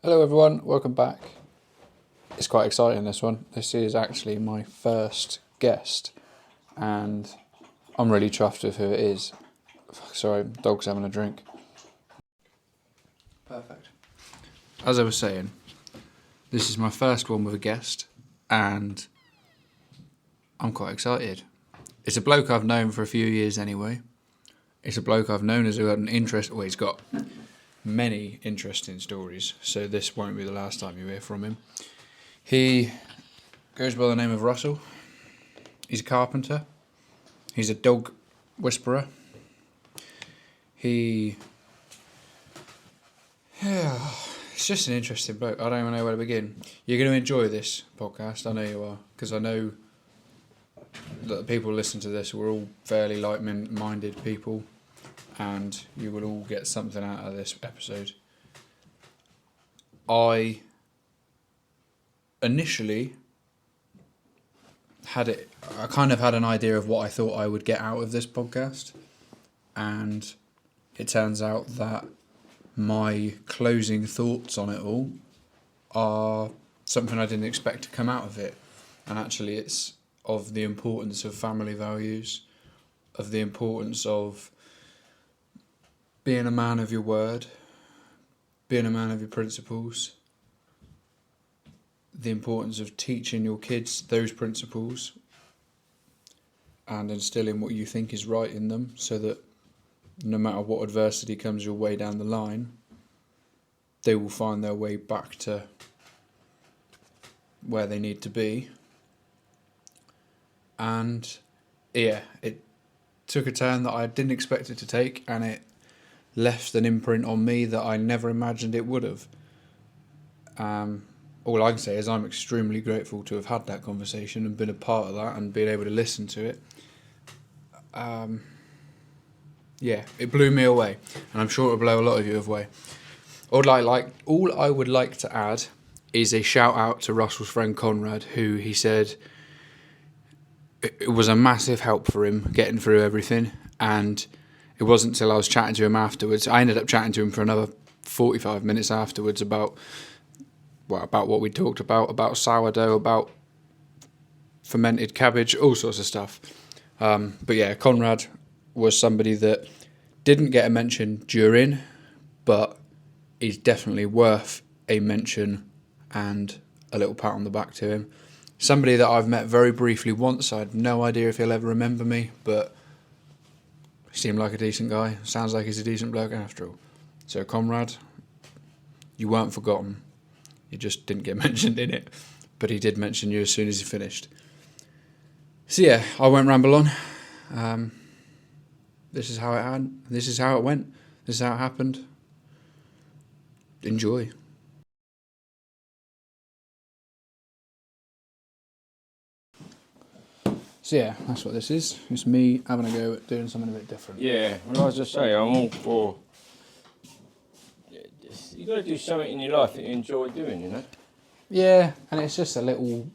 Hello everyone, welcome back. It's quite exciting, this one. This is actually my first guest and I'm really chuffed with who it is. Sorry, dog's having a drink. Perfect. As I was saying, this is my first one with a guest and I'm quite excited. It's a bloke I've known for a few years anyway. It's a bloke I've known as an interest. Well, he's got many interesting stories, so this won't be the last time you hear from him. He goes by the name of Russell. He's a carpenter. He's a dog whisperer. It's just an interesting bloke. I don't even know where to begin. You're going to enjoy this podcast, I know you are, because I know that the people who listen to this were all fairly like-minded people, and you will all get something out of this episode. I initially I kind of had an idea of what I thought I would get out of this podcast, and it turns out that my closing thoughts on it all are something I didn't expect to come out of it. And actually it's of the importance of family values, of the importance of being a man of your word, being a man of your principles, the importance of teaching your kids those principles and instilling what you think is right in them, so that no matter what adversity comes your way down the line, they will find their way back to where they need to be. And yeah, it took a turn that I didn't expect it to take, and it left an imprint on me that I never imagined it would have. All I can say is I'm extremely grateful to have had that conversation and been a part of that and been able to listen to it. Yeah, it blew me away, and I'm sure it'll blow a lot of you away. All I would like to add is a shout out to Russell's friend Conrad, who he said it was a massive help for him getting through everything, and it wasn't until I was chatting to him afterwards. I ended up chatting to him for another 45 minutes afterwards about what we talked about sourdough, about fermented cabbage, all sorts of stuff. But yeah, Conrad was somebody that didn't get a mention during, but he's definitely worth a mention and a little pat on the back to him. Somebody that I've met very briefly once. I had no idea if he'll ever remember me, but he seemed like a decent guy. Sounds like he's a decent bloke after all. So Conrad, you weren't forgotten. You just didn't get mentioned in it, but he did mention you as soon as he finished. So yeah, I won't ramble on. This is how it went. This is how it happened. Enjoy. So yeah, that's what this is. It's me having a go at doing something a bit different. Yeah, well, as I say, I'm all for. You got to do something in your life that you enjoy doing, you know. Yeah, and it's just a little.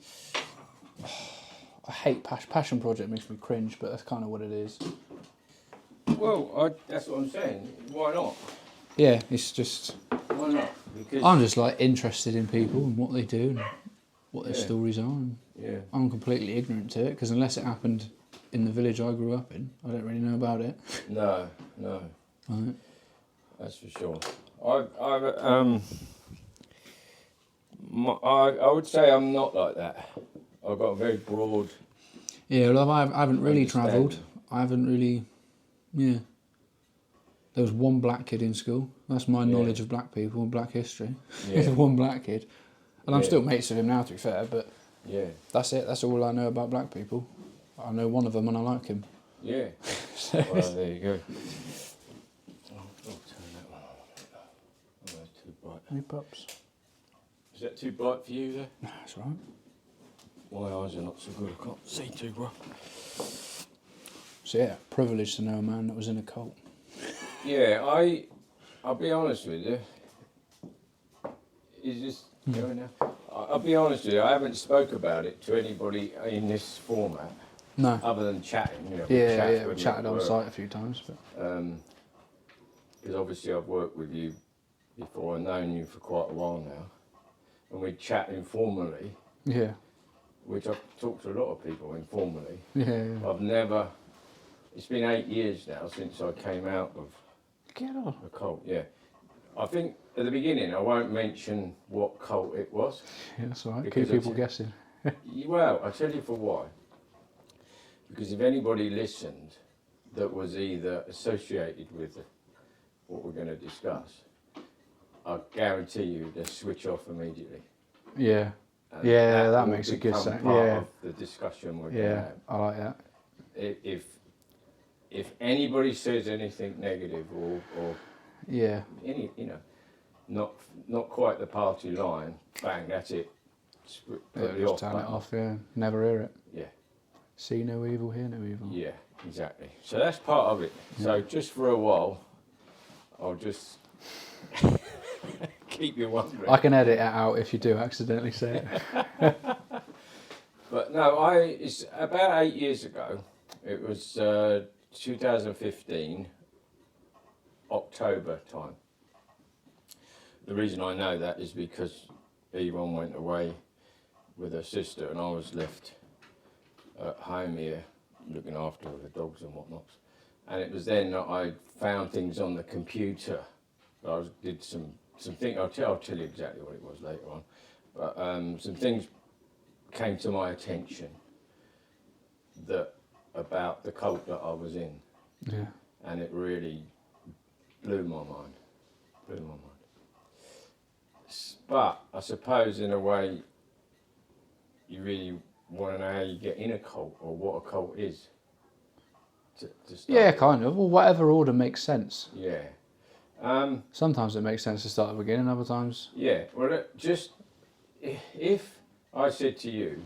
I hate passion project, makes me cringe, but that's kind of what it is. Well, that's what I'm saying. Why not? Yeah, it's just. Why not? Because I'm just like interested in people and what they do and what their stories are. And yeah. I'm completely ignorant to it, because unless it happened in the village I grew up in, I don't really know about it. No. Right. That's for sure. I would say I'm not like that. I've got a very broad. Yeah, well, I haven't really understanding. travelled. I haven't really. Yeah. There was one black kid in school. That's my knowledge of black people and black history. Yeah. One black kid. And I'm Yeah. still mates with him now, to be fair, but Yeah. that's it. That's all I know about black people. I know one of them and I like him. Yeah. So Well, there you go. I'll turn that one on. Oh, that's too bright. Hey, pups. Is that too bright for you there? Nah, that's right. My eyes are not so good. I can't see too well. So yeah, privileged to know a man that was in a cult. Yeah, I'll be honest with you. Is this going now? I'll be honest with you. I haven't spoke about it to anybody in this format. No. Other than chatting, you know. We chatted on site a few times, but because obviously I've worked with you before. I've known you for quite a while now, and we chat informally, Yeah. which I've talked to a lot of people informally. Yeah. I've never. It's been 8 years now since I came out of Get on. a cult. Yeah, I think at the beginning I won't mention what cult it was. Yeah, that's all right. Because Keep people I guessing. Well, I'll tell you for why. Because if anybody listened that was either associated with what we're going to discuss, I guarantee you they'll switch off immediately. Yeah. And Yeah, that will makes a good become sense. part Yeah. of the discussion we're going to Yeah, have. I like that. If anybody says anything negative or Yeah. any, not quite the party line, bang, that's it. Put Yeah, the just off turn button. it off, yeah. Never hear it. Yeah. See no evil, hear no evil. Yeah, exactly. So that's part of it. So just for a while, I'll just keep you wondering. I can edit it out if you do accidentally say it. But no, it's about 8 years ago. It was 2015, October time. The reason I know that is because Yvonne went away with her sister and I was left at home here looking after the dogs and whatnot. And it was then that I found things on the computer. I did some things, I'll tell you exactly what it was later on. But some things came to my attention about the cult that I was in. Yeah. And it really blew my mind. But I suppose in a way you really want to know how you get in a cult or what a cult is. To start Yeah, with. kind of. Well, whatever order makes sense. Yeah. Sometimes it makes sense to start at the beginning, other times. Yeah. Well, just if I said to you,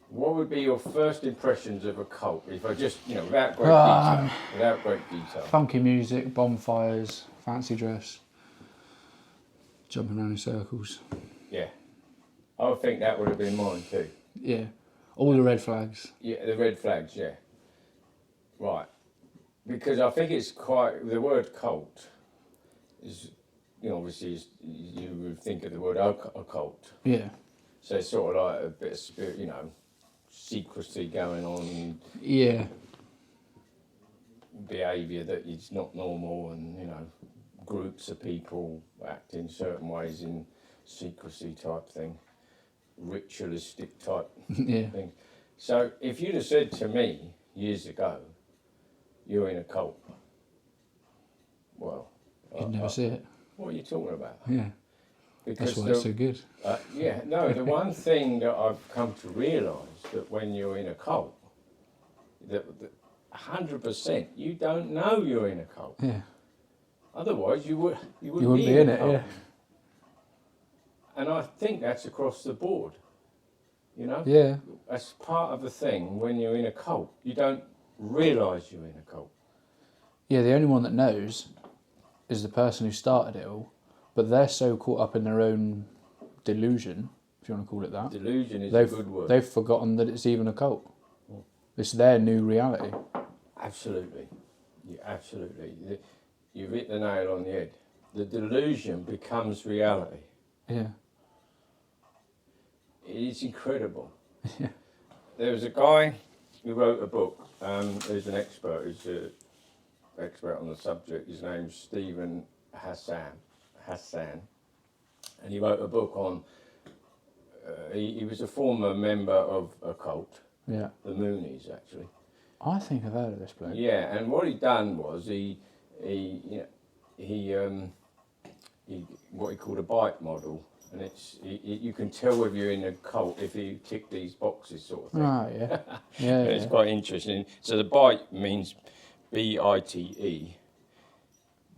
what would be your first impressions of a cult? If I just, without great detail. Funky music, bonfires, fancy dress, jumping around in circles. Yeah. I would think that would have been mine too. Yeah. All the red flags. Yeah, the red flags, yeah. Right. Because I think it's the word cult is, obviously you would think of the word occult. Yeah. So it's sort of like a bit of spirit, secrecy going on, Yeah. behaviour that is not normal and, groups of people act in certain ways in secrecy type thing, ritualistic type Yeah. thing. So if you'd have said to me years ago, you're in a cult, well, You'd never see it. what are you talking about? Yeah. Because That's why it's so good. the one thing that I've come to realise that when you're in a cult, that 100% you don't know you're in a cult. Yeah. Otherwise, you wouldn't be in a it, cult. yeah. And I think that's across the board. Yeah. That's part of the thing when you're in a cult. You don't realise you're in a cult. Yeah, the only one that knows is the person who started it all, but they're so caught up in their own delusion, if you want to call it that. Delusion is a good word. They've forgotten that it's even a cult. It's their new reality. Absolutely. Yeah, absolutely. You've hit the nail on the head. The delusion becomes reality. Yeah. It's incredible. There was a guy who wrote a book. Who's an expert. Who's an expert on the subject. His name's Stephen Hassan, and he wrote a book on. He was a former member of a cult, Yeah. the Moonies, actually. I think I've heard of this bloke. Yeah, and what he'd done was he what he called a bite model, and you can tell whether you're in a cult if you tick these boxes, sort of thing. Right, yeah. Yeah. It's quite interesting. So the bite means BITE,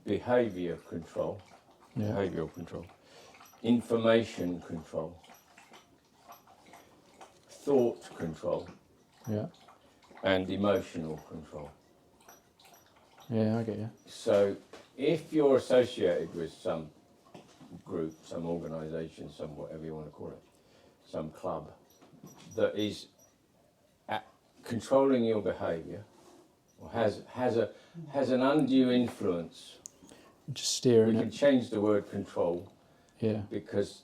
behaviour control, Yeah. behavioural control, information control, thought control, Yeah. and emotional control. Yeah, I get you. So if you're associated with some group, some organisation, some whatever you want to call it, some club that is controlling your behaviour or has an undue influence Just steering we it. can change the word control, Yeah. because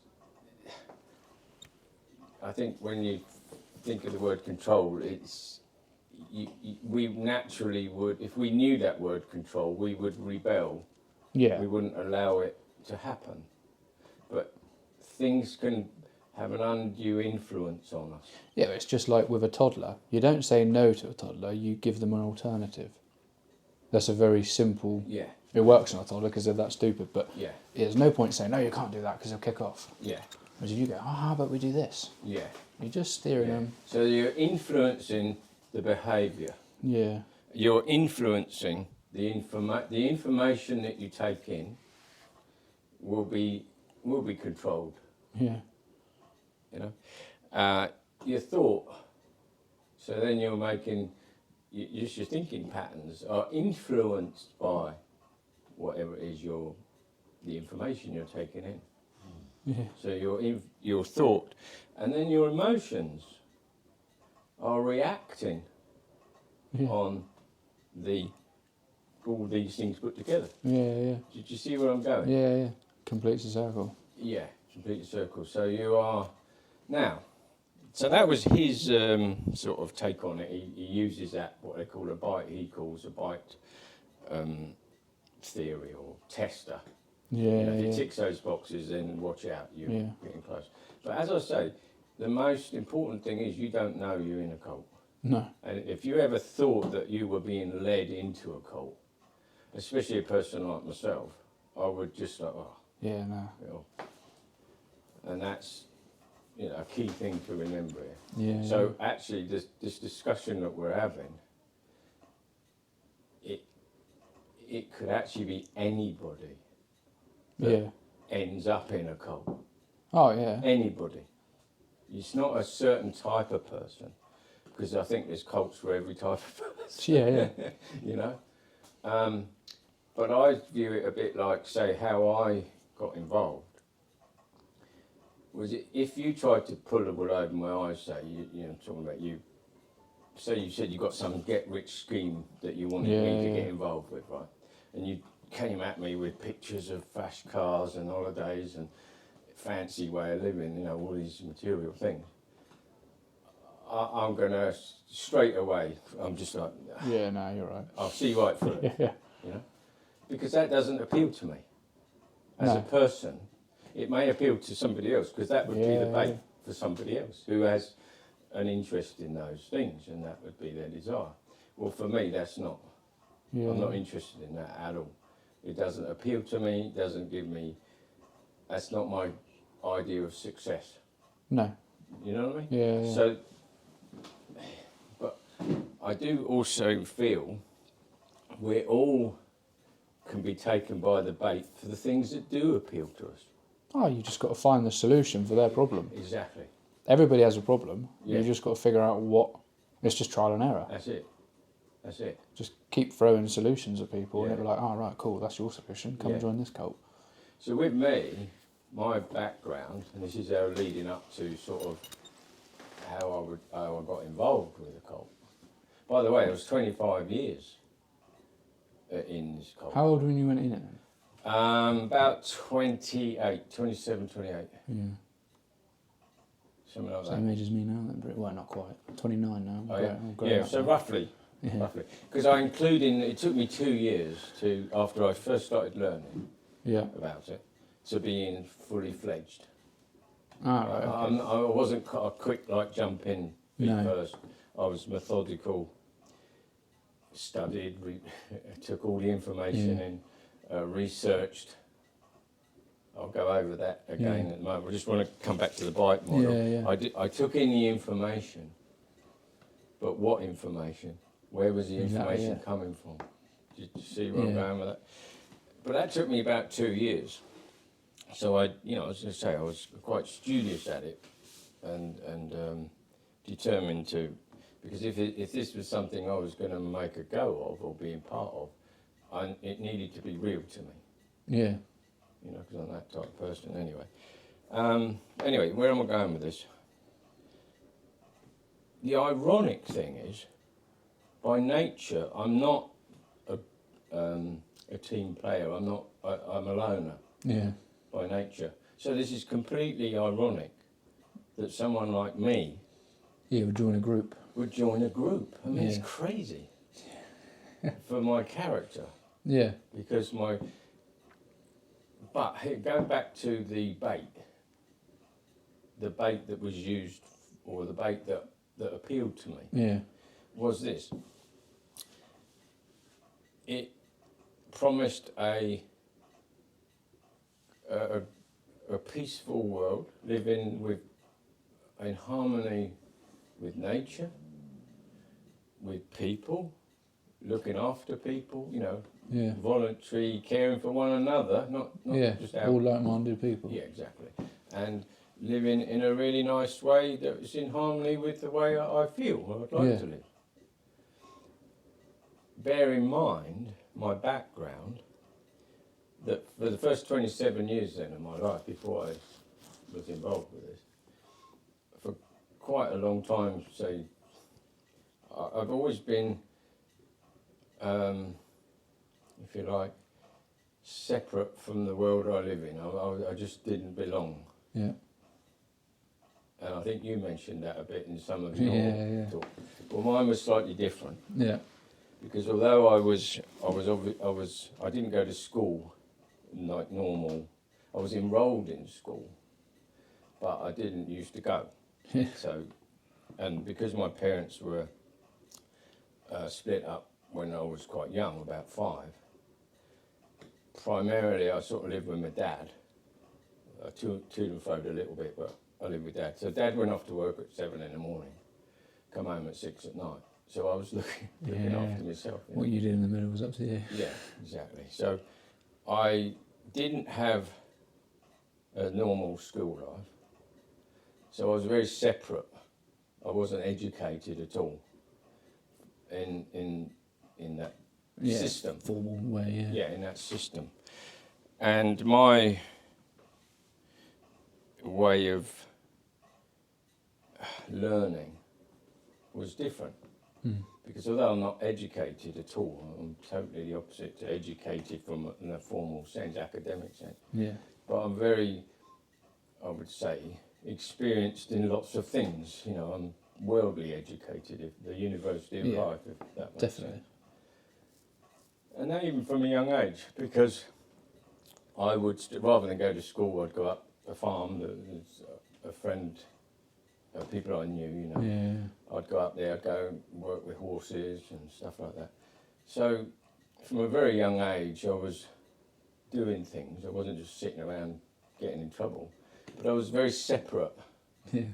I think when you think of the word control, it's we naturally would, if we knew that word control, we would rebel. Yeah. We wouldn't allow it to happen. But things can have an undue influence on us. Yeah, it's just like with a toddler. You don't say no to a toddler, you give them an alternative. That's a very simple... Yeah, It works on a toddler because they're that stupid, but yeah, there's no point saying, no, you can't do that because he'll kick off. yeah, Whereas if you go, how about we do this? yeah. You're just steering yeah. them. So you're influencing the behaviour. Yeah. You're influencing the information that you take in will be controlled. Yeah. You know, your thought. So then you're making your thinking patterns are influenced by whatever it is the information you're taking in. Yeah. So your thought, and then your emotions are reacting on all these things put together. Yeah. Did you see where I'm going? Yeah. Completes the circle. Yeah, complete circle. So you are now. So that was his sort of take on it. He uses that, what they call a bite. He calls a bite theory or tester. Yeah. You know, if it ticks those boxes, then watch out. You're getting close. But as I say, the most important thing is you don't know you're in a cult. No. And if you ever thought that you were being led into a cult, especially a person like myself, I would just like, oh, Yeah, no. you know. And that's, you know, a key thing to remember here. Yeah. So actually, this discussion that we're having, it could actually be anybody that ends up in a cult. Oh, yeah. Anybody. It's not a certain type of person, because I think there's cults for every type of person. Yeah. You know? But I view it a bit like, say, how I got involved. Was it if you tried to pull the wool over my eyes, say, you know, talking about you, say you said you got some get-rich scheme that you wanted me to get involved with, right? And you came at me with pictures of flash cars and holidays and fancy way of living, you know, all these material things. I'm going to, straight away, I'm just like, Yeah, no, you're right. I'll see right through it, Yeah. you know? Because that doesn't appeal to me as a person. It may appeal to somebody else, because that would be the bait for somebody else who has an interest in those things, and that would be their desire. Well, for me, that's not. Yeah. I'm not interested in that at all. It doesn't appeal to me, doesn't give me, that's not my idea of success. No. You know what I mean? Yeah. So, but I do also feel we all can be taken by the bait for the things that do appeal to us. Oh, you just got to find the solution for their problem. Exactly. Everybody has a problem. Yeah. You just got to figure out what. It's just trial and error. That's it. That's it. Just keep throwing solutions at people, and Yeah. they'll be like, "Oh, right, cool, that's your solution. Come Yeah. join this cult." So with me, my background, and this is how leading up to sort of how I got involved with the cult. By the way, it was 25 years in this cult. How old when you went in it then? About 28, 27, 28. Yeah. Something like that. Same age as me now, then. Well, not quite. 29 now. Oh, yeah, I'm growing yeah, up so now. roughly. Because I included, it took me 2 years to, after I first started learning Yeah. about it, to being fully fledged. Ah, right. Okay. I wasn't a quick like jump in No. because I was methodical, studied, took all the information in, researched. I'll go over that again at the moment. I just want to come back to the bike model. Yeah. I took in the information, but what information? Where was the information coming from? Did you see where I'm going with that? But that took me about 2 years. So I was going to say, I was quite studious at it and determined to, because if this was something I was going to make a go of or being part of, it needed to be real to me. Yeah. You know, because I'm that type of person anyway. Anyway, where am I going with this? The ironic thing is, by nature, I'm not a team player. I'm a loner Yeah. by nature. So this is completely ironic that someone like me Yeah, would join a group. would join a group. I mean, Yeah. it's crazy for my character. Yeah. Because but going back to the bait that was used, or the bait that appealed to me, Yeah. was this. It promised a peaceful world, living in harmony with nature, with people, looking after people, Yeah. voluntary caring for one another, not Yeah. just out. All like-minded people. Yeah, exactly. And living in a really nice way that is in harmony with the way I feel I'd like to live. Bear in mind my background, that for the first 27 years then of my life, before I was involved with this, for quite a long time, say, I've always been, if you like, separate from the world I live in. I just didn't belong. Yeah. And I think you mentioned that a bit in some of your talk. Well, mine was slightly different. Yeah. Because although I didn't go to school like normal. I was enrolled in school, but I didn't used to go. Yeah. So, and because my parents were split up when I was quite young, about 5, primarily I sort of lived with my dad. To and fro a little bit, but I lived with Dad. So Dad went off to work at 7 in the morning, come home at 6 at night. So I was looking after myself. What you did in the middle was up to you. Yeah, exactly. So I didn't have a normal school life. So I was very separate. I wasn't educated at all in that system. Formal way, Yeah, in that system. And my way of learning was different. Because although I'm not educated at all, I'm totally the opposite to educated in a formal sense, academic sense. Yeah. But I'm very, I would say, experienced in lots of things. You know, I'm worldly educated, if the University of Life, if that makes Definitely. sense. And that even from a young age, because I would, rather than go to school, I'd go up a farm. There's a friend, people I knew, you know. Yeah. I'd go up there, I'd go and work with horses and stuff like that. So from a very young age, I was doing things. I wasn't just sitting around getting in trouble. But I was very separate. Yeah.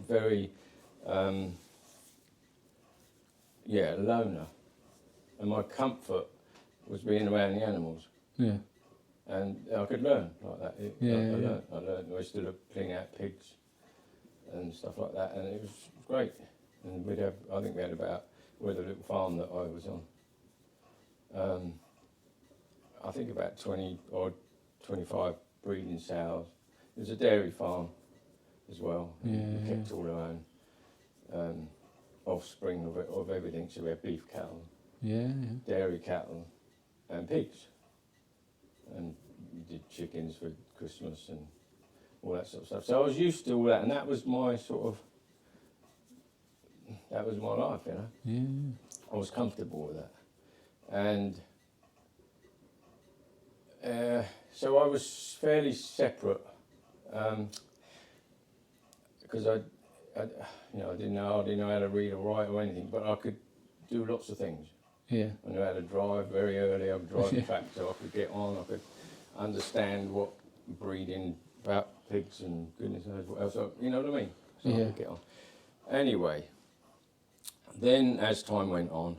Very, loner. And my comfort was being around the animals. Yeah. And I could learn like that. I learned. I used to clean out pigs and stuff like that, and it was great. And we had a little farm that I was on. I think about 20 or 25 breeding sows. It was a dairy farm as well. Yeah. We kept all our own offspring of everything. So we had beef cattle, dairy cattle, and pigs. And we did chickens for Christmas and all that sort of stuff. So I was used to all that, and that was my life, you know. Yeah. I was comfortable with that. And so I was fairly separate, because I didn't know how to read or write or anything, but I could do lots of things. Yeah. I knew how to drive very early. I could drive the tractor. I could get on. I could understand what breeding about pigs and goodness knows what else. You know what I mean? So I could get on. Anyway, then as time went on,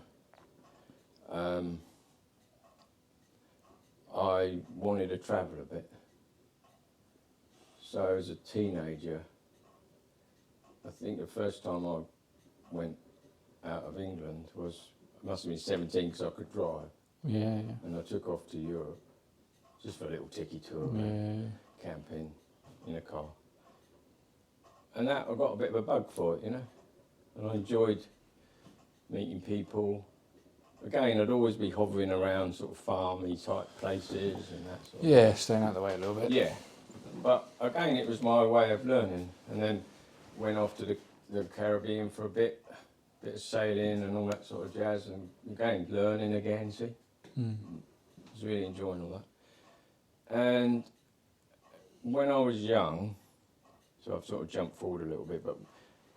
I wanted to travel a bit. So as a teenager, I think the first time I went out of England must have been 17 because I could drive. Yeah. And I took off to Europe, just for a little ticky tour, camping in a car. And that, I got a bit of a bug for it, you know. And I enjoyed meeting people, again, I'd always be hovering around sort of farmy type places and that sort of Yeah, staying out of the way a little bit. Yeah, but again, it was my way of learning, and then went off to the Caribbean for a bit of sailing and all that sort of jazz, and again, learning again, see? Mm. I was really enjoying all that. And when I was young, so I've sort of jumped forward a little bit, but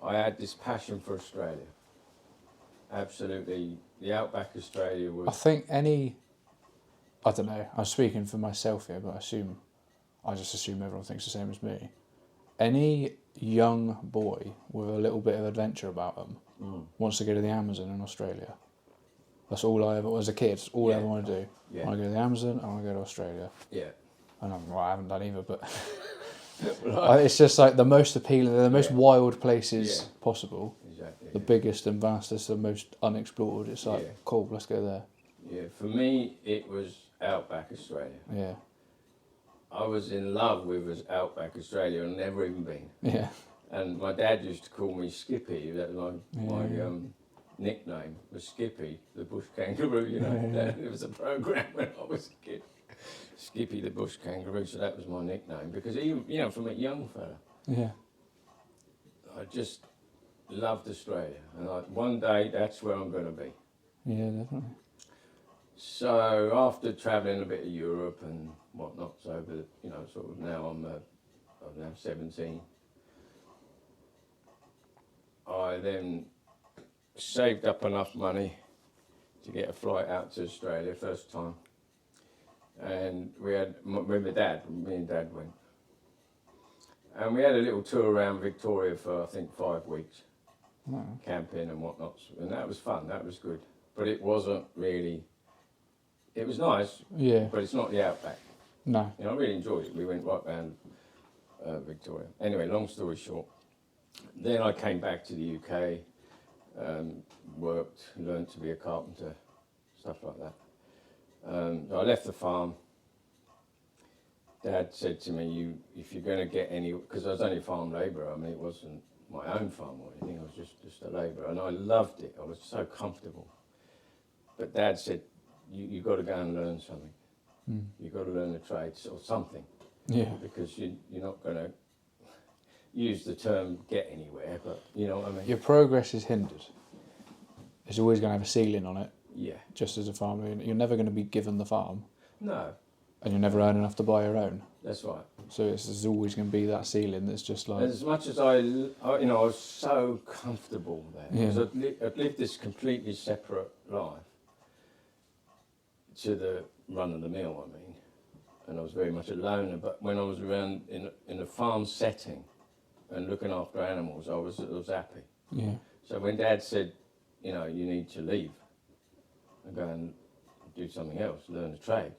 I had this passion for Australia. Absolutely, the outback Australia I was. think I don't know, I'm speaking for myself here, but I just assume everyone thinks the same as me. Any young boy with a little bit of adventure about them wants to go to the Amazon in Australia. That's all I ever, as a kid, all I ever want to do. Yeah. I want to go to the Amazon, I want to go to Australia. Yeah. And I haven't done either, but it's just like the most appealing, the most wild places possible. Exactly. The biggest and vastest, the most unexplored. It's like, Yeah. cool, let's go there. Yeah, for me, it was outback Australia. Yeah. I was in love with Outback Australia and never even been. Yeah. And my dad used to call me Skippy. That was my nickname was Skippy, the bush kangaroo. You know, it was a program when I was a kid. Skippy the bush kangaroo. So that was my nickname because even from a young fella, Yeah. I just loved Australia, and one day that's where I'm going to be. Yeah, definitely. So after travelling a bit of Europe and whatnot, so sort of now I'm now 17. I then saved up enough money to get a flight out to Australia first time, and me and Dad went, and we had a little tour around Victoria for I think 5 weeks, camping and whatnot, and that was fun. That was good, but it wasn't really. It was nice, but it's not the outback. No. I really enjoyed it. We went right round Victoria. Anyway, long story short, then I came back to the UK, worked, learned to be a carpenter, stuff like that. I left the farm. Dad said to me, if you're going to get any, because I was only a farm labourer, I mean, it wasn't my own farm or anything, I was just a labourer, and I loved it. I was so comfortable. But Dad said, you've got to go and learn something. You've got to learn the trade or something. Yeah. Because you're not going to use the term get anywhere, but you know what I mean? Your progress is hindered. It's always going to have a ceiling on it. Yeah. Just as a farmer. You're never going to be given the farm. No. And you'll never earn enough to buy your own. That's right. So there's always going to be that ceiling that's just like... As much as I was so comfortable there. Yeah. Because I'd lived this completely separate life to the run of the mill, I mean. And I was very much a loner, but when I was around in a farm setting and looking after animals, I was happy. Yeah. So when Dad said, you need to leave and go and do something else, learn a trade,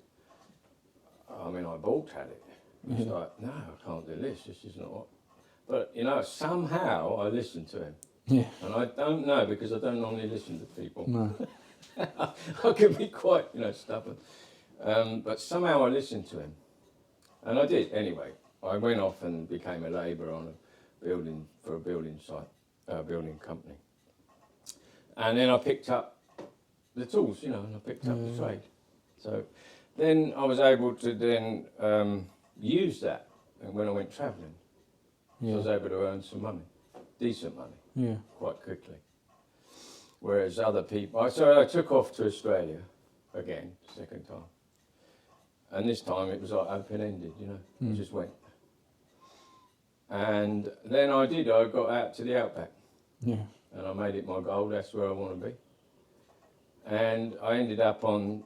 I mean, I balked at it. It's like, no, I can't do this is not what... But, somehow I listened to him. Yeah. And I don't know, because I don't normally listen to people. No. I can be quite, stubborn. But somehow I listened to him. And I did, anyway. I went off and became a labourer on a building site, building company. And then I picked up the tools, and I picked up the trade. So then I was able to then use that when I went travelling. So I was able to earn some money, decent money, quite quickly. Whereas other people, so I took off to Australia again, second time. And this time it was like open-ended, I just went. And then I got out to the outback. Yeah. And I made it my goal, that's where I want to be. And I ended up on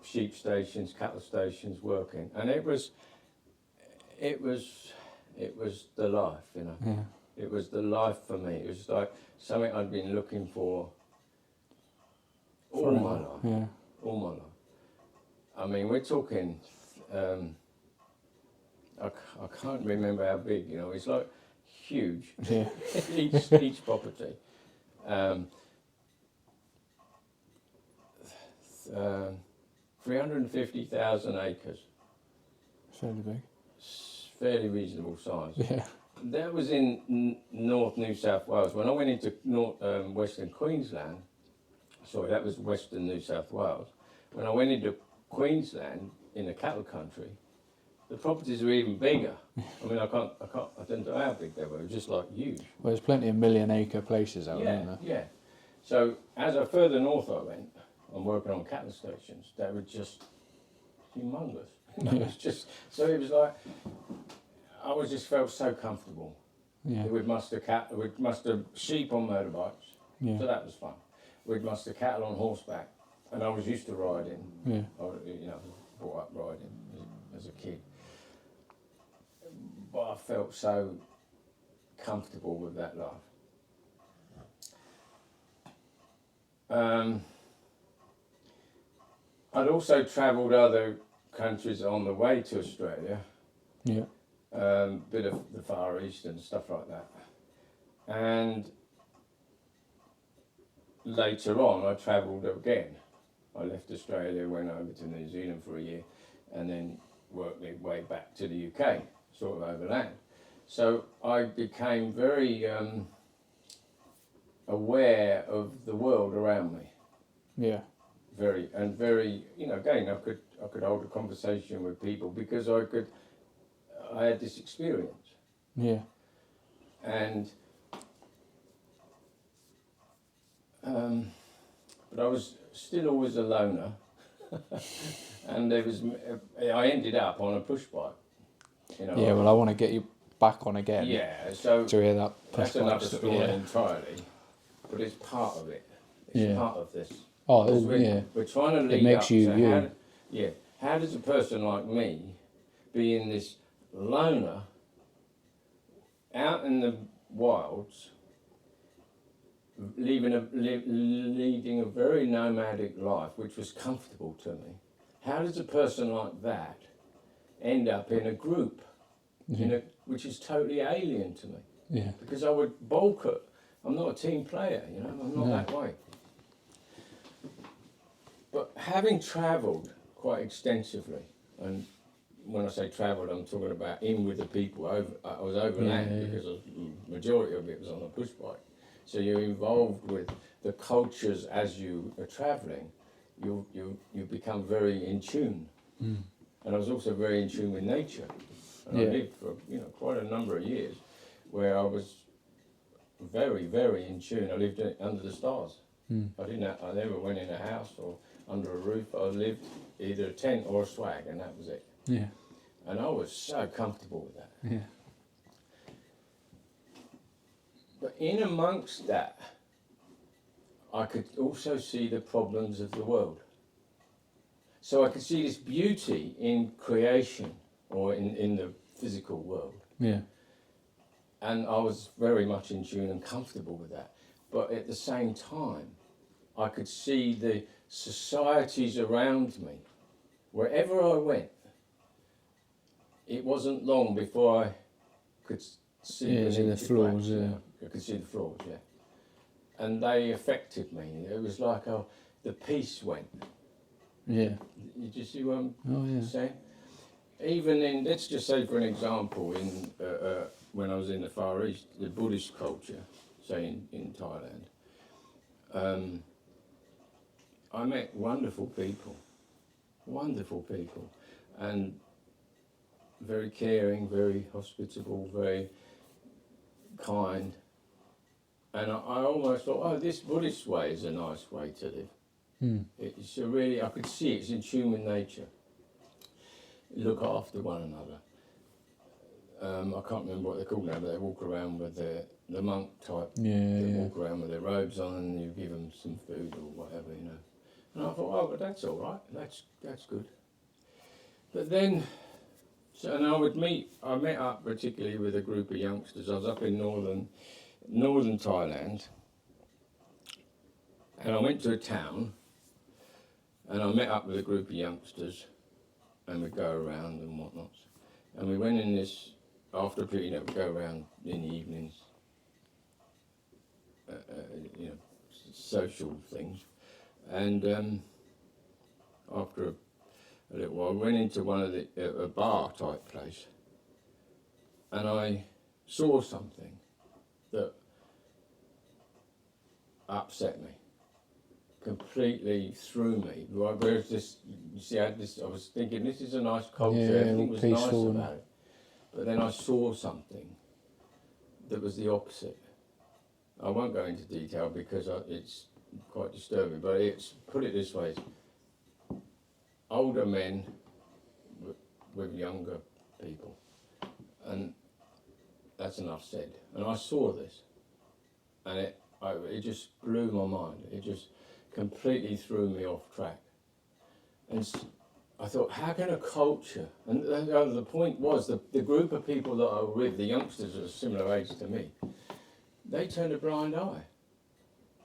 sheep stations, cattle stations, working. And it was the life, Yeah. It was the life for me. It was like something I'd been looking for all my life. Yeah. All my life. I mean, we're talking, I can't remember how big, it's like huge. Yeah. each property. 350,000 acres. Fairly big. Fairly reasonable size. Yeah. That was in North New South Wales. When I went into Western Queensland, sorry, that was Western New South Wales. When I went into Queensland in the cattle country, the properties were even bigger. I mean, I don't know how big they were. It was just like huge. Well, there's plenty of million-acre places out there, Yeah, isn't yeah. So as I further north I went, I'm working on cattle stations. They were just humongous. It was just so it was like I was just felt so comfortable. Yeah. We'd muster sheep on motorbikes, Yeah. so that was fun. We'd muster cattle on horseback, and I was used to riding. Yeah. Brought up riding as a kid. But I felt so comfortable with that life. I'd also travelled other countries on the way to Australia, Yeah. bit of the Far East and stuff like that. And later on, I travelled again. I left Australia, went over to New Zealand for a year, and then worked my way back to the UK, sort of overland. So I became very aware of the world around me. Yeah. Very, again, I could hold a conversation with people because I had this experience. Yeah. And but I was still always a loner, and I ended up on a push bike. Yeah. Well, I want to get you back on again. Yeah, so To hear that. that's push another bike story yeah. entirely, but it's part of it. It's Yeah. part of this. Oh, Because we're trying to lead makes up you to you. how does a person like me, being this loner, out in the wilds, leading a very nomadic life, which was comfortable to me, how does a person like that end up in a group, which is totally alien to me? Yeah. Because I would bulk it. I'm not a team player, I'm not No. that way. But having travelled quite extensively, and when I say travelled, I'm talking about in with the people. I was overland because the majority of it was on a push bike. So you're involved with the cultures as you are travelling. You become very in tune. Mm. And I was also very in tune with nature. And I lived for quite a number of years where I was very, very in tune. I lived under the stars. Mm. I never went in a house or under a roof. I lived either a tent or a swag, and that was it. Yeah. And I was so comfortable with that. Yeah. But in amongst that, I could also see the problems of the world. So I could see this beauty in creation or in the physical world. Yeah. And I was very much in tune and comfortable with that. But at the same time, I could see the societies around me. Wherever I went, it wasn't long before I could see the flaws, yeah. I could see the flaws, yeah. And they affected me. It was like the peace went. Yeah. You just see what I'm Oh, saying? Even in, let's just say for an example, in when I was in the Far East, the Buddhist culture, say in Thailand, I met wonderful people, and very caring, very hospitable, very kind. And I almost thought, oh, this Buddhist way is a nice way to live. Mm. It's I could see it's in tune with nature. Look after one another. I can't remember what they're called now, but they walk around with the monk type. They walk around with their robes on, and you give them some food or whatever, And I thought, oh, but that's all right. That's good. But then, and I met up particularly with a group of youngsters. I was up in northern Thailand, and I went to a town, and I met up with a group of youngsters, and we'd go around and whatnot. And we went in this, after a period, we'd go around in the evenings, social things. And after a little while, we went into one of a bar type place, and I saw something that upset me. completely threw me. Right, whereas this, you see, I was thinking this is a nice culture, Yeah, everything was nice peaceful about it. But then I saw something that was the opposite. I won't go into detail because it's quite disturbing, but put it this way, older men with younger people. And that's enough said. And I saw this, and it just blew my mind. It just completely threw me off track. And I thought, how can a culture, and the point was, the group of people that I were with, the youngsters of a similar age to me, they turned a blind eye.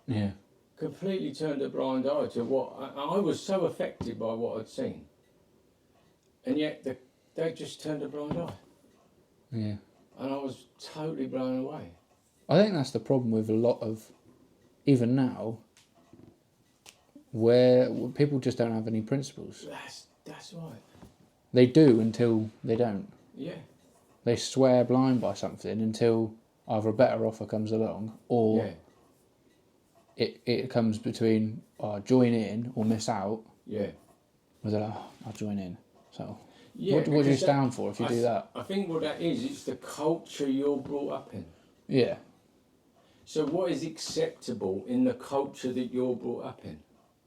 Yeah. Completely turned a blind eye to what, I was so affected by what I'd seen. And yet they just turned a blind eye. Yeah. And I was totally blown away. I think that's the problem with a lot of, even now, where people just don't have any principles. That's right. They do until they don't. Yeah. They swear blind by something until either a better offer comes along or it comes between join in or miss out. Yeah. Where they're like, oh, I'll join in. So Yeah. what do you stand for if you do that? I think what that is, it's the culture you're brought up in. Yeah. So what is acceptable in the culture that you're brought up in?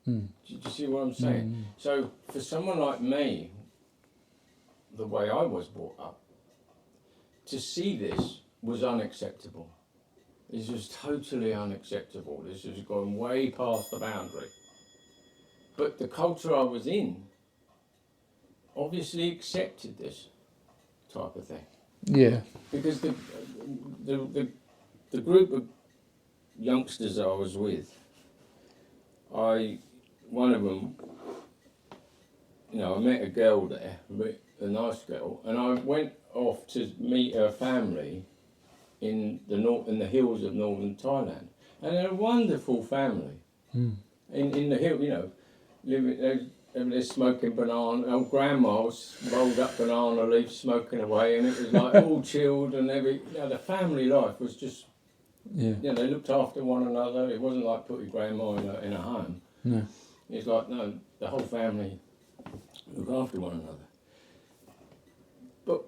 Do you see what I'm saying? So for someone like me, the way I was brought up, to see this was unacceptable. This was totally unacceptable. This was going way past the boundary. But the culture I was in obviously accepted this type of thing. Yeah. Because the group of youngsters that I was with, one of them, I met a girl there, a nice girl, and I went off to meet her family in the hills of northern Thailand, and they're a wonderful family. In the hill, living. They're smoking banana. Grandma was rolled up banana leaves, smoking away, and it was like all chilled, and the family life was just. Yeah. They looked after one another. It wasn't like putting grandma in a home. No. It's like, no, the whole family look after one another. But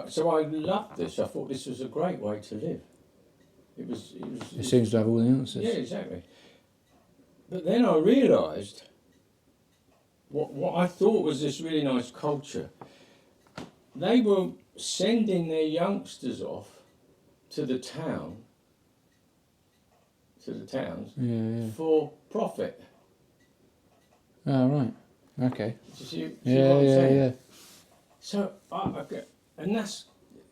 so I loved this. I thought this was a great way to live. It seems to have all the answers. Yeah, exactly. But then I realised what I thought was this really nice culture. They were sending their youngsters off to the towns, for profit. Oh, right. Okay. Do you see Yeah, what I'm saying? yeah. So, and that's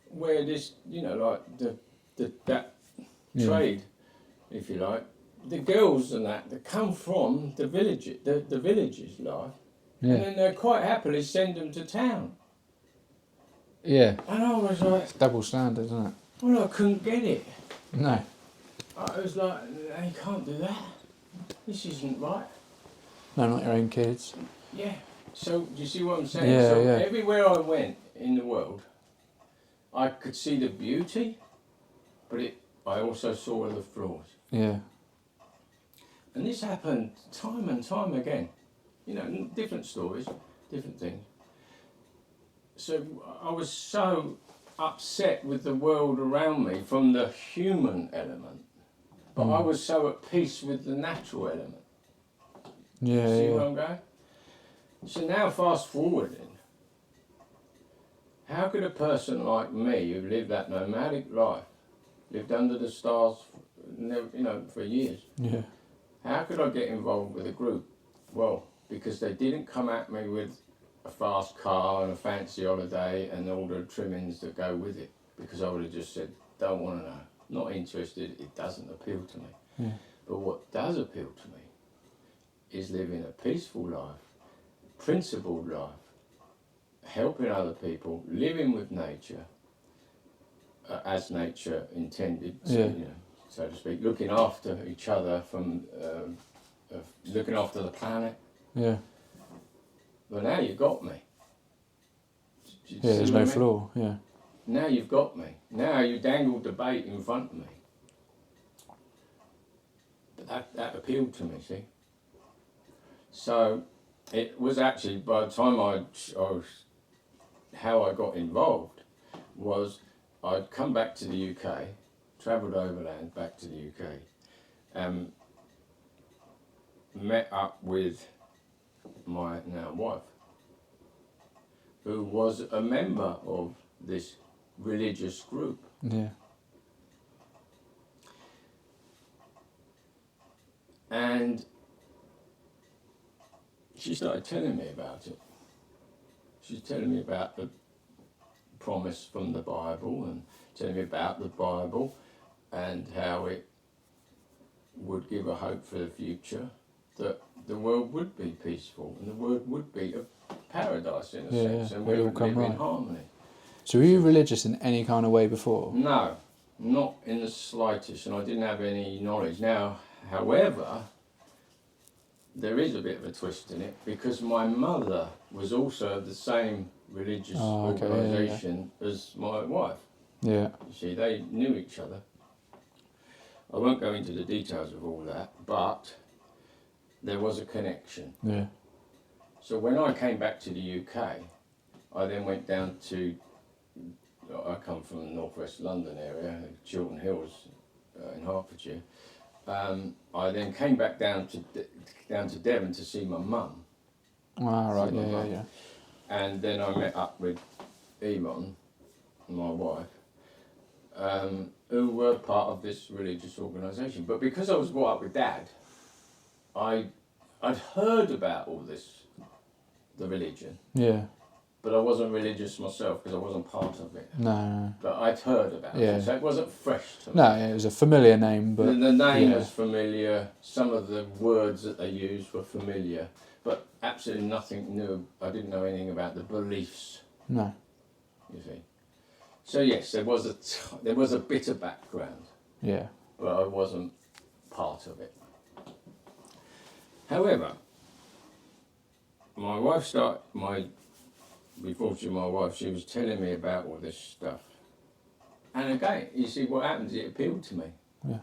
where this, like that trade, if you like, the girls and that come from the villages life, Yeah. and then they quite happily send them to town. Yeah. And I was like, It's double standard, isn't it? well, I couldn't get it. No. I was like, you can't do that. This isn't right. No, not your own kids. Yeah. So, do you see what I'm saying? Yeah, so yeah. everywhere I went in the world, I could see the beauty, but I also saw the flaws. Yeah. And this happened time and time again. Different stories, different things. So I was so upset with the world around me from the human element, but I was so at peace with the natural element. Yeah, See yeah. where I'm going? So now fast forwarding, how could a person like me who lived that nomadic life, lived under the stars, for years, Yeah. how could I get involved with a group? Well, because they didn't come at me with a fast car and a fancy holiday and all the trimmings that go with it, because I would have just said, don't want to know, not interested, it doesn't appeal to me. Yeah. But what does appeal to me is living a peaceful life, principled life, helping other people, living with nature as nature intended, Yeah. so to speak, looking after each other looking after the planet. Yeah. Well, now you've got me. Do you Yeah, see there's what I no mean? flaw. Yeah. Now you've got me. Now you dangled the bait in front of me. But that appealed to me, see? So it was actually, by the time how I got involved was I'd come back to the UK, travelled overland back to the UK, met up with my now wife, who was a member of this religious group. Yeah. And she started telling me about it. She's telling me about the promise from the Bible and telling me about the Bible and how it would give a hope for the future, that the world would be peaceful and the world would be a paradise in a sense, and we would live in harmony. So were you religious in any kind of way before? No, not in the slightest, and I didn't have any knowledge. Now, however, there is a bit of a twist in it, because my mother was also the same religious organisation as my wife. Yeah. You see, they knew each other. I won't go into the details of all that, but there was a connection. Yeah. So when I came back to the UK, I then went down to, I come from the northwest London area, Chiltern Hills in Hertfordshire. I then came back down to Devon to see my mum. Ah, right, yeah. And then I met up with Yvonne, my wife, who were part of this religious organisation. But because I was brought up with Dad, I'd heard about all this, the religion. Yeah. But I wasn't religious myself because I wasn't part of it. No. But I'd heard about it, so it wasn't fresh to me. No, it was a familiar name, but... The name was familiar, some of the words that they used were familiar, but absolutely nothing new. I didn't know anything about the beliefs. No. You see. So yes, there was a bit of background. Yeah. But I wasn't part of it. However, my wife before she was my wife, she was telling me about all this stuff. And again, you see what happens, it appealed to me. Yeah.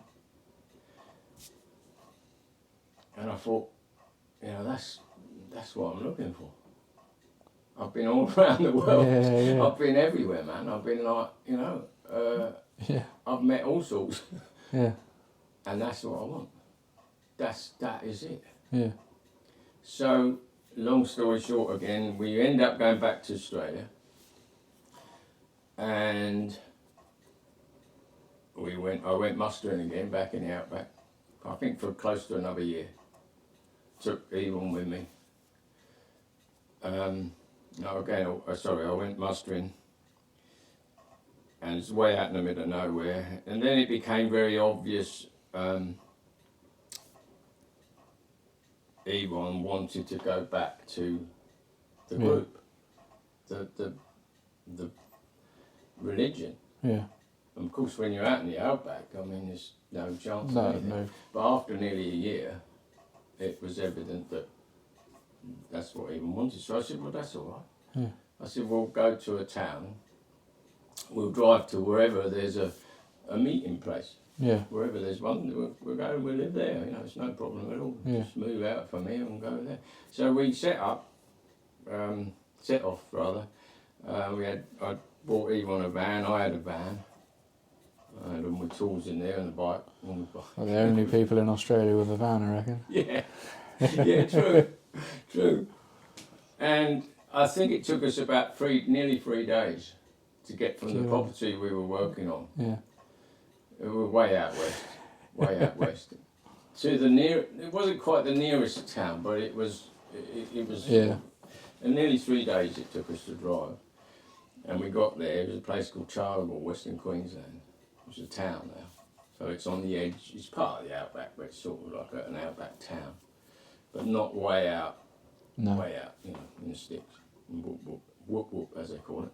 And I thought, that's what I'm looking for. I've been all around the world. Yeah. I've been everywhere, man. I've been like, I've met all sorts. Yeah. And that's what I want. That is it. Yeah. So, long story short again, we end up going back to Australia. And I went mustering again back in the outback. I think for close to another year. Took Yvonne with me. I went mustering, and it's way out in the middle of nowhere. And then it became very obvious. Yvonne wanted to go back to the group, the religion. Yeah. And of course, when you're out in the outback, I mean, there's no chance. No. But after nearly a year, it was evident that that's what Yvonne wanted. So I said, well, that's all right. Yeah. I said, we'll go to a town. We'll drive to wherever there's a meeting place. Yeah. Wherever there's one, we'll go and we'll live there. It's no problem at all. Yeah. Just move out from here and go there. So we set off. I bought Yvonne a van. I had a van. I had all my tools in there and the bike. Well, the only people in Australia with a van, I reckon. Yeah, true. And I think it took us about nearly 3 days to get from the property we were working on. Yeah. We were way out west. To it wasn't quite the nearest town, but it was. Yeah. And nearly 3 days it took us to drive. And we got there. It was a place called Charleville, Western Queensland. It was a town now. So it's on the edge. It's part of the outback, but it's sort of like an outback town, but not way out. No. Way out, in the sticks. Whoop, whoop, whoop, whoop, as they call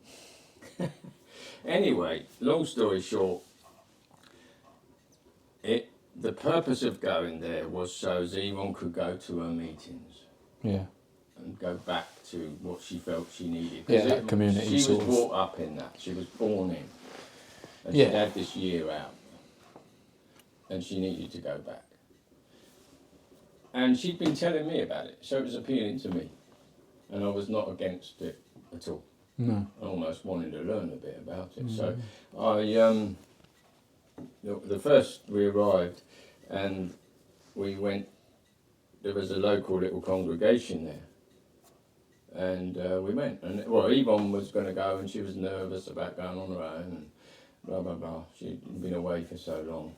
it. Anyway, long story short, the purpose of going there was so Yvonne could go to her meetings. Yeah. And go back to what she felt she needed. Yeah, that community. She was brought up in that. She was born in. And she had this year out. And she needed to go back. And she'd been telling me about it, so it was appealing to me. And I was not against it at all. No. I almost wanted to learn a bit about it. Mm. So I, the first we arrived and we went, there was a local little congregation there. And we went, and well, Yvonne was going to go and she was nervous about going on her own and blah, blah, blah. She'd been away for so long.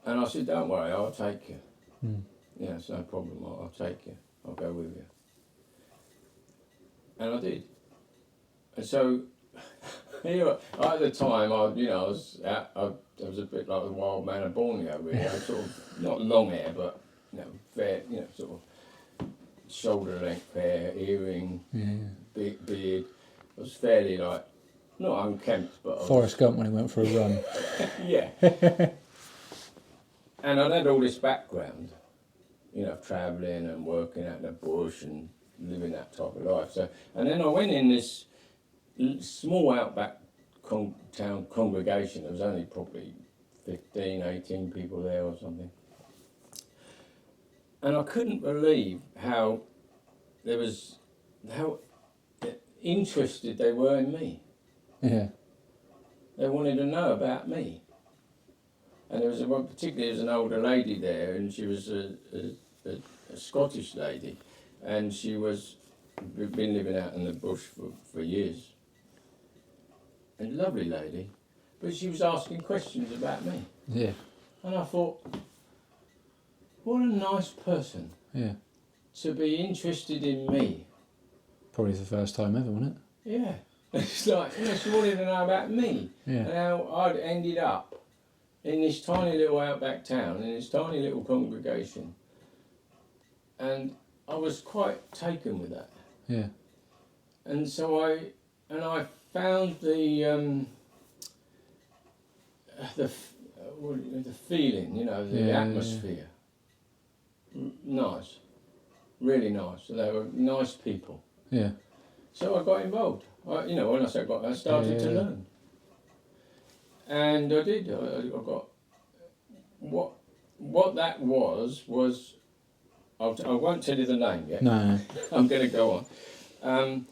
And I said, don't worry, I'll take you. Mm. Yeah, it's no problem, I'll take you. I'll go with you. And I did. And so, here, at the time, I was a bit like the wild man of Borneo, really. I was sort of, not long hair, but, fair, sort of shoulder length hair, earring, big beard. I was fairly like, not unkempt, but... Forrest Gump when he went for a run. Yeah. And I'd had all this background, of travelling and working out in the bush and living that type of life. So, and then I went in this small outback town congregation. There was only probably 15, 18 people there or something. And I couldn't believe how interested they were in me. Yeah. They wanted to know about me. And there was particularly an older lady there, and she was a Scottish lady, and she was been living out in the bush for years. And lovely lady, but she was asking questions about me. Yeah. And I thought, what a nice person. Yeah. To be interested in me. Probably the first time ever, wasn't it? Yeah. It's like, she wanted to know about me. Yeah. And how I'd ended up in this tiny little outback town, in this tiny little congregation. And I was quite taken with that. Yeah. And so I found the feeling, the atmosphere. Nice. Really nice. And they were nice people. Yeah. So I got involved. When I say I started to learn. And I did. I got what that was. I won't tell you the name yet. No. I'm going to go on.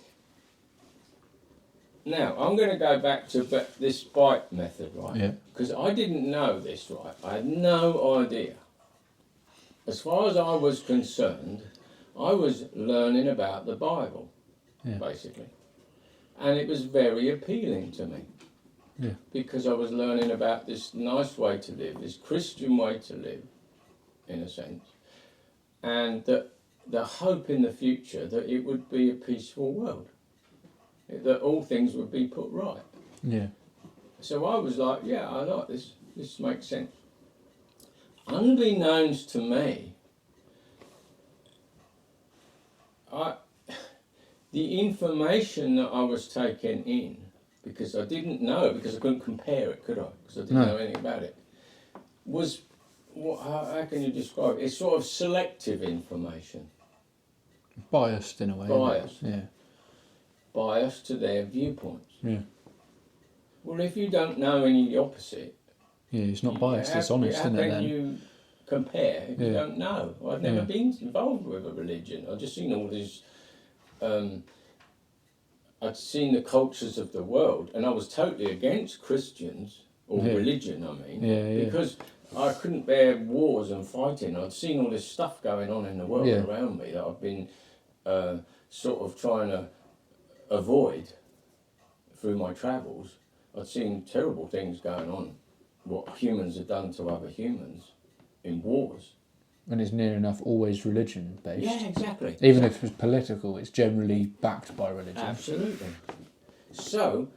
Now I'm going to go back to this bite method, right? Yeah. Because I didn't know this, right? I had no idea. As far as I was concerned, I was learning about the Bible, basically, and it was very appealing to me. Yeah. Because I was learning about this nice way to live, this Christian way to live, in a sense, and the hope in the future that it would be a peaceful world, that all things would be put right. Yeah. So I was like, yeah, I like this. This makes sense. Unbeknownst to me, the information that I was taking in, because I didn't know, because I couldn't compare it, could I? Because I didn't know anything about it, was, how can you describe it? It's sort of selective information. Biased in a way. Biased. Yeah. Biased to their viewpoints. Yeah. Well, if you don't know any of the opposite... Yeah, it's not biased, it's honest, isn't it, then? How can you compare if you don't know? I've never been involved with a religion. I've just seen all these... I'd seen the cultures of the world, and I was totally against Christians, or religion, I mean, because I couldn't bear wars and fighting. I'd seen all this stuff going on in the world around me that I've been sort of trying to avoid through my travels. I'd seen terrible things going on, what humans have done to other humans in wars. And it's near enough always religion based. Yeah, exactly. Even if it's political, it's generally backed by religion. Absolutely. So,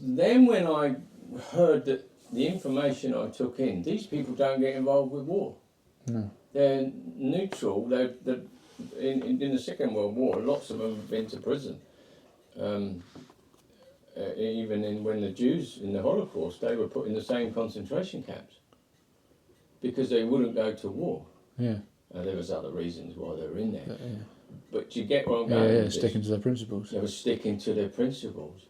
then when I heard that the information I took in, these people don't get involved with war. No. They're neutral. They're in the Second World War, lots of them have been to prison. Even when the Jews in the Holocaust, they were put in the same concentration camps because they wouldn't go to war. Yeah. There was other reasons why they were in there. Yeah. But you get what I'm going with this. Sticking to their principles. They were sticking to their principles.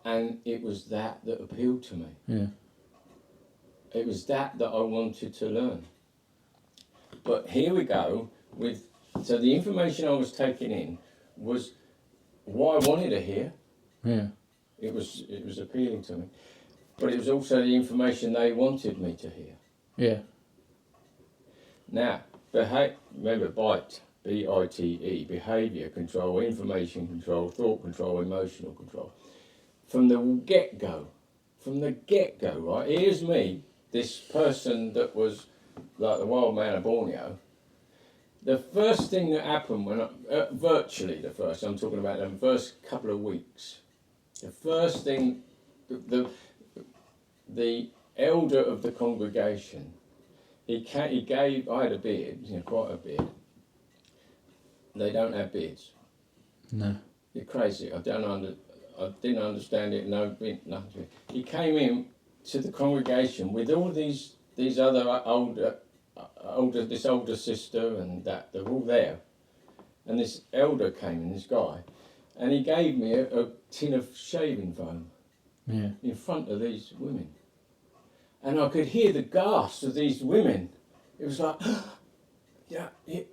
And it was that appealed to me. Yeah. It was that I wanted to learn. But here we go with. So the information I was taking in was what I wanted to hear. Yeah. It was appealing to me, but it was also the information they wanted me to hear. Yeah. Now, remember BITE, B-I-T-E, behaviour control, information control, thought control, emotional control. From the get-go, right? Here's me, this person that was like the wild man of Borneo. The first thing that happened when virtually the first, I'm talking about the first couple of weeks, the first thing, the elder of the congregation, he gave, I had a beard, quite a beard. They don't have beards. No. You're crazy. I didn't understand it. Nothing. He came in to the congregation with all these other this older sister and that, they're all there. And this elder came in, this guy, and he gave me a tin of shaving foam in front of these women. And I could hear the gasps of these women. It was like, yeah, you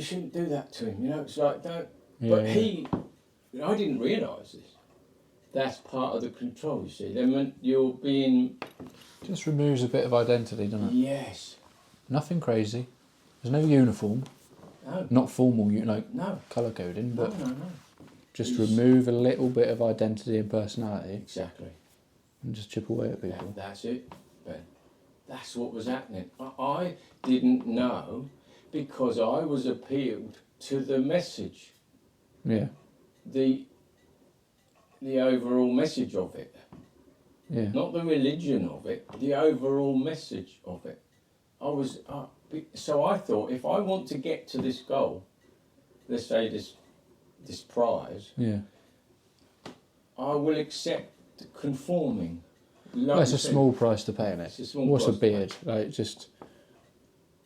shouldn't do that to him, it's like, don't. Yeah, but I didn't realise this. That's part of the control, you see. Then you're being... Just removes a bit of identity, doesn't it? Yes. Nothing crazy. There's no uniform. No. Not formal, No. colour coding, but No. just remove a little bit of identity and personality. Exactly. And just chip away at people. That's it, Ben. That's what was happening. I didn't know because I was appealed to the message. Yeah. The overall message of it. Yeah. Not the religion of it, the overall message of it. So I thought, if I want to get to this goal, let's say this prize, Yeah. I will accept conforming. Well, it's a small price to pay, innit? What's a beard? Like, just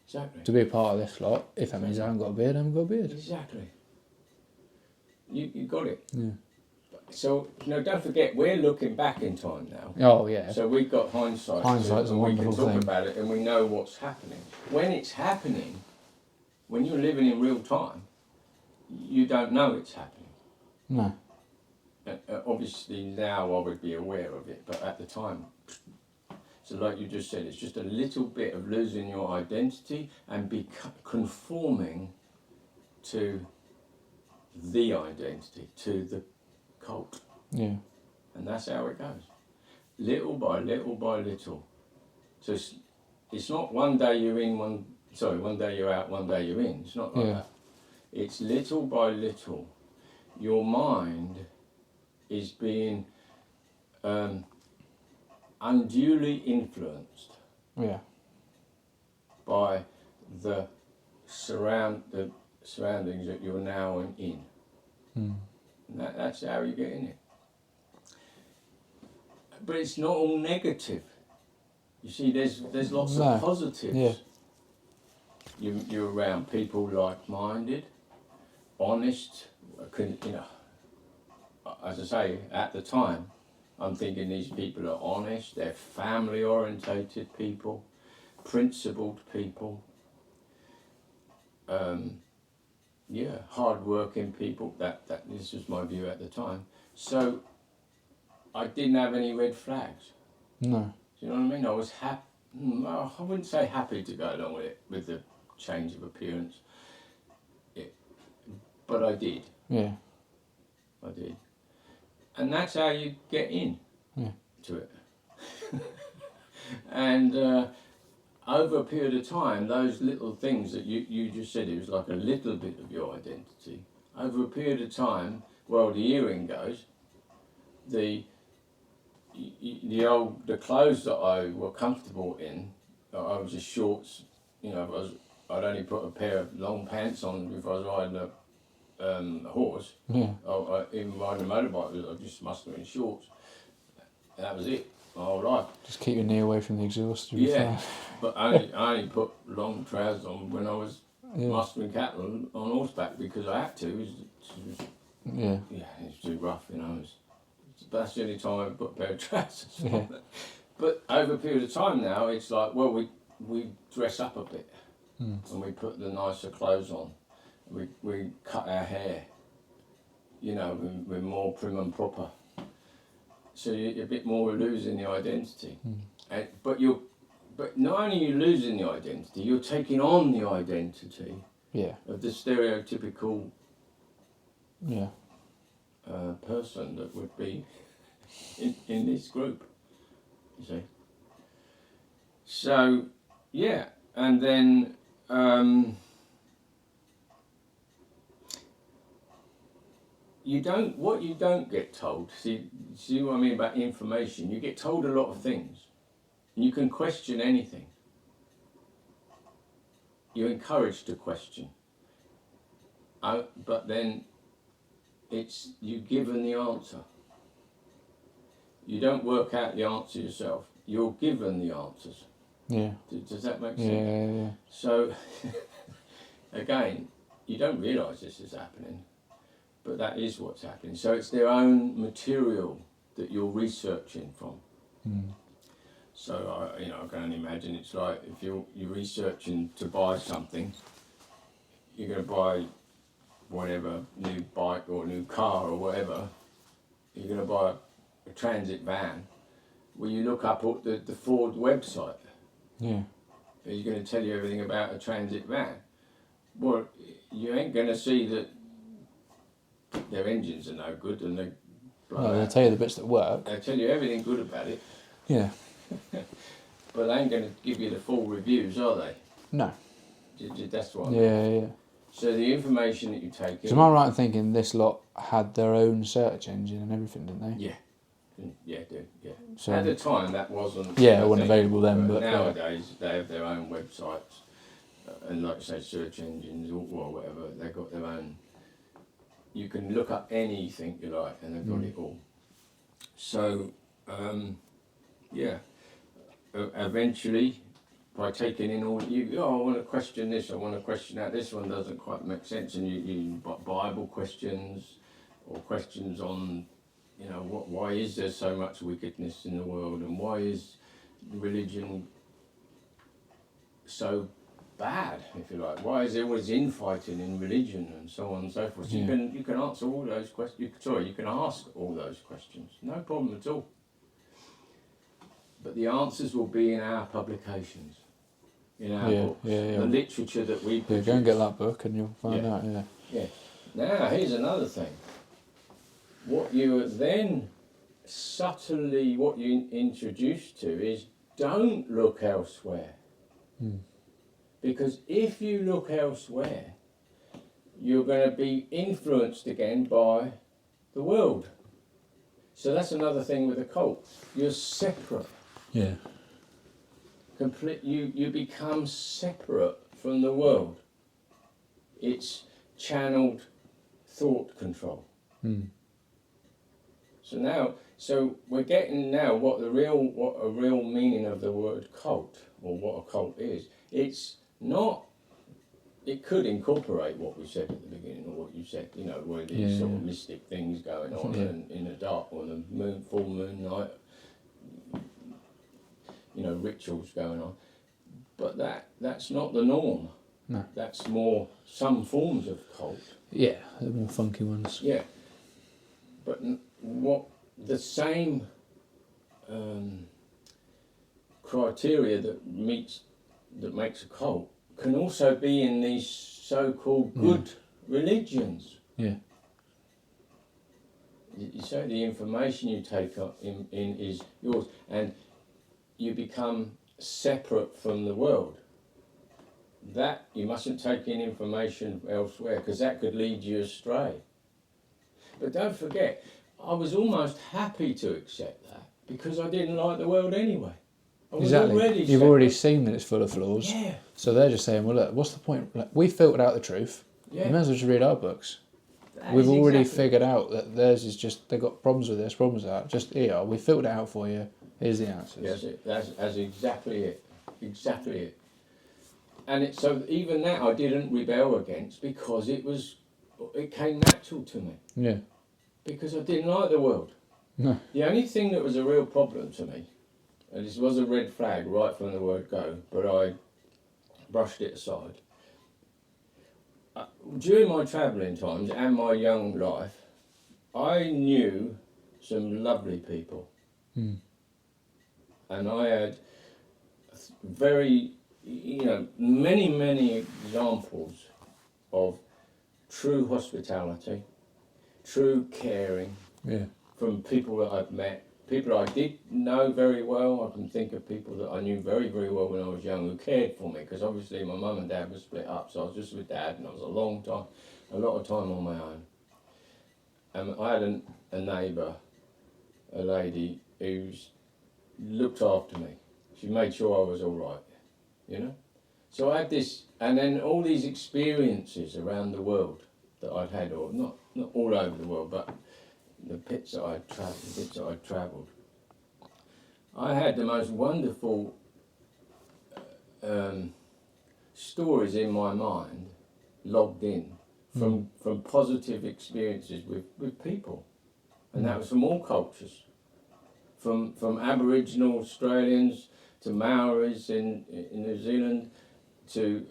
exactly. to be a part of this lot, if that means I haven't got a beard, I haven't got a beard. Exactly. You got it. Yeah. So, don't forget, we're looking back in time now. Oh, yeah. So we've got hindsight. Hindsight's a wonderful we can talk thing. about it and we know what's happening. When it's happening, when you're living in real time, you don't know it's happening. No. Obviously now I would be aware of it, but at the time, so like you just said, it's just a little bit of losing your identity and conforming to the identity, to the cult. Yeah. And that's how it goes. Little by little by little. So it's not one day you're in, one day you're out, one day you're in. It's not like that. It's little by little. Your mind is being unduly influenced by the surroundings that you're now in. And that's how you get in it. But it's not all negative. You see, there's lots of positives. Yeah. You're around people like-minded, honest. As I say, at the time, I'm thinking these people are honest. They're family-orientated people, principled people. Hard-working people. This was my view at the time. So I didn't have any red flags. No. Do you know what I mean? I was happy. I wouldn't say happy to go along with it, with the change of appearance. But I did. Yeah. I did. And that's how you get in to it. And over a period of time, those little things that you just said, it was like a little bit of your identity. Over a period of time, well, the earring goes, the clothes that I were comfortable in, I was just shorts, I'd only put a pair of long pants on if I was riding a horse. Yeah. Even riding a motorbike, I just must have been shorts. And that was it, my whole life. Just keep your knee away from the exhaust. Yeah, but I only put long trousers on when I was mustering cattle on horseback because I had to. It was too rough, But that's the only time I put a pair of trousers on. But over a period of time now, it's like, well, we dress up a bit. and we put the nicer clothes on. We cut our hair. You know, we're more prim and proper. So you're a bit more losing the identity. But not only are you losing the identity, you're taking on the identity of the stereotypical person that would be in this group, you see. So, yeah, and then what you don't get told, see what I mean about information, you get told a lot of things, and you can question anything. You're encouraged to question. But then it's you given the answer. You don't work out the answer yourself. You're given the answers. Yeah. Does that make sense? Yeah. So, again, you don't realise this is happening, but that is what's happening. So it's their own material that you're researching from. So I can only imagine it's like if you're researching to buy something, you're going to buy whatever, new bike or new car or whatever, you're going to buy a transit van. Well, you look up the Ford website. Yeah. Are you going to tell you everything about a transit van? Well, you ain't going to see that their engines are no good and they. They'll tell you the bits that work. They'll tell you everything good about it. Yeah. But they ain't going to give you the full reviews, are they? No. That's what I mean. Yeah. So the information that you take in. So am I right in thinking this lot had their own search engine and everything, didn't they? Yeah. Yeah, dude, yeah. So, at the time, that wasn't. Yeah, it wasn't available then, but nowadays they have their own websites, and like you say, search engines or whatever. They've got their own. You can look up anything you like, and they've got it all. So, yeah. Eventually, by taking in all I want to question this, I want to question that. This one doesn't quite make sense, and you Bible questions, or questions on. Why is there so much wickedness in the world, and why is religion so bad, if you like? Why is there always infighting in religion, and so on and so forth? So you can answer all those questions. You can ask all those questions. No problem at all. But the answers will be in our publications, in our books, the literature that we produce. Go and get that book, and you'll find out. Yeah. Now here's another thing. What you are then subtly, what you introduced to is don't look elsewhere. Because if you look elsewhere, you're going to be influenced again by the world. So that's another thing with a cult. You're separate. Yeah. You become separate from the world. It's channeled thought control. So we're getting now what a real meaning of the word cult, or what a cult is. It's not. It could incorporate what we said at the beginning, or what you said. Where these sort of mystic things going on, and in the dark, or the full moon night. Rituals going on, but that's not the norm. No. That's more some forms of cult. Yeah, the more funky ones. Yeah, but what the same criteria that makes a cult can also be in these so-called good religions. Yeah. You say the information you take up in is yours, and you become separate from the world. That you mustn't take in information elsewhere, because that could lead you astray. But don't forget, I was almost happy to accept that, because I didn't like the world anyway. Exactly. You've already seen that it's full of flaws. Yeah. So they're just saying, well, look, what's the point? Like, we filtered out the truth. Yeah. You may as well just read our books. We've already figured out that theirs is just, they've got problems with this, problems with that. Just here, we filtered it out for you. Here's the answers. Yes, that's exactly it. Exactly it. And so even that I didn't rebel against, because it came natural to me. Yeah. Because I didn't like the world. No. The only thing that was a real problem to me, and this was a red flag right from the word go, but brushed it aside. During my travelling times and my young life, I knew some lovely people. Mm. And I had very, many examples of true hospitality, true caring from people that I've met, people I did know very well. I can think of people that I knew very, very well when I was young who cared for me, because obviously my mum and dad were split up, so I was just with dad, and I was a lot of time on my own. And I had a neighbour, a lady who's looked after me. She made sure I was all right, So I had this, and then all these experiences around the world that I'd had, or not all over the world, but the bits that I'd travelled. I had the most wonderful stories in my mind, logged in, from positive experiences with people. And that was from all cultures. From Aboriginal Australians to Maoris in New Zealand, to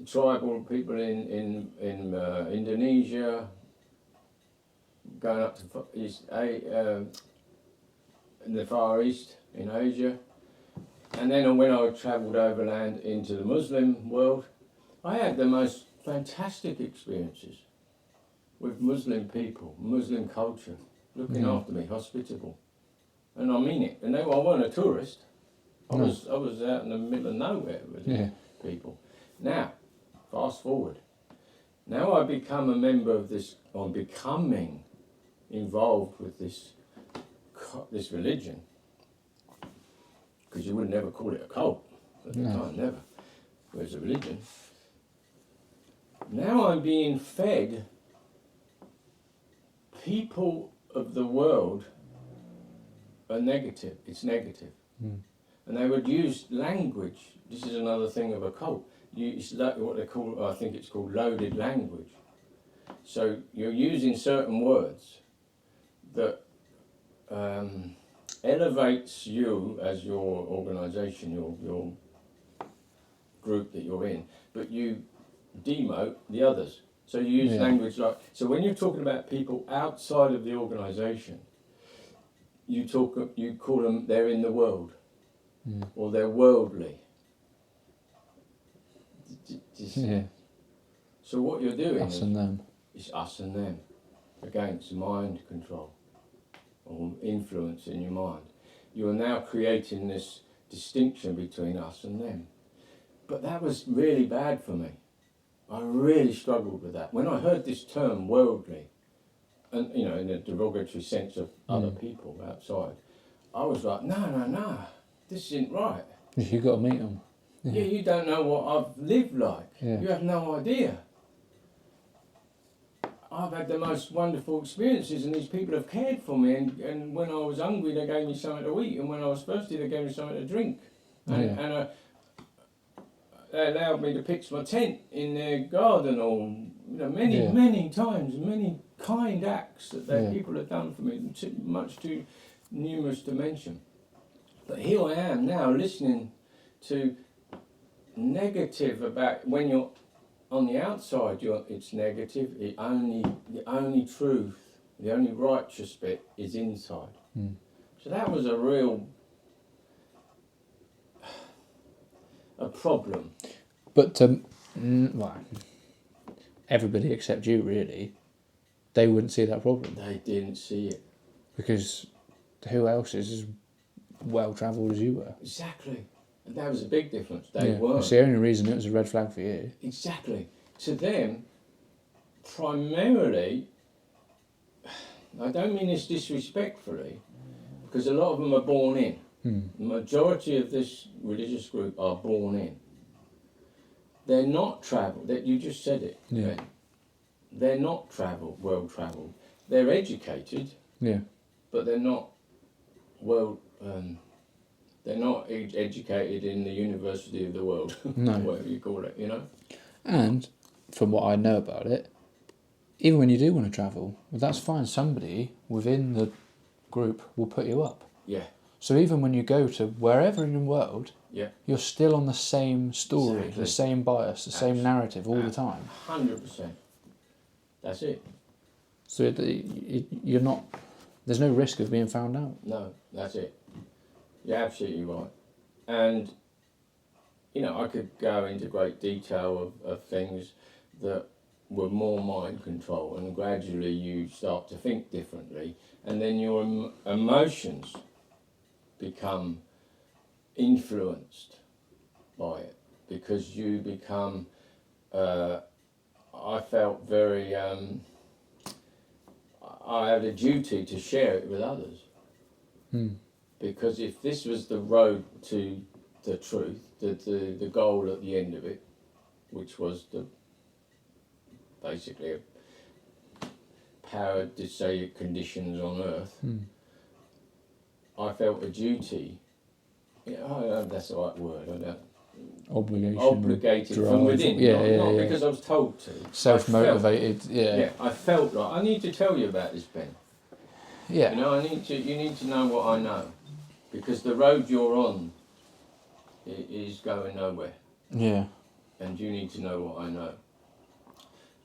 tribal people in Indonesia, going up to in the Far East in Asia, and then when I travelled overland into the Muslim world, I had the most fantastic experiences with Muslim people, Muslim culture, looking after me, hospitable. And I mean it. And I wasn't a tourist. I was out in the middle of nowhere with people. Now, fast forward. Now I become a member of this, I'm becoming involved with this religion. Because you would never call it a cult at the time, never. It was a religion. Now I'm being fed people of the world are negative. It's negative. And they would use language. This is another thing of a cult. It's like what they call, I think it's called loaded language. So you're using certain words that elevates you as your organisation, your group that you're in, but you demote the others. So you use language like, so when you're talking about people outside of the organisation, you call them, they're in the world, or they're worldly. So what you're doing Us and them. is us and them, against mind control, or influence in your mind. You are now creating this distinction between us and them. But that was really bad for me. I really struggled with that. When I heard this term worldly, and in a derogatory sense of other people outside, I was like, no, this isn't right. You've got to meet them. Yeah, you don't know what I've lived like. Yeah. You have no idea. I've had the most wonderful experiences, and these people have cared for me, and when I was hungry they gave me something to eat, and when I was thirsty they gave me something to drink. And they allowed me to pitch my tent in their garden, or many times, many kind acts that people have done for me, much too numerous to mention. But here I am now listening to negative about, when you're on the outside, it's negative. The only truth, the only righteous bit is inside. So that was a problem. But everybody except you, really, they wouldn't see that problem. They didn't see it. Because who else is as well travelled as you were? Exactly. And that was a big difference. They weren't. It's the only reason it was a red flag for you. Exactly. To them, primarily, I don't mean this disrespectfully, because a lot of them are born in. The majority of this religious group are born in. They're not travelled. You just said it. Yeah. Ben. They're not well travelled. They're educated. Yeah. But they're not they're not educated in the university of the world. No. Whatever you call it, And from what I know about it, even when you do want to travel, well, that's fine. Somebody within the group will put you up. Yeah. So even when you go to wherever in the world, Yeah. you're still on the same story, Exactly. the same bias, the same narrative all the time. 100%. That's it. So you're not. There's no risk of being found out. No, that's it. You're absolutely right. And, you know, I could go into great detail of things that were more mind control, and gradually you start to think differently, and then your emotions become influenced by it, because you become, I felt very, I had a duty to share it with others. Because if this was the road to the truth, the goal at the end of it, which was basically a paradisiac conditions on earth, I felt a duty. That's the right word. I don't. Obligation. Obligated drive. from within, not because I was told to. Self-motivated. Yeah, I felt like I need to tell you about this, Ben. Yeah. You know, you need to know what I know, because the road you're on is going nowhere. Yeah. And you need to know what I know.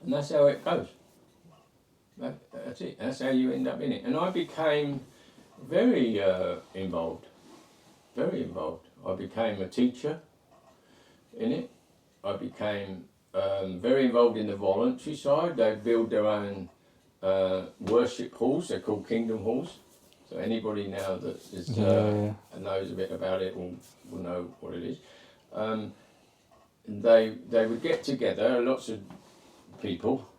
And that's how it goes. That's it. That's how you end up in it. And I became very involved. Very involved. I became a teacher in it. I became very involved in the voluntary side. They build their own worship halls. They're called kingdom halls. So anybody now that is, knows a bit about it will know what it is. They would get together, lots of people,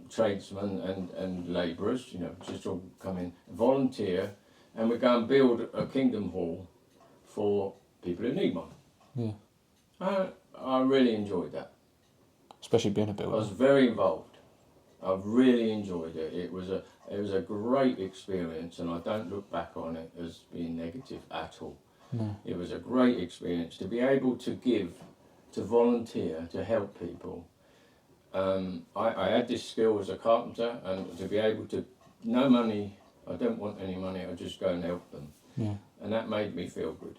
tradesmen and labourers, you know, just all come in, volunteer, and we go and build a kingdom hall for people who need one. Yeah. I really enjoyed that. Especially being a I builder. was very involved. I really enjoyed it. It was a great experience, and I don't look back on it as being negative at all. No. It was a great experience to be able to give, to volunteer, to help people. I had this skill as a carpenter, and to be able to, no money, I don't want any money, I just go and help them. Yeah. And that made me feel good.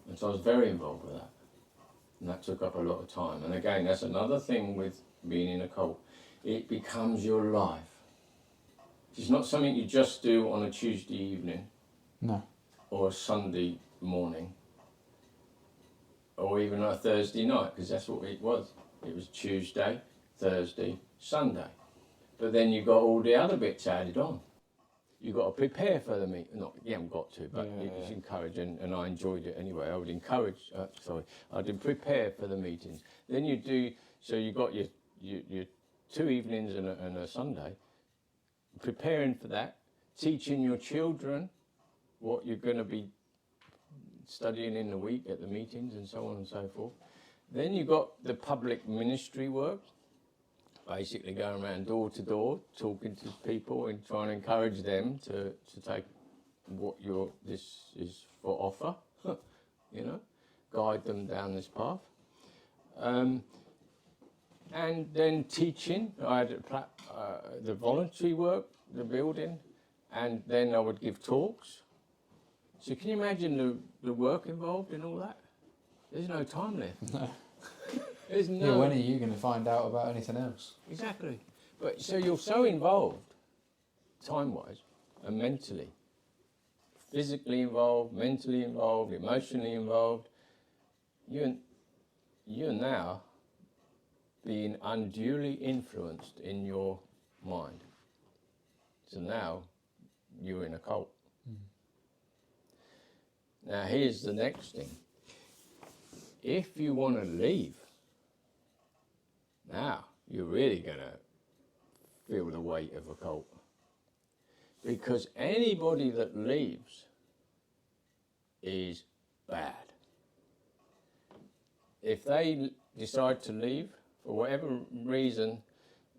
And so I was very involved with that. And that took up a lot of time. And again, that's another thing with being in a cult. It becomes your life. It's not something you just do on a Tuesday evening. No. Or a Sunday morning. Or even a Thursday night, because that's what it was. It was Tuesday, Thursday, Sunday. But then you got all the other bits added on. You got to prepare for the meeting. Not, you haven't got to, but it was encouraged, and I enjoyed it anyway. I would encourage. I did prepare for the meetings. Then you do. So you got your 2 evenings and a Sunday. Preparing for that, teaching your children what you're going to be studying in the week at the meetings, and so on and so forth. Then you got the public ministry work. Basically going around door to door, talking to people and trying to encourage them to take what this is for offer, you know, guide them down this path. And then teaching, I had the voluntary work, the building, and then I would give talks. So can you imagine the work involved in all that? There's no time left. No. There's no. Yeah, when are you going to find out about anything else? Exactly. But so you're so involved, time-wise and mentally, physically involved, mentally involved, emotionally involved. You're now being unduly influenced in your mind. So now you're in a cult. Now here's the next thing. If you want to leave, now you're really going to feel the weight of a cult. Because anybody that leaves is bad. If they decide to leave, for whatever reason,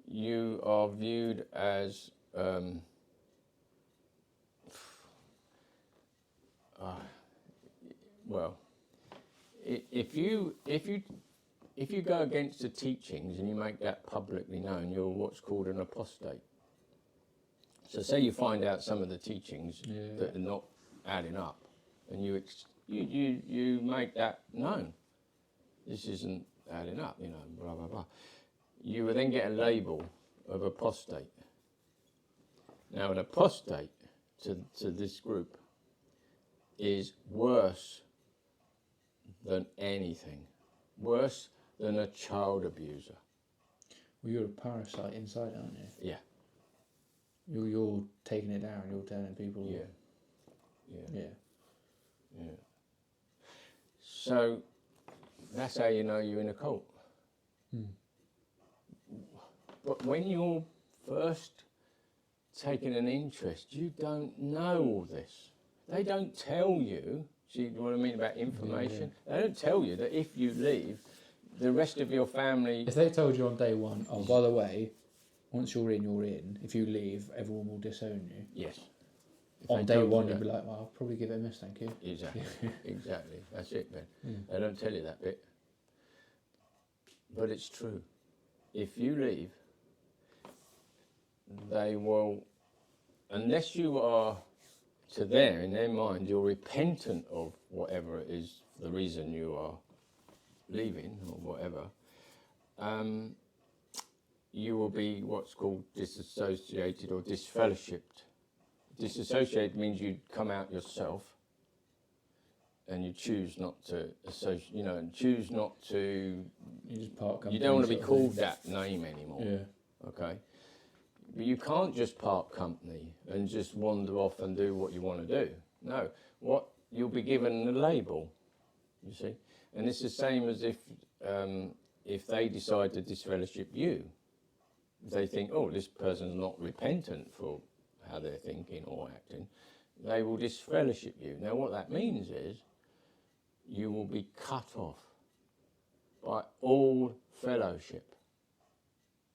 you are viewed as if you go against the teachings and you make that publicly known, you're what's called an apostate. So say you find out some of the teachings that are not adding up, and you make that known. This isn't adding up, you know, blah, blah, blah. You will then get a label of apostate. Now, an apostate to this group is worse than anything, worse than a child abuser. Well, you're a parasite inside, aren't you? Yeah. You're taking it down. You're telling people. Yeah. Yeah. Yeah. So that's how you know you're in a cult. But when you're first taking an interest, you don't know all this. They don't tell you. See what I mean about information? Yeah. They don't tell you that if you leave, the rest of your family. If they told you on day one, oh, by the way, once you're in, you're in. If you leave, everyone will disown you. Yes. If On they day told one, you you'd that- be like, well, I'll probably give it a miss, thank you. Exactly. Exactly. That's it, Ben. Mm. They don't tell you that bit. But it's true. If you leave, they will, unless you are, to them, in their mind, you're repentant of whatever it is, the reason you are leaving or whatever, you will be what's called disassociated or disfellowshipped. Disassociated means you come out yourself and you choose not to associate, you know, and choose not to, You just part company. you don't want to be sort of called thing. that name anymore. Yeah. Okay? But you can't just part company and just wander off and do what you want to do. No. What you'll be given a label, you see? And it's the same as if they decide to disfellowship you. If they think, oh, this person's not repentant for how they're thinking or acting, they will disfellowship you. Now, what that means is you will be cut off by all fellowship.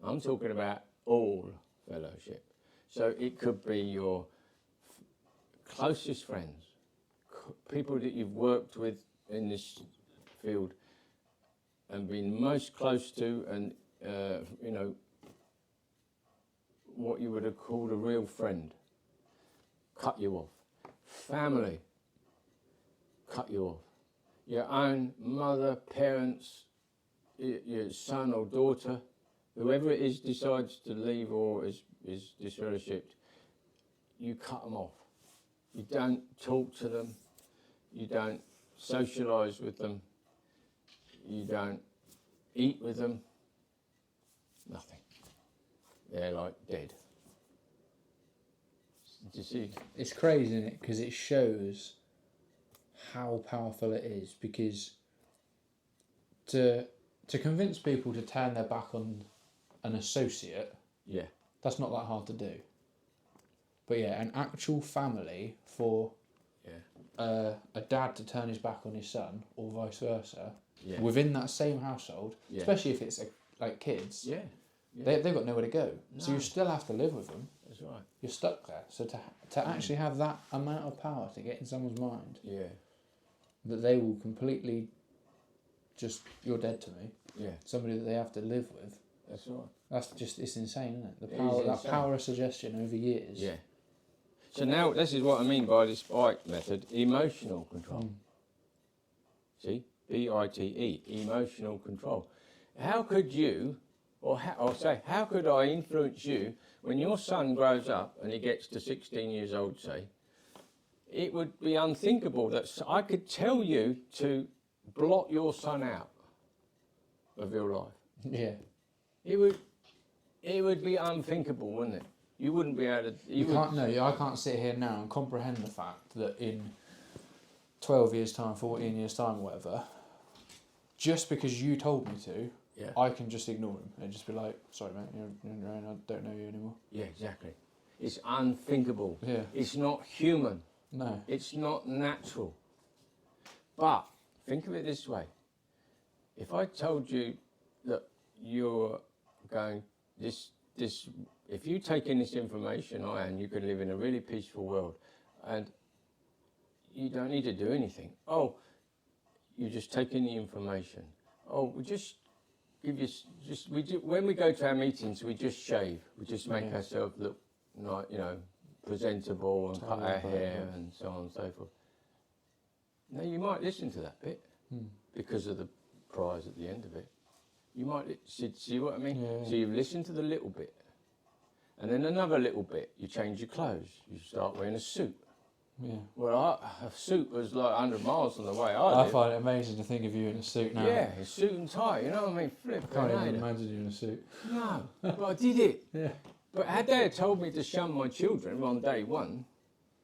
I'm talking about all fellowship. So it could be your closest friends, people that you've worked with in this field and been most close to, and you know, what you would have called a real friend, cut you off. Family, cut you off. Your own mother, parents, your son or daughter, whoever it is decides to leave or is disfellowshipped, you cut them off. You don't talk to them. You don't socialise with them. You don't eat with them. Nothing. They're like dead. Do you see? It's crazy, isn't it? Because it shows how powerful it is. Because to convince people to turn their back on an associate, Yeah. that's not that hard to do. But yeah, an actual family for Yeah. a dad to turn his back on his son, or vice versa, Yeah. within that same household, Yeah. especially if it's like kids, Yeah. Yeah. they've got nowhere to go. So No. you still have to live with them. That's right. You're stuck there. So to actually have that amount of power to get in someone's mind, Yeah. that they will completely just, you're dead to me, Yeah. somebody that they have to live with, That's right. that's just, it's insane, isn't it? The It power, is that insane. power of suggestion over years. Yeah. So now this is what I mean by the spike method, emotional control. See? BITE, emotional control. How could you, or how could I influence you when your son grows up and he gets to 16 years old, say? It would be unthinkable that I could tell you to blot your son out of your life. Yeah. It would be unthinkable, wouldn't it? You wouldn't be able to. You can't, no, I can't sit here now and comprehend the fact that in 12 years' time, 14 years' time, whatever, just because you told me to, Yeah. I can just ignore him and just be like, sorry, mate, you're on your own, I don't know you anymore. Yeah, exactly. It's unthinkable. Yeah. It's not human. No. It's not natural. But think of it this way. If I told you that you're going, if you take in this information, and you can live in a really peaceful world, and you don't need to do anything. Oh, you just take in the information. Oh, we just give you, when we go to our meetings, we just shave. We just make Yeah. ourselves look like, presentable and cut Tidy our up, hair yeah. and so on and so forth. Now you might listen to that bit because of the prize at the end of it. You might see what I mean? Yeah. So you've listened to the little bit. And then another little bit, you change your clothes. You start wearing a suit. Yeah. Well, a suit was like 100 miles from the way I I live. find it amazing to think of you in a suit now. Yeah, a suit and tie, you know what I mean? Flip. I can't even imagine you in a suit. No, but I did it. Yeah. But had they told me to shun my children on day one,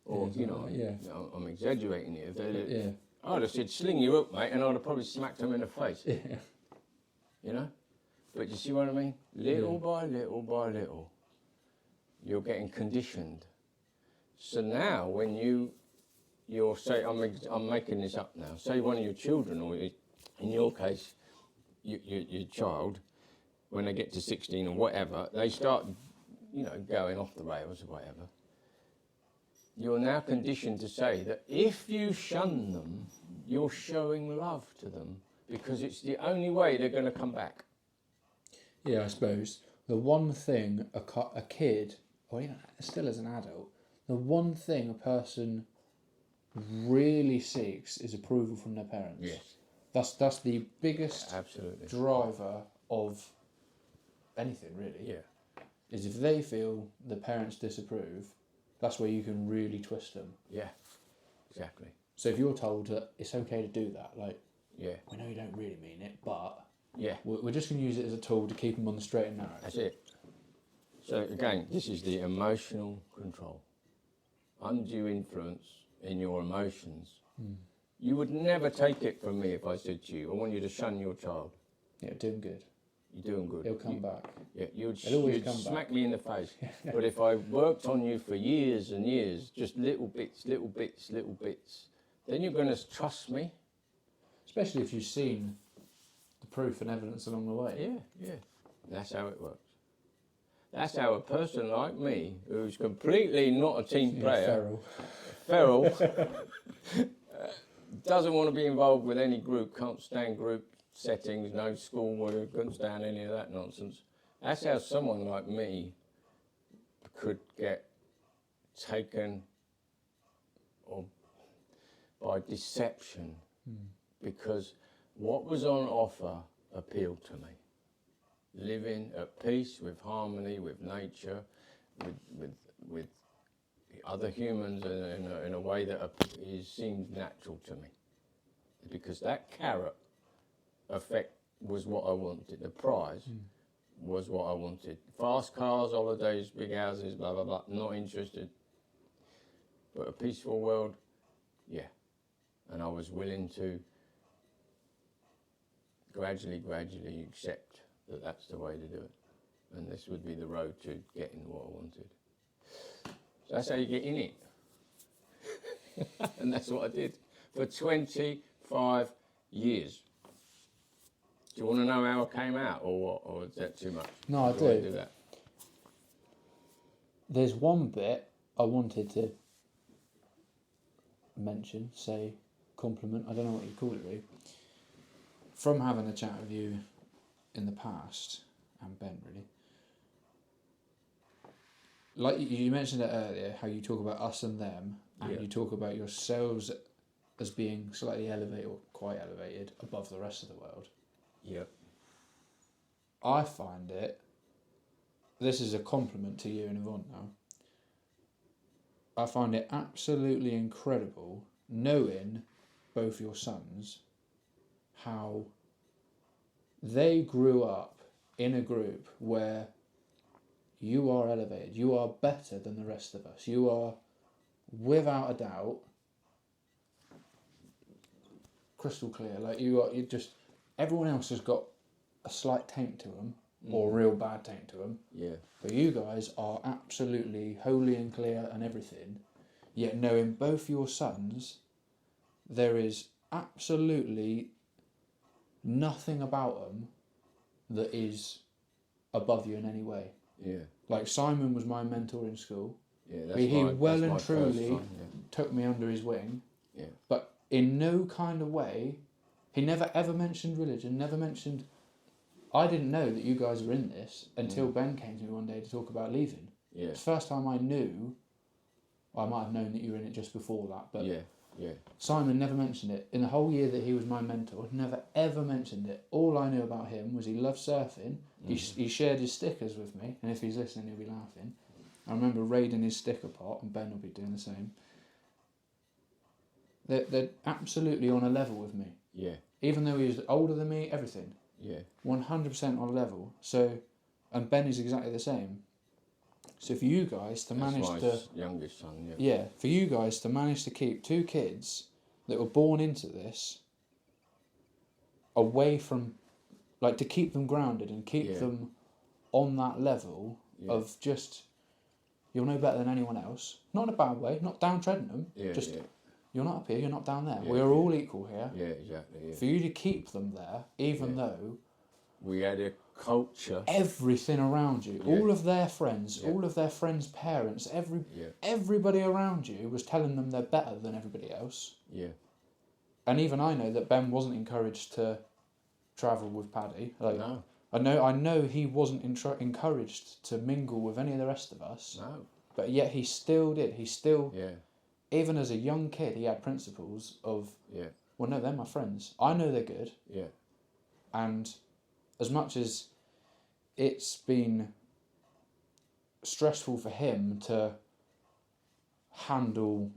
or, Yeah, you know, yeah. I'm exaggerating here, Yeah. I'd have said, sling you up, mate, and I'd have probably smacked them in the face, Yeah. you know? But you see what I mean? Little by little by little, you're getting conditioned. So now when you're say, I'm making this up now, say one of your children, or in your case, your child, when they get to 16 or whatever, they start, going off the rails or whatever. You're now conditioned to say that if you shun them, you're showing love to them because it's the only way they're going to come back. Yeah, I suppose the one thing a kid, or even still as an adult, the one thing a person really seeks is approval from their parents. Yes. That's the biggest Absolutely. driver of anything, really. Yeah. Is if they feel the parents disapprove, that's where you can really twist them. Yeah. Exactly. So if you're told that it's okay to do that, like, Yeah. we know you don't really mean it, but Yeah. we're just going to use it as a tool to keep them on the straight and narrow. That's it. So again, this is the emotional control. Undue influence in your emotions. You would never take it from me if I said to you, I want you to shun your child. Yeah, doing good. You're doing good. He'll come back. Yeah, you'd He'll always come smack back. me in the face. But if I worked on you for years and years, just little bits, then you're going to trust me. Especially if you've seen the proof and evidence along the way. Yeah. That's how it works. That's how a person like me, who's completely not a team player, feral, doesn't want to be involved with any group, can't stand group settings, no school, couldn't stand any of that nonsense. That's how someone like me could get taken or by deception because what was on offer appealed to me. Living at peace, with harmony, with nature, with other humans in a way that seemed natural to me. Because that carrot effect was what I wanted. The prize was what I wanted. Fast cars, holidays, big houses, blah, blah, blah. Not interested. But a peaceful world, yeah. And I was willing to gradually accept that that's the way to do it. And this would be the road to getting what I wanted. So that's how you get in it. And that's what I did for 25 years. Do you want to know how I came out or what? Or is that too much? No, I Do do. do that? There's one bit I wanted to mention, say, compliment, I don't know what you call it really. From having a chat with you in the past, and Ben really, like you mentioned it earlier, how you talk about us and them, and you talk about yourselves as being slightly elevated, or quite elevated, above the rest of the world. Yep. I find it, this is a compliment to you and Yvonne now, I find it absolutely incredible knowing both your sons, how they grew up in a group where you are elevated, you are better than the rest of us, you are without a doubt crystal clear, like you just, everyone else has got a slight taint to them, or a real bad taint to them. Yeah. But you guys are absolutely holy and clear and everything. Yet knowing both your sons, there is absolutely nothing about them that is above you in any way. Yeah. Like Simon was my mentor in school. Yeah. He well that's and my first truly son, took me under his wing. yeah. But in no kind of way, he never ever mentioned religion, never mentioned... I didn't know that you guys were in this until Ben came to me one day to talk about leaving. Yeah. It's the first time I knew I might have known that you were in it just before that, but Yeah, yeah. Simon never mentioned it. In the whole year that he was my mentor, never ever mentioned it. All I knew about him was he loved surfing. He shared his stickers with me, and if he's listening, he'll be laughing. I remember raiding his sticker pot, and Ben will be doing the same. They're absolutely on a level with me. Yeah. Even though he was older than me, everything. Yeah. 100% on a level. So, and Ben is exactly the same. So for you guys to manage to... youngest son, yeah. Yeah, for you guys to manage to keep 2 kids that were born into this away from... Like, to keep them grounded and keep them on that level of just... You'll know better than anyone else. Not in a bad way, not downtreading them. You're not up here, you're not down there. We're all equal here. Yeah, exactly. Yeah. For you to keep them there, even though... We had a culture. Everything around you, all of their friends, all of their friends' parents, everybody around you was telling them they're better than everybody else. Yeah. And even I know that Ben wasn't encouraged to travel with Paddy. Like, No. I know he wasn't encouraged to mingle with any of the rest of us. No. But yet he still did. He still, Yeah. even as a young kid, he had principles of, well, no, they're my friends. I know they're good. Yeah. And as much as it's been stressful for him to handle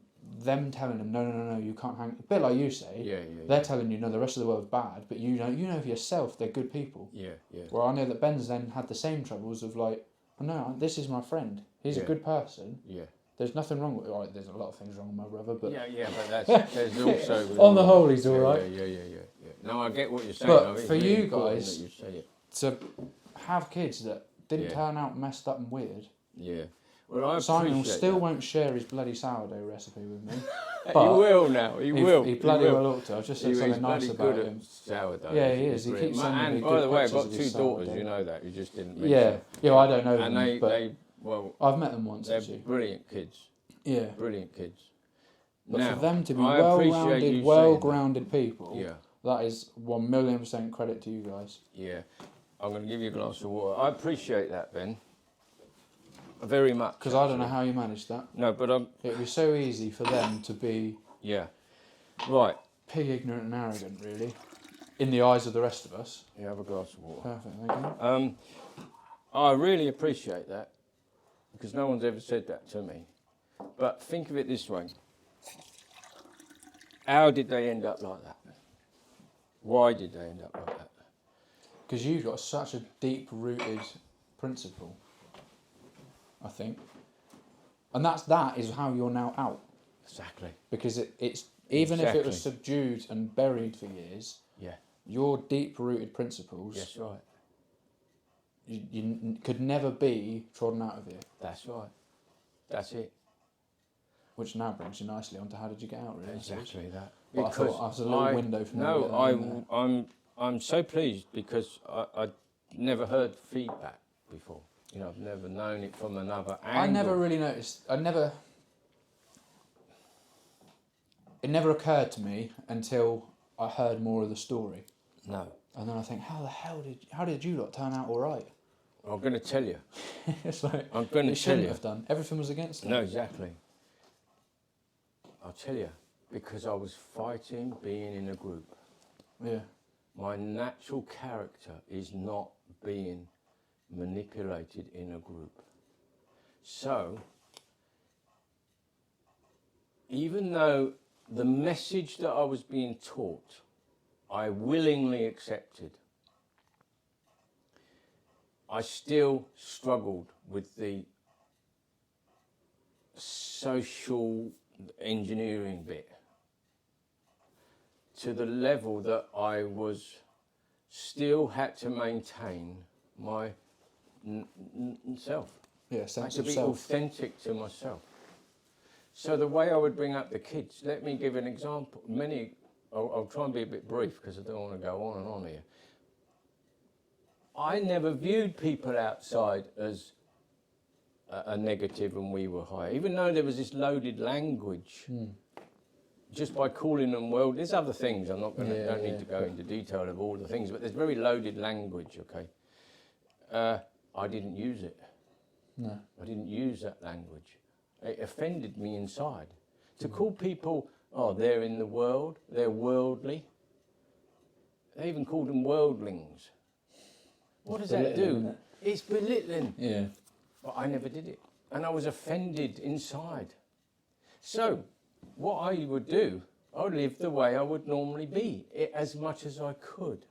them telling him, no, you can't hang... A bit like you say, they're telling you, no, the rest of the world's bad, but you know for yourself they're good people. Yeah, yeah. Well, I know that Ben's then had the same troubles of like, oh, no, this is my friend. He's a good person. Yeah. There's nothing wrong with... Right, there's a lot of things wrong with my brother, but... Yeah, but there's also... On the whole, he's all right. Yeah. No, I get what you're saying. But I mean, for really you guys... you say it. To have kids that didn't turn out messed up and weird. Yeah. Well, I Simon appreciate still that. won't share his bloody sourdough recipe with me. He But will now. He will. He bloody well ought to. I've just said He's something nice bloody about good him. at sourdough. Yeah, he is. He brilliant. keeps sending me And by good the way, I've pictures got of 2 his daughters. sourdough. You know that. You just didn't mention. Yeah, I don't know And them, but well, I've met them once they're actually. brilliant kids. Yeah. Brilliant kids. But Now, for them to be I appreciate you well-rounded, saying well-grounded people, Yeah. that is 1,000,000% credit to you guys. Yeah. I'm going to give you a glass of water. I appreciate that, Ben. Very much. Because I don't know how you managed that. No, but It was so easy for them to be right. pig ignorant and arrogant, really, in the eyes of the rest of us. You have a glass of water. Perfect, thank you. I really appreciate that because no one's ever said that to me. But think of it this way. How did they end up like that? Why did they end up like that? Because you've got such a deep-rooted principle, I think. And that is how you're now out. Exactly. Because it's even if it was subdued and buried for years, your deep-rooted principles That's right. you could never be trodden out of you. That's right. That's it. Which now brings you nicely onto how did you get out, really? Exactly that. But I thought that was a little window for me to get that in there. I'm so pleased because I never heard feedback before. You know, I've never known it from another angle. I never really noticed. It never occurred to me until I heard more of the story. No. And then I think, how did you lot turn out all right? I'm going to tell you. It's like, I'm going to you tell shouldn't you. have done. Everything was against them. No, exactly. I'll tell you. Because I was fighting being in a group. Yeah. My natural character is not being manipulated in a group. So, even though the message that I was being taught, I willingly accepted, I still struggled with the social engineering bit to the level that I was still had to maintain my self. Yeah, I had sense to of be self. authentic to myself. So the way I would bring up the kids, let me give an example. I'll try and be a bit brief because I don't want to go on and on here. I never viewed people outside as a negative and we were high, even though there was this loaded language. Just by calling them well, there's other things. I'm not going to. Don't need to go into detail of all the things, but there's very loaded language. Okay, I didn't use it. No. I didn't use that language. It offended me inside. To call people, oh, they're in the world, they're worldly. They even called them worldlings. What does that do? It's belittling. Yeah. But I never did it. And I was offended inside. So, what I would do, I would live the way I would normally be, as much as I could,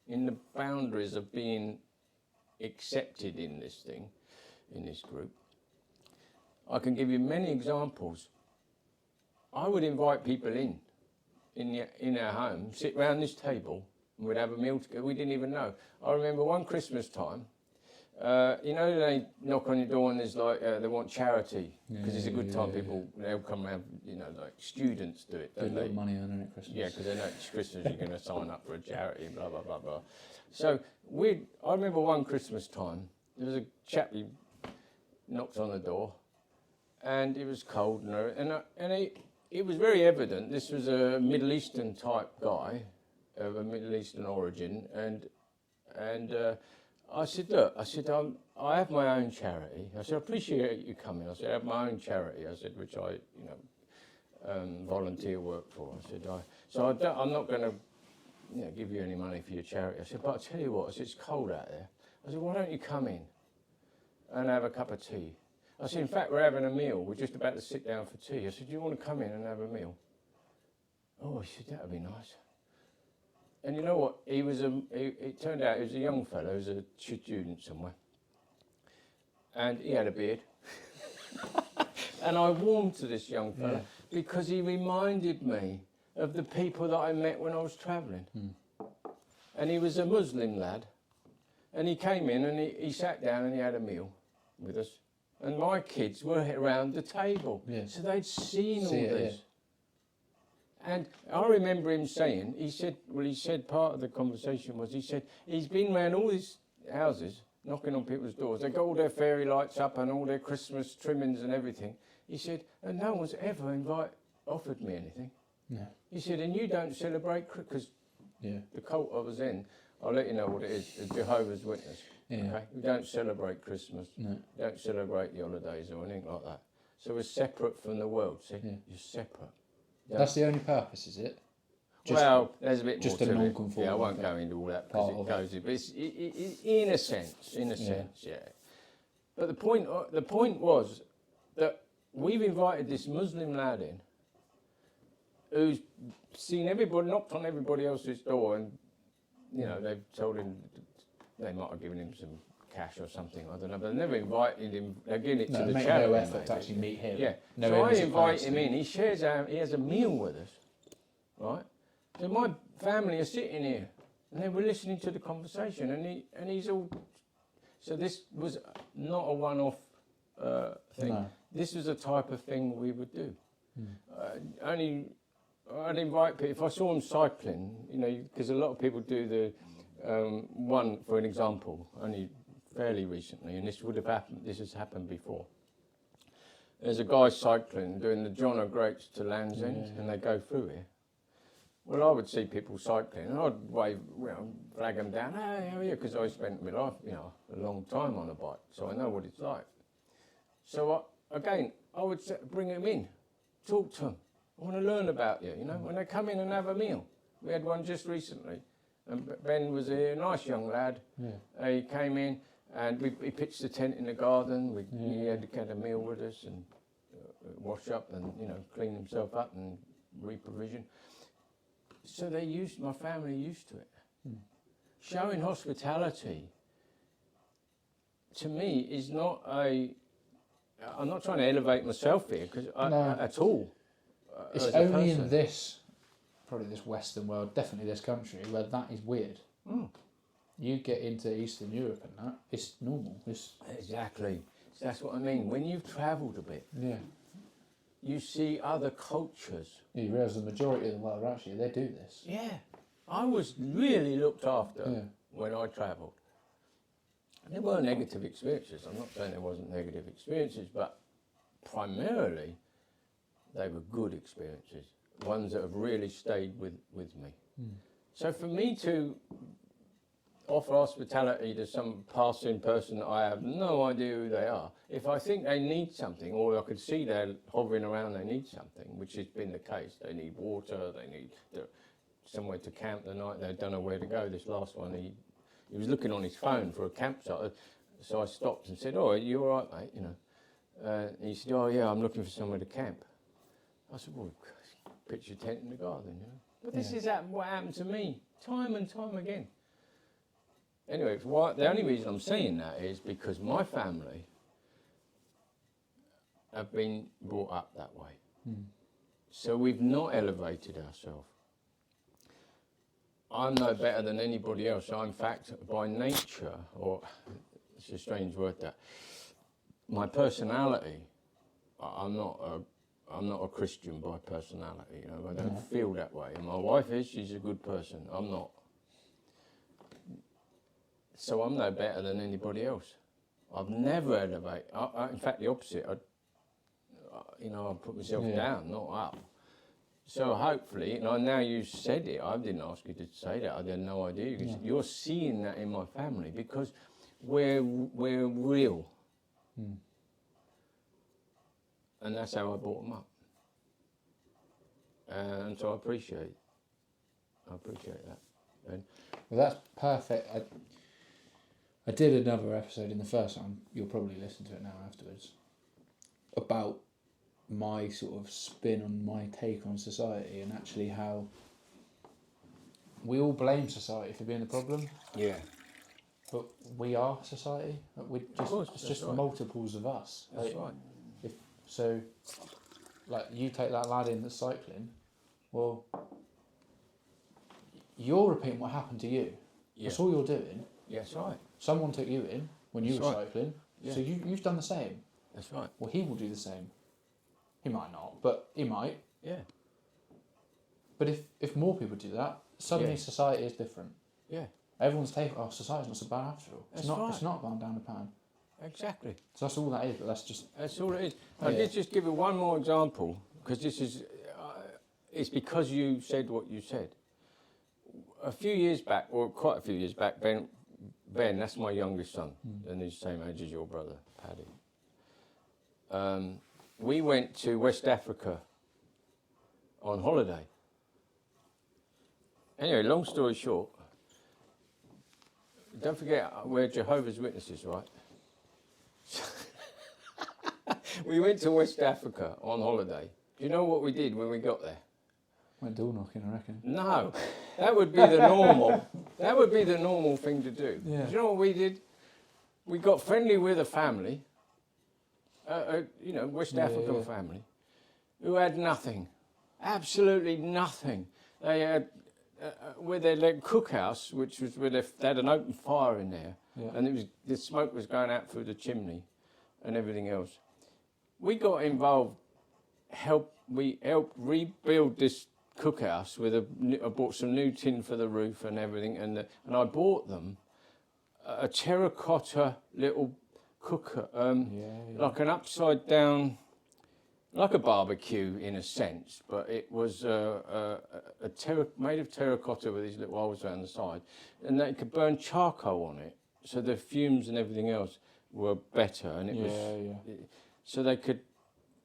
in the boundaries of being accepted in this thing, in this group. I can give you many examples. I would invite people in our home, sit round this table, and we'd have a meal together. We didn't even know. I remember one Christmas time, you know, they knock on your door and there's like, they want charity, because it's a good time, people, they'll come around, you know, like students do it, don't Good they? little money earning at Christmas. Yeah, because they know it's Christmas, you're going to sign up for a charity, blah, blah, blah, blah. So I remember one Christmas time, there was a chap who knocked on the door, and it was cold, and it was very evident this was a Middle Eastern type guy, of a Middle Eastern origin, and I said, look, I have my own charity. I said, I appreciate you coming. I said, I have my own charity. I said, which I, you know, volunteer work for. I said, I'm not going to, you know, give you any money for your charity. I said, but I tell you what, I said, it's cold out there. I said, why don't you come in and have a cup of tea? I said, in fact, we're having a meal. We're just about to sit down for tea. I said, do you want to come in and have a meal? Oh, he said, that would be nice. And you know what? It turned out he was a young fellow, he was a student somewhere. And he had a beard. And I warmed to this young fellow because he reminded me of the people that I met when I was travelling. And he was a Muslim lad. And he came in and he sat down and he had a meal with us. And my kids were around the table. Yeah. So they'd seen all it, this. yeah. And I remember him saying, he said part of the conversation was, he said, he's been around all these houses, knocking on people's doors. They got all their fairy lights up and all their Christmas trimmings and everything. He said, and no one's ever offered me anything. No. He said, and you don't celebrate, because the cult I was in, I'll let you know what it is, the Jehovah's Witness. Yeah. Okay? We don't celebrate Christmas. No. We don't celebrate the holidays or anything like that. So we're separate from the world, see? Yeah. You're separate. That's the only purpose, is it? Well, there's a bit just more a to it. non-conforming Yeah, I won't go into all that because it goes. But it's, in a sense, yeah. But the point was that we've invited this Muslim lad in, who's seen everybody, knocked on everybody else's door, and you know they've told him they might have given him some cash or something. I don't know, but they never invited him. They're giving it to the charity. No effort to actually meet him. Yeah. No, so I invite him in. He has a meal with us, right? So my family are sitting here, and they were listening to the conversation, and he's all. So this was not a one-off thing. No. This was a type of thing we would do. I'd invite people if I saw them cycling, you know, because a lot of people do the one, for an example, only fairly recently, and this would have happened. This has happened before. There's a guy cycling doing the John O'Groats to Land's End, and they go through here. Well, I would see people cycling, and I'd wave, you know, flag them down. Hey, how are you? Because I spent my life, you know, a long time on a bike, so I know what it's like. So I would bring them in, talk to them. I want to learn about you, you know. When they come in and have a meal, we had one just recently, and Ben was a nice young lad. Yeah. He came in, and he pitched the tent in the garden. He had a meal with us and wash up and, you know, clean himself up and reprovision. So my family used to it. Showing hospitality, to me, is not I'm not trying to elevate myself here, at all. It's only in probably this Western world, definitely this country, where that is weird. You get into Eastern Europe and that, it's normal. Exactly. That's what I mean. When you've travelled a bit, you see other cultures. You realise the majority of the world, actually, they do this. Yeah. I was really looked after when I travelled. There were negative experiences. I'm not saying there wasn't negative experiences, but primarily they were good experiences, ones that have really stayed with me. So for me to offer hospitality to some passing person that I have no idea who they are. If I think they need something, or I could see they're hovering around, they need something, which has been the case. They need water, they need somewhere to camp the night, they don't know where to go. This last one, he was looking on his phone for a campsite, so I stopped and said, "Oh, are you all right, mate?" You know. And he said, "Oh yeah, I'm looking for somewhere to camp." I said, "Well, pitch your tent in the garden, you know." But this is what happened to me time and time again. Anyway, the only reason I'm saying that is because my family have been brought up that way. So we've not elevated ourselves. I'm no better than anybody else. I'm, in fact, by nature, or it's a strange word that, my personality, I'm not a Christian by personality, you know, I don't feel that way. And my wife is, she's a good person, I'm not. So I'm no better than anybody else. I've never elevated, in fact the opposite, I put myself down, not up. So hopefully, and now you said it, I didn't ask you to say that, I had no idea. You're seeing that in my family because we're real. And that's how I brought them up. And so I appreciate that. Ben. Well, that's perfect. I did another episode in the first one, you'll probably listen to it now afterwards, about my sort of spin on my take on society and actually how we all blame society for being the problem. Yeah. But we are society. It's just right. multiples of us. That's right. So, like, you take that lad in that's cycling, well, you're repeating what happened to you. Yeah. That's all you're doing. Yeah, that's right. Someone took you in when you were cycling, so you've done the same. That's right. Well, he will do the same. He might not, but he might. Yeah. But if more people do that, suddenly society is different. Yeah. Everyone's taking, society's not so bad after all. It's not. right. It's not gone down the pan. Exactly. So that's all that is. But that's all it is. I did just give you one more example because this is. It's because you said what you said. A few years back, or quite a few years back, Ben, that's my youngest son, and he's the same age as your brother, Paddy. We went to West Africa on holiday. Anyway, long story short, don't forget we're Jehovah's Witnesses, right? We went to West Africa on holiday. Do you know what we did when we got there? Went door knocking, I reckon. No, that would be the normal. That would be the normal thing to do. Yeah. Do you know what we did? We got friendly with a family, West African family, who had nothing, absolutely nothing. They had with their cookhouse, which was where they had an open fire in there, and the smoke was going out through the chimney, and everything else. We got involved. We helped rebuild this cookhouse I bought some new tin for the roof and everything, and I bought them a terracotta little cooker, like an upside down, like a barbecue in a sense, but it was made of terracotta with these little holes around the side, and they could burn charcoal on it, so the fumes and everything else were better, and it was so they could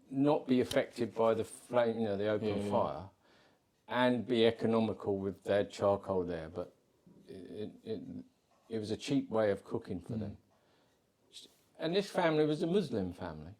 not be affected by the flame, the open fire, and be economical with their charcoal there. But it was a cheap way of cooking for them. And this family was a Muslim family,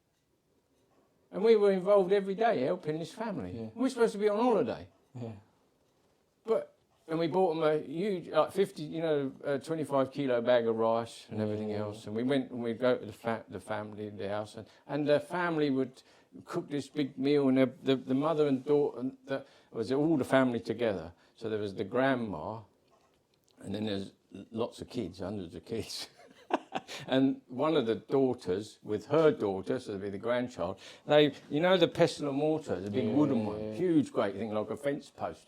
and we were involved every day helping this family. Yeah. We're supposed to be on holiday. Yeah. And we bought them a huge, 25 kilo bag of rice and everything else. And we went and we'd go to the family, the house, and the family would cook this big meal, and the mother and daughter, was all the family together. So there was the grandma, and then there's lots of kids, hundreds of kids. And one of the daughters with her daughter, so there'd be the grandchild, the pestle and mortar, the big wooden one, huge, great thing, like a fence post,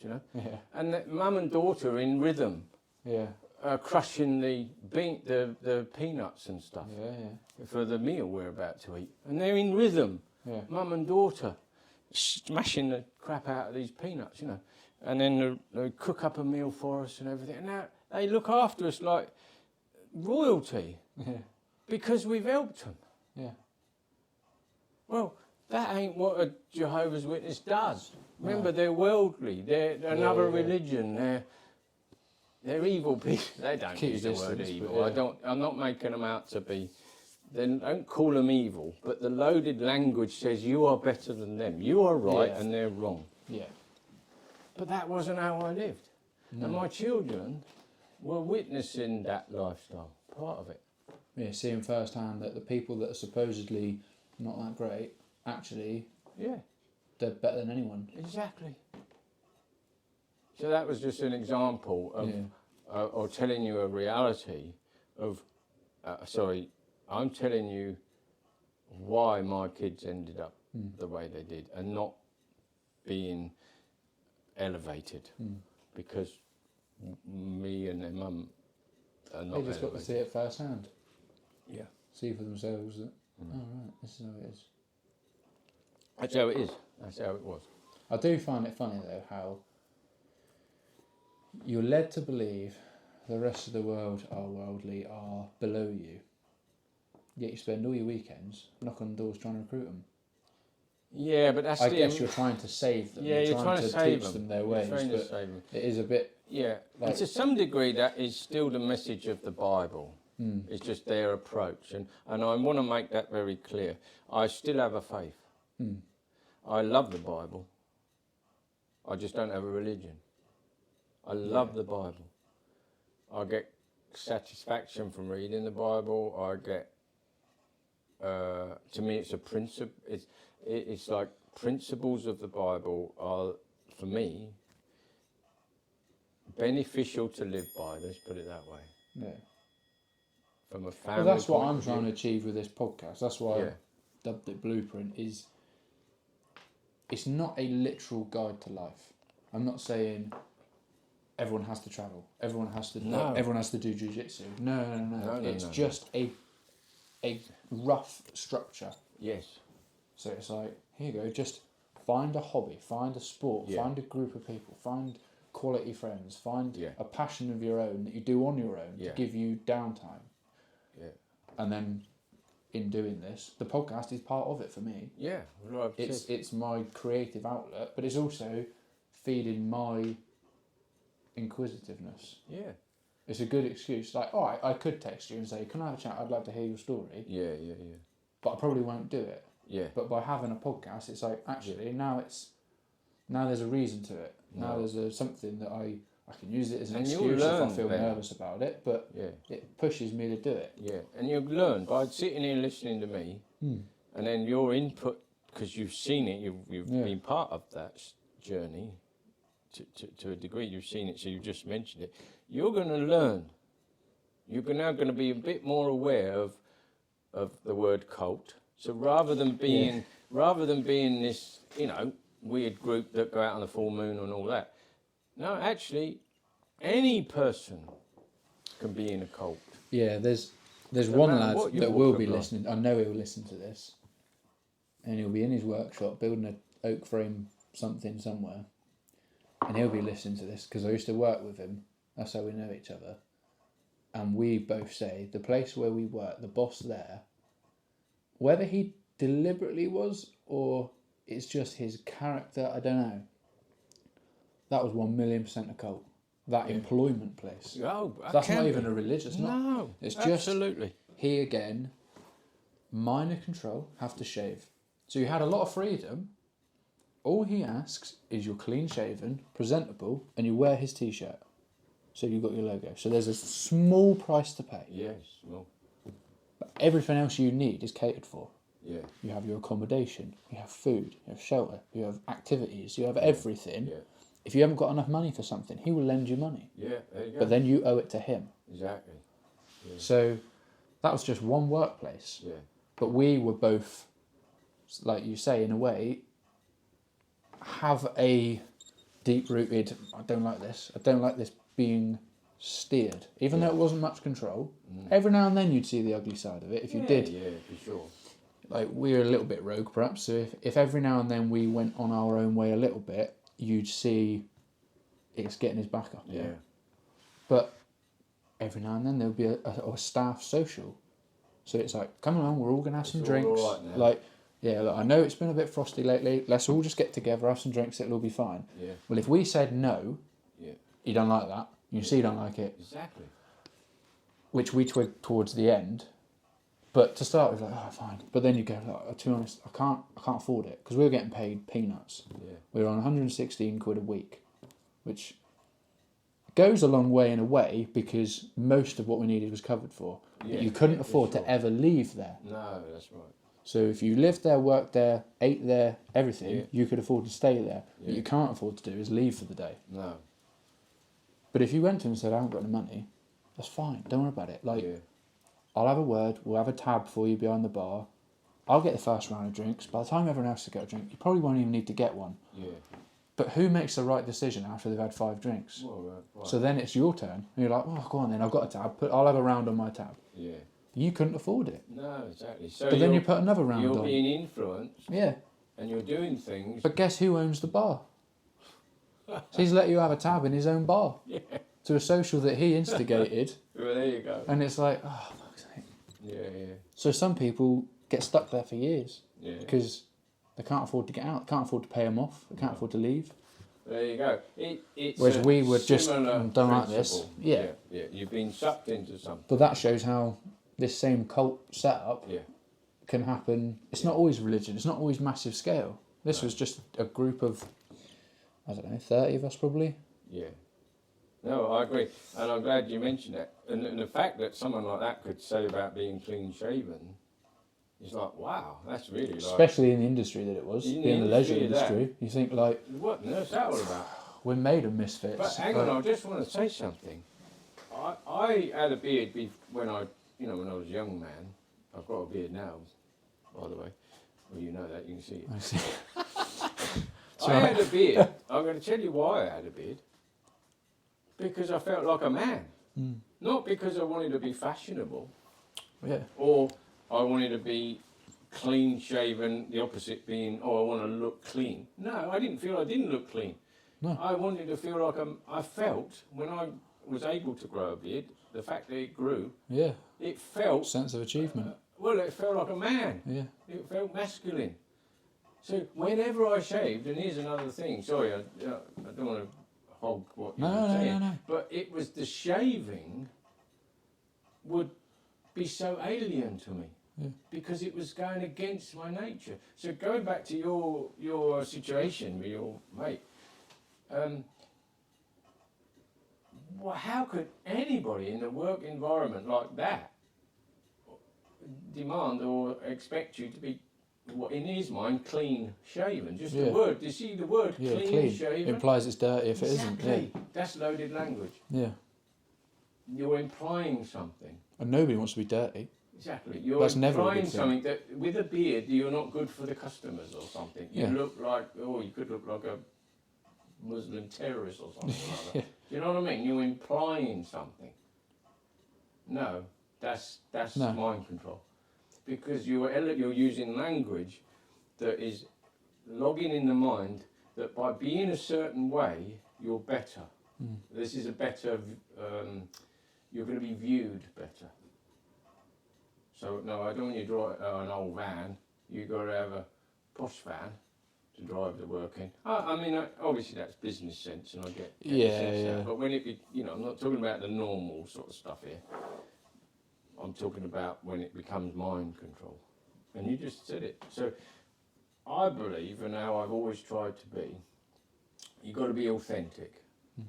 and the mum and daughter in rhythm, crushing the peanuts and stuff for the meal we're about to eat, and they're in rhythm, mum and daughter, smashing the crap out of these peanuts, and then they cook up a meal for us and everything, and They look after us like royalty Yeah. because we've helped them. Yeah. Well, that ain't what a Jehovah's Witness does. Remember, No. they're worldly. They're another yeah. religion. They're evil people. They don't Keep use the word distance, but evil. yeah. I'm not making them out to be. Then don't call them evil. But the loaded language says you are better than them. You are right Yeah. and they're wrong. Yeah. But that wasn't how I lived. No. And my children were witnessing that lifestyle. Part of it. Yeah, seeing firsthand that the people that are supposedly not that great, actually, Yeah. they're better than anyone. Exactly. So that was just an example of, Yeah. or telling you a reality of, I'm telling you why my kids ended up the way they did and not being elevated because me and their mum are not They just got to elevated. see it firsthand. Yeah. See for themselves that, oh right, this is how it is. That's how it is. That's how it was. I do find it funny though how you're led to believe the rest of the world are worldly, are below you. Yet you spend all your weekends knocking on doors trying to recruit them. Yeah, but that's I guess you're trying to save them. Yeah, you're trying to save teach them them. their You're ways, trying to but save them. it is a bit. Yeah, Like- and to some degree that is still the message of the Bible. It's just their approach, and I want to make that very clear. I still have a faith. I love the Bible. I just don't have a religion. I love the Bible. I get satisfaction from reading the Bible. I get, to me, it's a principle. It's like principles of the Bible are, for me, beneficial to live by. Let's put it that way. Yeah. From a family. Well, that's what point I'm of view. trying to achieve with this podcast. That's why Yeah. I dubbed it Blueprint. It's not a literal guide to life. I'm not saying everyone has to travel. Everyone has to. No. Everyone has to do jiu-jitsu. No. No, It's no. just a rough structure. Yes. So it's like, here you go. Just find a hobby, find a sport, Yeah. find a group of people, find quality friends, find Yeah. a passion of your own that you do on your own Yeah. to give you downtime. Yeah. And then, in doing this, the podcast is part of it for me. Yeah. Well, I've said- It's my creative outlet, but it's also feeding my inquisitiveness. Yeah. It's a good excuse. Like, all right, I could text you and say, "Can I have a chat? I'd like to hear your story," Yeah. but I probably won't do it. Yeah. But by having a podcast, it's like actually now there's a reason to it. Now No. there's something that I can use it as an And you'll excuse if I learn feel then. nervous about it, but Yeah. it pushes me to do it. Yeah. And you've learned by sitting here listening to me, and then your input, because you've seen it, you've Yeah. been part of that journey to a degree. You've seen it, so you've just mentioned it. You're going to learn. You're now going to be a bit more aware of the word cult. So rather than being this, weird group that go out on the full moon and all that, no, actually, any person can be in a cult. Yeah, there's No one matter lad what you that walk will of be life. listening. I know he'll listen to this, and he'll be in his workshop building an oak frame something somewhere, and he'll be listening to this because I used to work with him. That's how we know each other. And we both say the place where we work, the boss there, whether he deliberately was or it's just his character, I don't know. That was 1,000,000% a cult. That employment place. Oh, That's not even a religious. No, It's just absolutely. he again. Minor control, have to shave. So you had a lot of freedom. All he asks is you're clean shaven, presentable, and you wear his t-shirt. So you've got your logo. So there's a small price to pay. Yes. Well, But everything else you need is catered for. yeah. You have your accommodation, you have food, you have shelter, you have activities, you have everything. Yeah. If you haven't got enough money for something, he will lend you money. Yeah. There you go. But then you owe it to him. Exactly. So that was just one workplace. Yeah. But we were both, like you say, in a way, have a deep-rooted, I don't like this being steered. Even though it wasn't much control, every now and then you'd see the ugly side of it. If you did, Yeah, for sure. like we were a little bit rogue perhaps, so if every now and then we went on our own way a little bit, you'd see it's getting his back up. Yeah. But every now and then there'll be a staff social. So it's like, come along, we're all going to have some all drinks. right now. Like, yeah, look, I know it's been a bit frosty lately. Let's all just get together, have some drinks, it'll all be fine. Yeah. Well, if we said no, Yeah. you don't like that. You see, you don't like it. Exactly. Which we twigged towards the end. But to start with, like, oh, fine. But then you go, like, to be honest, I can't afford it. Because we were getting paid peanuts. Yeah. We were on 116 quid a week. Which goes a long way in a way, because most of what we needed was covered for. Yeah, But you couldn't for afford sure. to ever leave there. No, that's right. So if you lived there, worked there, ate there, everything, Yeah. you could afford to stay there. What Yeah. you can't afford to do is leave for the day. No. But if you went to him and said, I haven't got any money, that's fine. Don't worry about it. Like, Yeah. I'll have a word. We'll have a tab for you behind the bar. I'll get the first round of drinks. By the time everyone else has got a drink, you probably won't even need to get one. Yeah. But who makes the right decision after they've had 5 drinks? Well, right. So then it's your turn. And you're like, oh, go on then. I've got a tab. I'll have a round on my tab. Yeah. You couldn't afford it. No, exactly. So But then you put another round you're on. being influenced Yeah. and you're doing things. But guess who owns the bar? So he's let you have a tab in his own bar. Yeah. To a social that he instigated. Well, there you go. And it's like, oh, fuck's sake. Yeah. So some people get stuck there for years Yeah. because they can't afford to get out, can't afford to pay them off, they can't afford to leave. There you go. It's Whereas a we were just similar done like this. principle. Yeah. Yeah. You've been sucked into something. But that shows how this same cult setup Yeah. can happen. It's not always religion, it's not always massive scale. This No. was just a group of, I don't know, 30 of us probably. Yeah. No, I agree. And I'm glad you mentioned that. And the fact that someone like that could say about being clean shaven is like, wow, that's really like. Especially in the industry that it was, In the being the leisure industry of that. industry. You think, like, What on earth's that all about? we're made of misfits. But hang on, I just want to say something. I had a beard when I was a young man. I've got a beard now, by the way. Well, you know that, you can see it. I see. I had a beard. I'm going to tell you why I had a beard. Because I felt like a man. Mm. Not because I wanted to be fashionable Yeah. or I wanted to be clean shaven, the opposite being, oh, I want to look clean. No, I didn't feel I didn't look clean. No. I wanted to feel like I felt when I was able to grow a beard, the fact that it grew, Yeah. it felt, Sense of achievement. well, it felt like a man. Yeah. It felt masculine. So whenever I shaved, and here's another thing, sorry, I don't want to hog what you were saying, No. but it was the shaving would be so alien to me. Yeah. Because it was going against my nature. So going back to your situation with your mate, well, how could anybody in a work environment like that demand or expect you to be, what in his mind, clean shaven? Just Yeah. the word. You see the word Yeah, clean shaven? implies it's dirty if it isn't. Exactly. That's loaded language. Yeah. You're implying something. And nobody wants to be dirty. Exactly. You're That's never a implying good thing. something that with a beard you're not good for the customers or something. You Yeah. look like, you could look like a Muslim terrorist or something like that. Yeah. Do you know what I mean? You're implying something. No, that's No. mind control. Because you're using language that is logging in the mind that by being a certain way, you're better. Mm. This is a better, you're going to be viewed better. So, no, I don't want you to drive an old van. You've got to have a posh van to drive to work in. I mean, obviously that's business sense, and I get the Yeah, sense of yeah. that. But when I'm not talking about the normal sort of stuff here. I'm talking about when it becomes mind control. And you just said it. So, I believe, and how I've always tried to be, you've got to be authentic. Mm.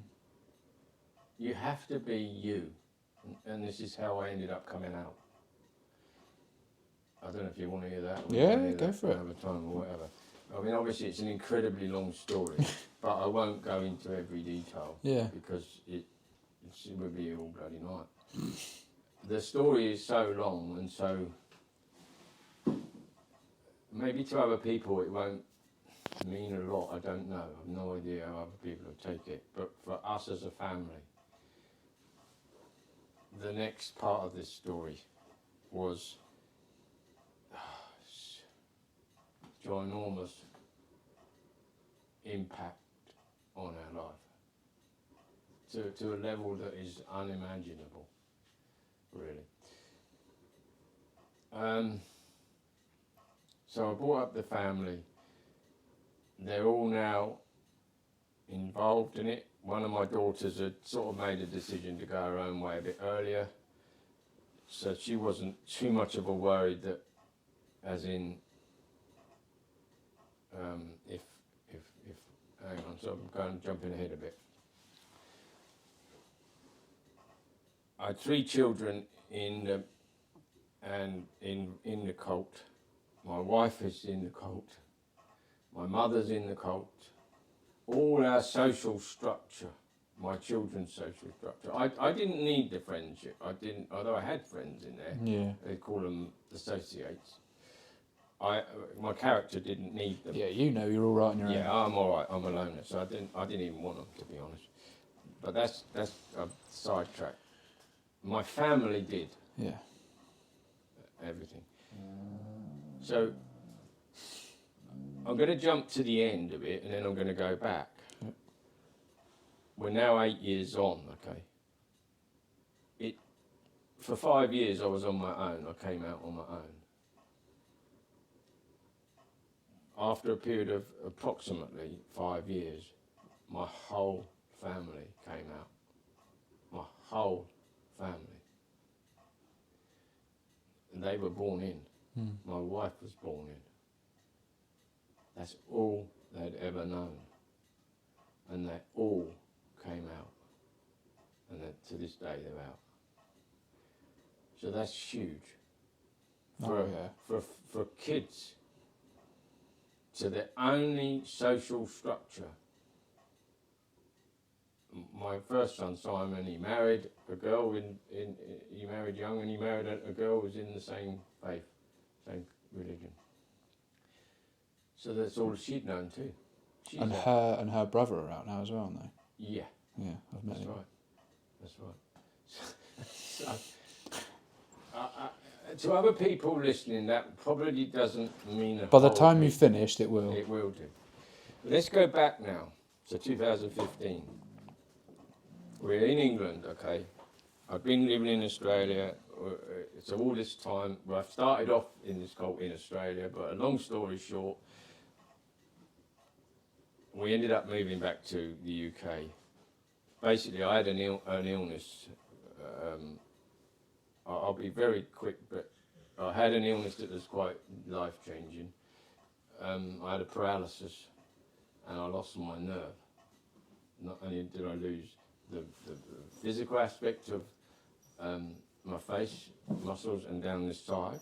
You have to be you. And this is how I ended up coming out. I don't know if you want to hear that. Or Yeah, you want to hear go that for it. Another time or whatever. I mean, obviously it's an incredibly long story, but I won't go into every detail. Yeah. Because it would be all bloody night. The story is so long and so. Maybe to other people it won't mean a lot. I don't know. I've no idea how other people will take it. But for us as a family, the next part of this story was ginormous impact on our life to a level that is unimaginable. really. So I brought up the family. They're all now involved in it. One of my daughters had sort of made a decision to go her own way a bit earlier, so she wasn't too much of a worry that, as in, if hang on, so I'm jumping ahead a bit. I had 3 children in the cult. My wife is in the cult. My mother's in the cult. All our social structure, my children's social structure. I didn't need the friendship. Although I had friends in there. Yeah. They call them associates. My character didn't need them. Yeah, you know you're all right on your own. Yeah, I'm all right. I'm a loner, so I didn't even want them, to be honest. But that's a sidetrack. My family did. Yeah. Everything. So I'm going to jump to the end of it, and then I'm going to go back. Yep. We're now 8 years on, okay? For 5 years I was on my own. I came out on my own. After a period of approximately 5 years, my whole family came out. My whole family. And they were born in. My wife was born in. That's all they'd ever known. And they all came out. And to this day they're out. So that's huge. For kids, to their only social structure. My first son, Simon, he married a girl he married young, and he married a girl who was in the same faith, same religion. So that's all she'd known too. And her brother are out now as well, aren't they? Yeah. Yeah, I've met That's him. right. That's right. So, to other people listening, that probably doesn't mean a By the whole time heap. you've finished, it will. It will do. Let's go back now. So 2015. We're in England, okay? I've been living in Australia, so all this time, well, I've started off in this cult in Australia, but a long story short, we ended up moving back to the UK. Basically, I had an illness. I'll be very quick, but I had an illness that was quite life-changing. I had a paralysis, and I lost my nerve. Not only did I lose the physical aspect of my face, muscles, and down this side,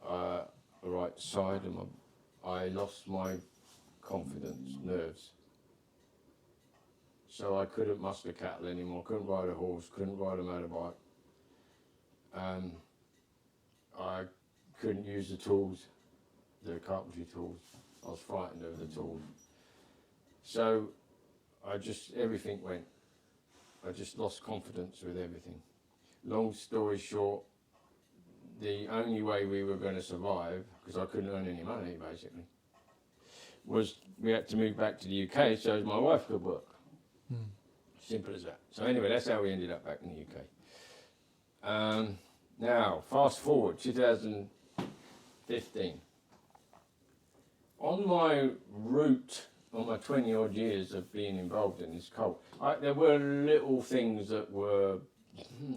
the right side, and I lost my confidence, nerves. So I couldn't muster cattle anymore, couldn't ride a horse, couldn't ride a motorbike. I couldn't use the tools, the carpentry tools. I was frightened of the tools. So everything went. I just lost confidence with everything. Long story short, the only way we were going to survive, because I couldn't earn any money basically, was we had to move back to the UK so my wife could work. Simple as that. So anyway, that's how we ended up back in the UK. Now, fast forward, 2015. On my route, on my 20 odd years of being involved in this cult, there were little things that were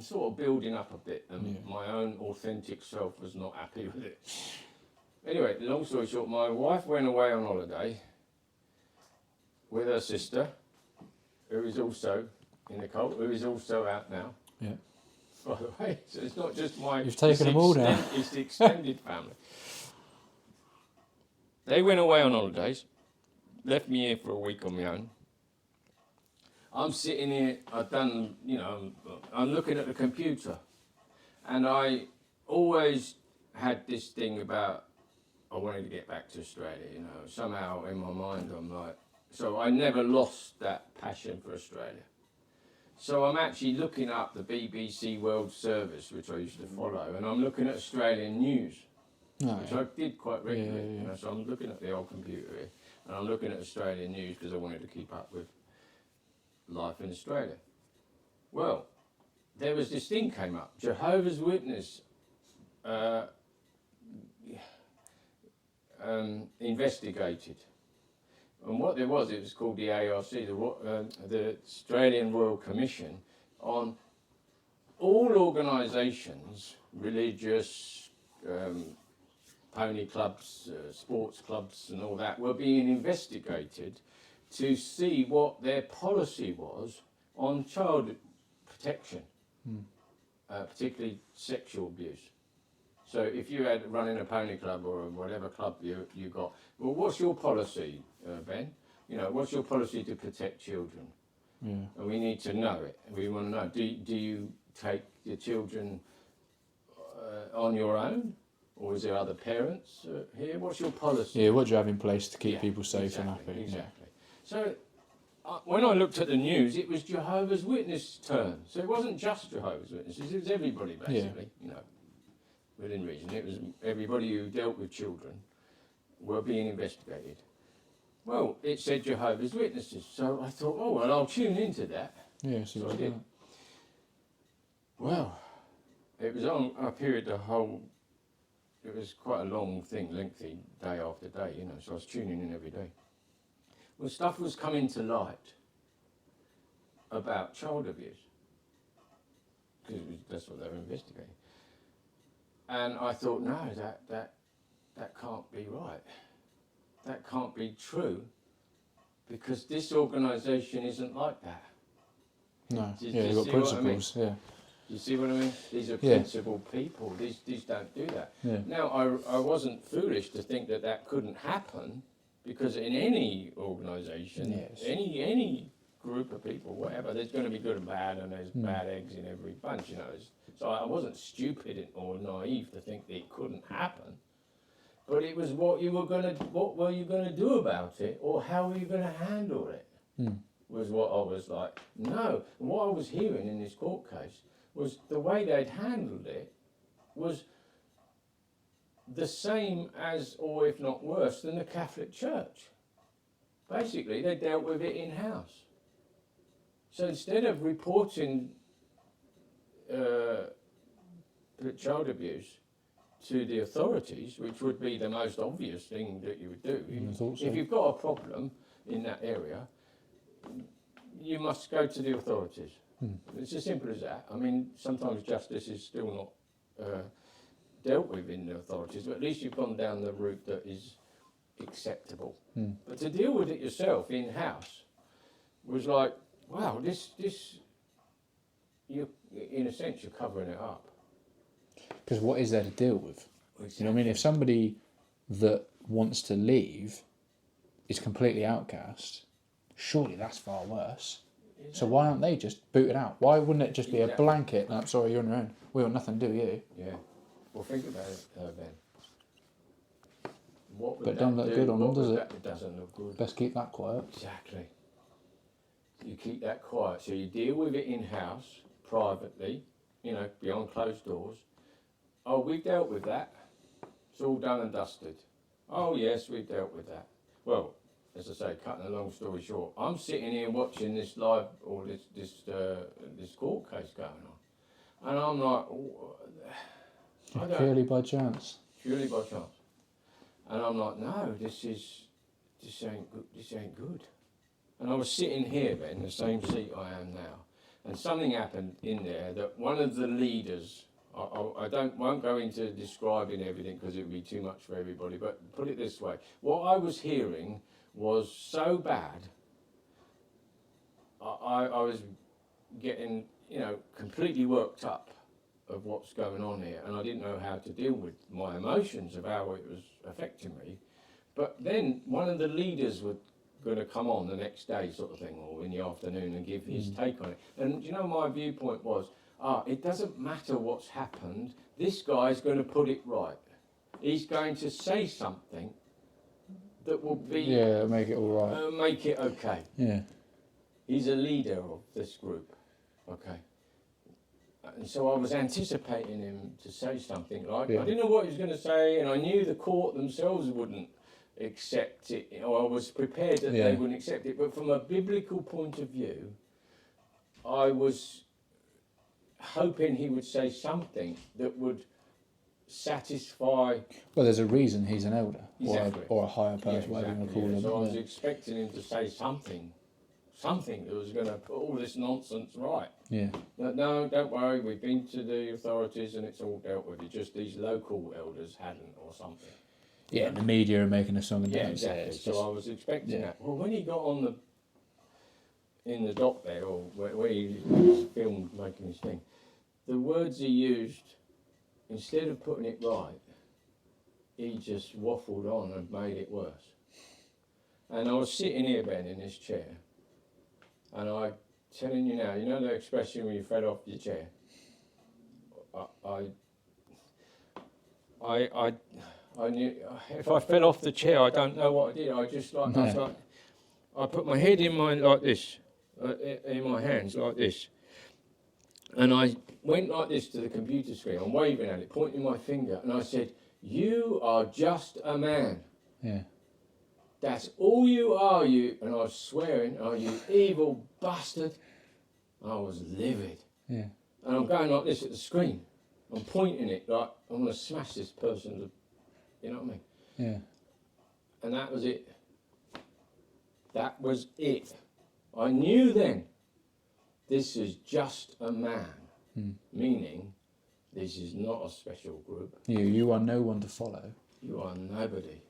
sort of building up a bit, and my own authentic self was not happy with it. Anyway, long story short, my wife went away on holiday with her sister, who is also in the cult, who is also out now. Yeah. By the way, so it's not just You've taken them all now. It's the extended family. They went away on holidays, left me here for a week on my own. I'm sitting here, I'm looking at the computer, and I always had this thing about I wanted to get back to Australia, somehow in my mind I'm like, so I never lost that passion for Australia. So I'm actually looking up the BBC World Service, which I used to follow, and I'm looking at Australian news, which I did quite regularly. Yeah. So I'm looking at the old computer here, and I'm looking at Australian news because I wanted to keep up with life in Australia. Well, there was this thing came up, Jehovah's Witness investigated. And what there was, it was called the ARC, the Australian Royal Commission, on all organisations, religious, pony clubs, sports clubs and all that, were being investigated to see what their policy was on child protection, particularly sexual abuse. So if you had running a pony club or whatever club you got, well, what's your policy, Ben? You know, what's your policy to protect children? Yeah. And we need to know it. We want to know, do you take your children on your own? Or is there other parents here? What's your policy? Yeah, what do you have in place to keep Yeah, people safe exactly, and happy? Exactly. So when I looked at the news, it was Jehovah's Witness' turn. So it wasn't just Jehovah's Witnesses, it was everybody basically, you know, within reason. It was everybody who dealt with children were being investigated. Well, it said Jehovah's Witnesses, so I thought, oh, well, I'll tune into that. Yeah, So I did. Well, it was on a period it was quite a long thing, lengthy, day after day, you know, so I was tuning in every day. Well, stuff was coming to light about child abuse, because that's what they were investigating. And I thought, no, that can't be right. That can't be true, because this organisation isn't like that. No, Do yeah, you you've see got what I mean? principles, yeah. You see what I mean? These are Yeah. principled people. These don't do that. Yeah. Now, I wasn't foolish to think that couldn't happen, because in any organisation, Yes. any group of people, whatever, there's going to be good and bad, and there's bad eggs in every bunch, you know. So I wasn't stupid or naive to think that it couldn't happen. But it was what were you going to do about it, or how were you going to handle it, was what I was like. No, and what I was hearing in this court case was the way they'd handled it was the same as, or if not worse, than the Catholic Church. Basically, they dealt with it in-house. So instead of reporting child abuse to the authorities, which would be the most obvious thing that you would do, I thought so. if you've got a problem in that area, you must go to the authorities. It's as simple as that. I mean, sometimes justice is still not dealt with in the authorities, but at least you've gone down the route that is acceptable. But to deal with it yourself in-house was like, wow, this you, in a sense, you're covering it up. Because what is there to deal with? You know what I mean? If somebody that wants to leave is completely outcast, surely that's far worse. So why aren't they just booted out? Why wouldn't it just be a blanket? No, I'm sorry, you're on your own. We want nothing to do with you. Yeah. Well, think about it, Ben. What would But that don't look do? good on them, What does would it? that- It doesn't look good. Best keep that quiet. Exactly. You keep that quiet. So you deal with it in-house, privately, you know, behind closed doors. Oh, we've dealt with that. It's all done and dusted. Oh, yes, we've dealt with that. Well, as I say, cutting a long story short, I'm sitting here watching this live, or this court case going on. And I'm like, I don't, Purely by chance. purely by chance. And I'm like, no, this ain't good. And I was sitting here then, the same seat I am now, and something happened in there that one of the leaders, I won't go into describing everything because it would be too much for everybody, but put it this way, what I was hearing was so bad, I was getting, you know, completely worked up of what's going on here, and I didn't know how to deal with my emotions of how it was affecting me. But then one of the leaders was going to come on the next day, sort of thing, or in the afternoon, and give his take on it. And you know, my viewpoint was, it doesn't matter what's happened, this guy's going to put it right. He's going to say something that will be... Yeah, make it all right. make it okay. Yeah. He's a leader of this group, okay. And so I was anticipating him to say something like, Yeah. I didn't know what he was going to say, and I knew the court themselves wouldn't accept it, or I was prepared that Yeah. they wouldn't accept it, but from a biblical point of view, I was hoping he would say something that would satisfy. Well, there's a reason he's an elder, Exactly. or a higher person, Yeah, whatever you want to exactly, call yeah. him. So I was Yeah. expecting him to say something that was going to put all this nonsense right. Yeah. No, don't worry, we've been to the authorities and it's all dealt with. It's just these local elders hadn't, or something. Yeah, the media are making a song and Yeah, dance. exactly. It's So just- I was expecting yeah. that. Well, when he got on in the dock there, or where he was filmed making his thing, the words he used, instead of putting it right, he just waffled on and made it worse. And I was sitting here, Ben, in this chair, and I'm telling you now, you know the expression when you fell off your chair? I knew if I fell off the chair, I don't know what I did. I just like, I was like, I put my head in my like this, in my hands like this, and I went like this to the computer screen. I'm waving at it, pointing my finger, and I said, "You are just a man. Yeah. That's all you are, you." And I was swearing, "Oh, you evil bastard!" I was livid. Yeah. And I'm going like this at the screen. I'm pointing it like I'm going to smash this person. You know what I mean? Yeah. And that was it. That was it. I knew then, this is just a man. Meaning, this is not a special group. You are no one to follow. You are nobody.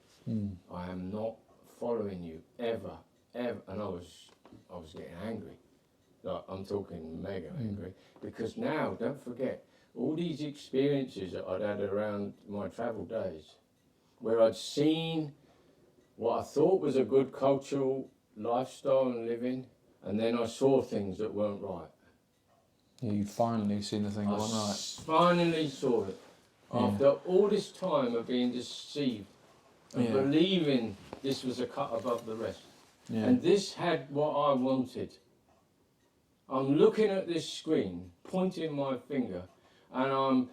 I am not following you ever. And I was getting angry. Like, I'm talking mega angry. Because now, don't forget, all these experiences that I'd had around my travel days, where I'd seen what I thought was a good cultural lifestyle and living, and then I saw things that weren't right. Yeah, you finally seen the thing I one right. finally saw it. After all this time of being deceived and Yeah. believing this was a cut above the rest. Yeah. And this had what I wanted. I'm looking at this screen, pointing my finger, and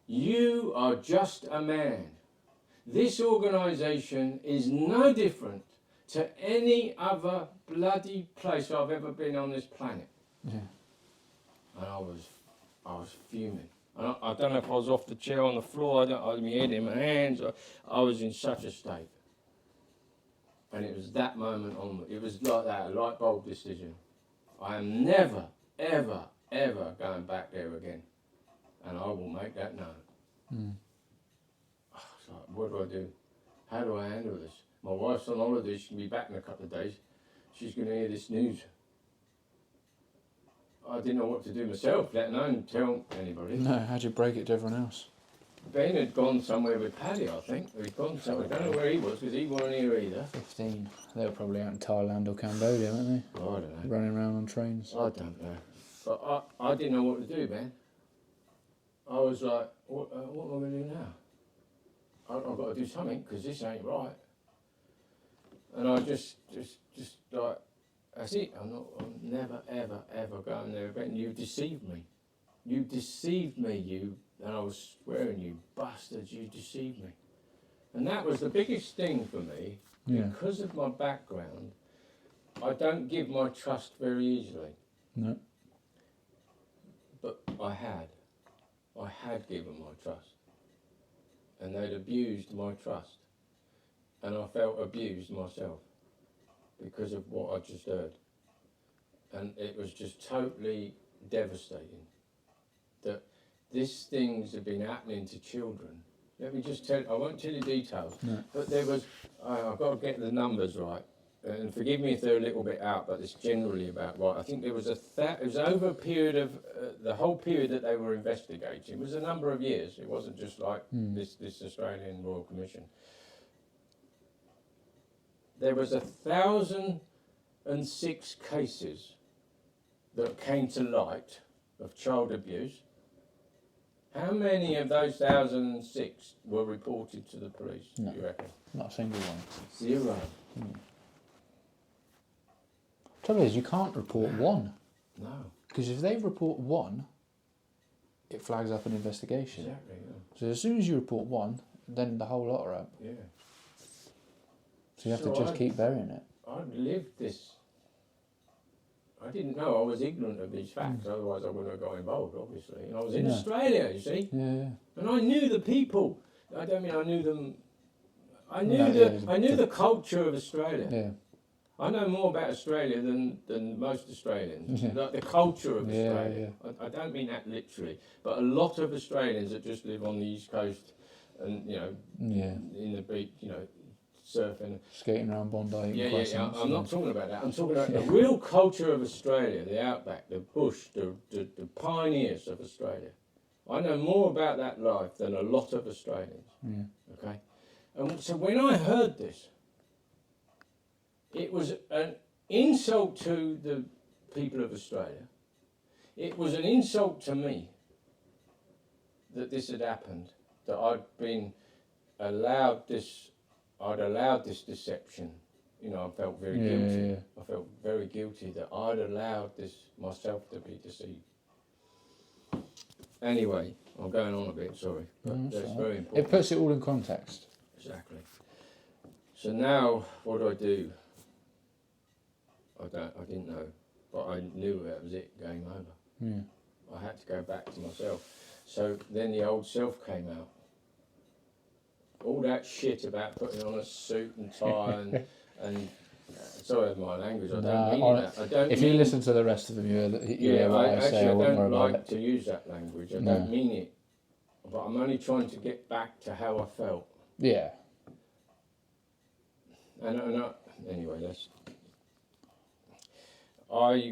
you are just a man. This organisation is no different to any other bloody place I've ever been on this planet. Yeah. And I was fuming. And I don't know if I was off the chair on the floor, I had my head in my hands, I was in such a state. And it was that moment on, it was like that, a light bulb decision. I am never, ever, ever going back there again. And I will make that known. It's like, what do I do? How do I handle this? My wife's on holiday, she can be back in a couple of days. She's going to hear this news. I didn't know what to do myself, let alone tell anybody. No, how'd you break it to everyone else? Ben had gone somewhere with Paddy, I think. He'd gone somewhere. I don't know where he was because he wasn't here either. 15. They were probably out in Thailand or Cambodia, weren't Oh, I don't they? know. Running around on trains. I don't know. But I didn't know what to do, man. I was like, what am I going to do now? I've got to do something because this ain't right. And I just like, that's it. I'm never, ever, ever going there again. You deceived me. You deceived me, and I was swearing, you bastards, you deceived me. And that was the biggest thing for me. Yeah. Because of my background, I don't give my trust very easily. No. But I had given my trust. And they'd abused my trust. And I felt abused myself because of what I just heard. And it was just totally devastating that these things have been happening to children. Let me just tell, I won't tell you details, but there was, I've got to get the numbers right. And forgive me if they're a little bit out, but it's generally about right. I think there was it was over a period of, the whole period that they were investigating. It was a number of years. It wasn't just like this Australian Royal Commission. There was 1,006 cases that came to light of child abuse. How many of those 1,006 were reported to the police, No. do you reckon? Not a single one. 0. Trouble is, you can't report one. No. Because if they report one, it flags up an investigation. Exactly, yeah. So as soon as you report one, then the whole lot are up. Yeah. So you have So to just keep burying it. I'd lived this. I I didn't know. I was ignorant of these facts. Otherwise, I wouldn't have got involved, obviously. And I was in Australia, you see. Yeah. And I knew the people. I don't mean I knew them. I knew I knew the culture of Australia. Yeah. I know more about Australia than most Australians. Like the culture of Australia. I don't mean that literally, but a lot of Australians that just live on the East Coast, and in the beach, surfing, skating around Bondi. Yeah. I'm not talking about that. I'm talking about the real culture of Australia, the outback, the bush, the pioneers of Australia. I know more about that life than a lot of Australians. Yeah. Okay, and so when I heard this, it was an insult to the people of Australia. It was an insult to me that this had happened, that I'd allowed this deception. I felt very guilty. Yeah. I felt very guilty that I'd allowed myself to be deceived. Anyway, I'm going on a bit, sorry, but that's very important. It puts it all in context. Exactly. So now, what do? I didn't know, but I knew that was it, game over. Yeah. I had to go back to myself. So then the old self came out. All that shit about putting on a suit and tie and sorry for my language, I don't mean that. If you listen to the rest of them, you hear what I say. I wouldn't worry don't about like it. to use that language. I don't mean it, but I'm only trying to get back to how I felt. Yeah. Anyway, I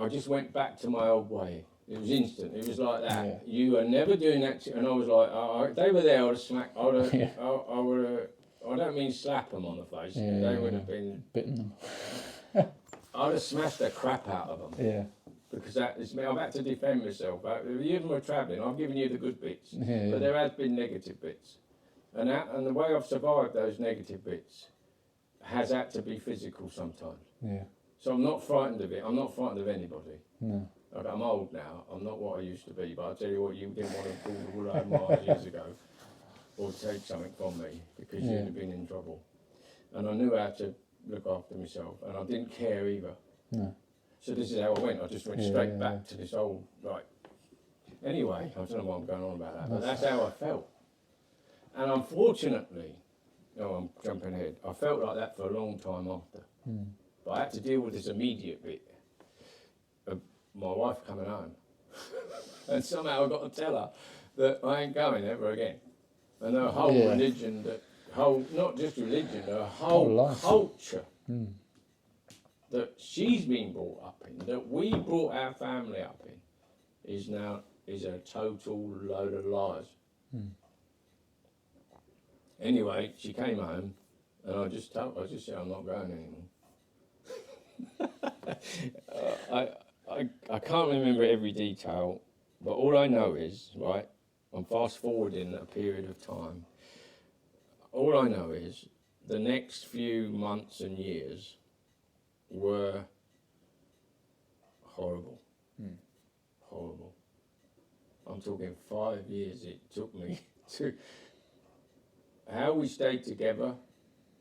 just went back to my old way. It was instant. It was like that. Yeah. You are never doing that. And I was like, they were there. I would have smacked. I would have. I don't mean slap them on the face. They would have been bitten them. I'd have smashed the crap out of them. Yeah. Because I've had to defend myself. Even when travelling, I've given you the good bits, Yeah. but there has been negative bits, and the way I've survived those negative bits has had to be physical sometimes. Yeah. So I'm not frightened of it. I'm not frightened of anybody. No. Like, I'm old now. I'm not what I used to be. But I'll tell you what, you didn't want to pull the wool over my eyes years ago, or take something from me because you'd have been in trouble. And I knew how to look after myself, and I didn't care either. No. So this is how I went. I just went straight back to this old Anyway, I don't know why I'm going on about that, but that's how I felt. And unfortunately, I'm jumping ahead. I felt like that for a long time after. But I had to deal with this immediate bit of my wife coming home. And somehow I got to tell her that I ain't going ever again. And her whole religion, not just religion, her whole culture that she's been brought up in, that we brought our family up in, is a total load of lies. Anyway, she came home, and I just said I'm not going anymore. I can't remember every detail, but all I know is, right, I'm fast forwarding a period of time. All I know is the next few months and years were horrible. Horrible. I'm talking 5 years it took me to. How we stayed together,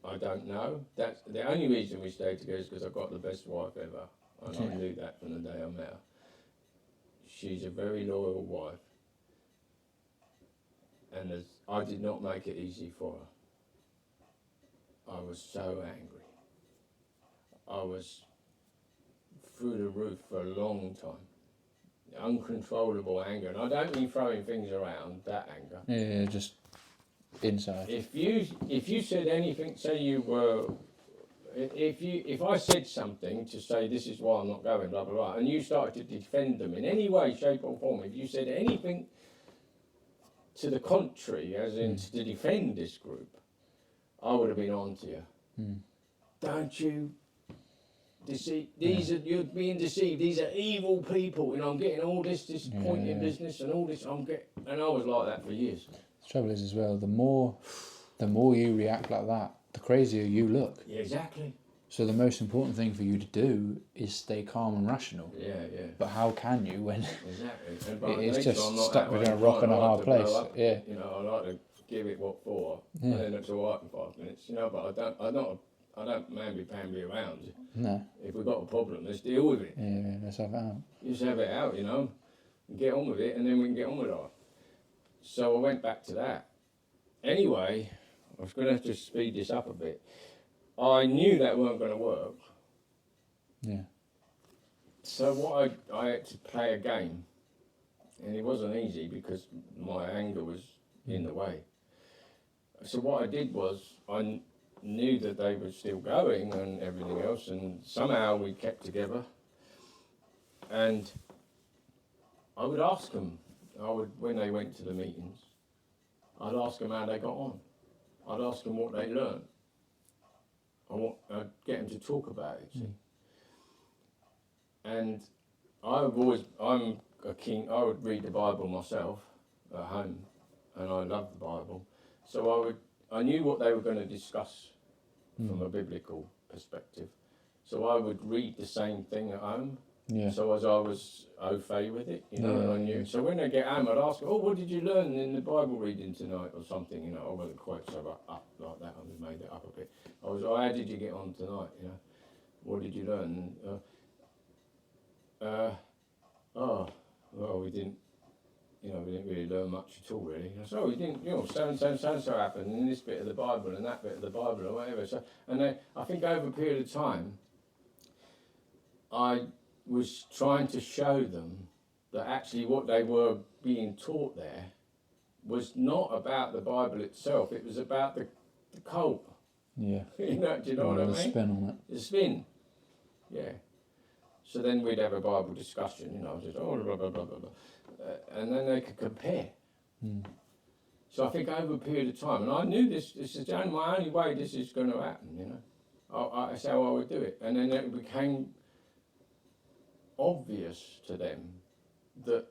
I don't know. That's the only reason we stayed together is because I got the best wife ever, and I knew that from the day I met her. She's a very loyal wife, and I did not make it easy for her. I was so angry. I was through the roof for a long time. Uncontrollable anger, and I don't mean throwing things around, that anger. Yeah, just inside. If you said anything, say you were, if I said something to say this is why I'm not going, blah blah blah, and you started to defend them in any way, shape or form, if you said anything to the contrary, as in to defend this group, I would have been on to you. Don't you deceive? You're being deceived. These are evil people. I'm getting all this disappointing business and all this. And I was like that for years. The trouble is as well, the more you react like that, the crazier you look. Yeah, exactly. So the most important thing for you to do is stay calm and rational. Yeah. But how can you when Exactly. it's just stuck between a rock and a hard place? I like to give it what for, and then it's all right in 5 minutes. But I don't mamby-pamby around. No. If we've got a problem, let's deal with it. Yeah, let's have it out. Just have it out, you know, and get on with it, and then we can get on with life. So I went back to that. Anyway, I was going to have to speed this up a bit. I knew that weren't going to work. Yeah. So what I had to play a game, and it wasn't easy because my anger was in the way. So what I did was I knew that they were still going and everything else, and somehow we kept together. And I would ask them, when they went to the meetings, I'd ask them how they got on. I'd ask them what they learned. I'd get them to talk about it, see. And I'm a king, I would read the Bible myself at home, and I love the Bible. So I knew what they were going to discuss from a biblical perspective. So I would read the same thing at home. Yeah. So as I was au fait with it, you know, and I knew. So when they get home, I'd ask them, oh, what did you learn in the Bible reading tonight or something, you know. I wasn't quite so up like that, I just made it up a bit. How did you get on tonight, you know? What did you learn? Well, we didn't really learn much at all, really. So we didn't, so and so happened in this bit of the Bible and that bit of the Bible or whatever. So, and then I think over a period of time, I was trying to show them that actually what they were being taught there was not about the Bible itself. It was about the cult. Yeah. Do you know what I mean? The spin on it. The spin. Yeah. So then we'd have a Bible discussion, just blah, blah, blah, blah, blah. And then they could compare. So I think over a period of time, and I knew this is my only way this is going to happen, That's how I would do it. And then it became obvious to them that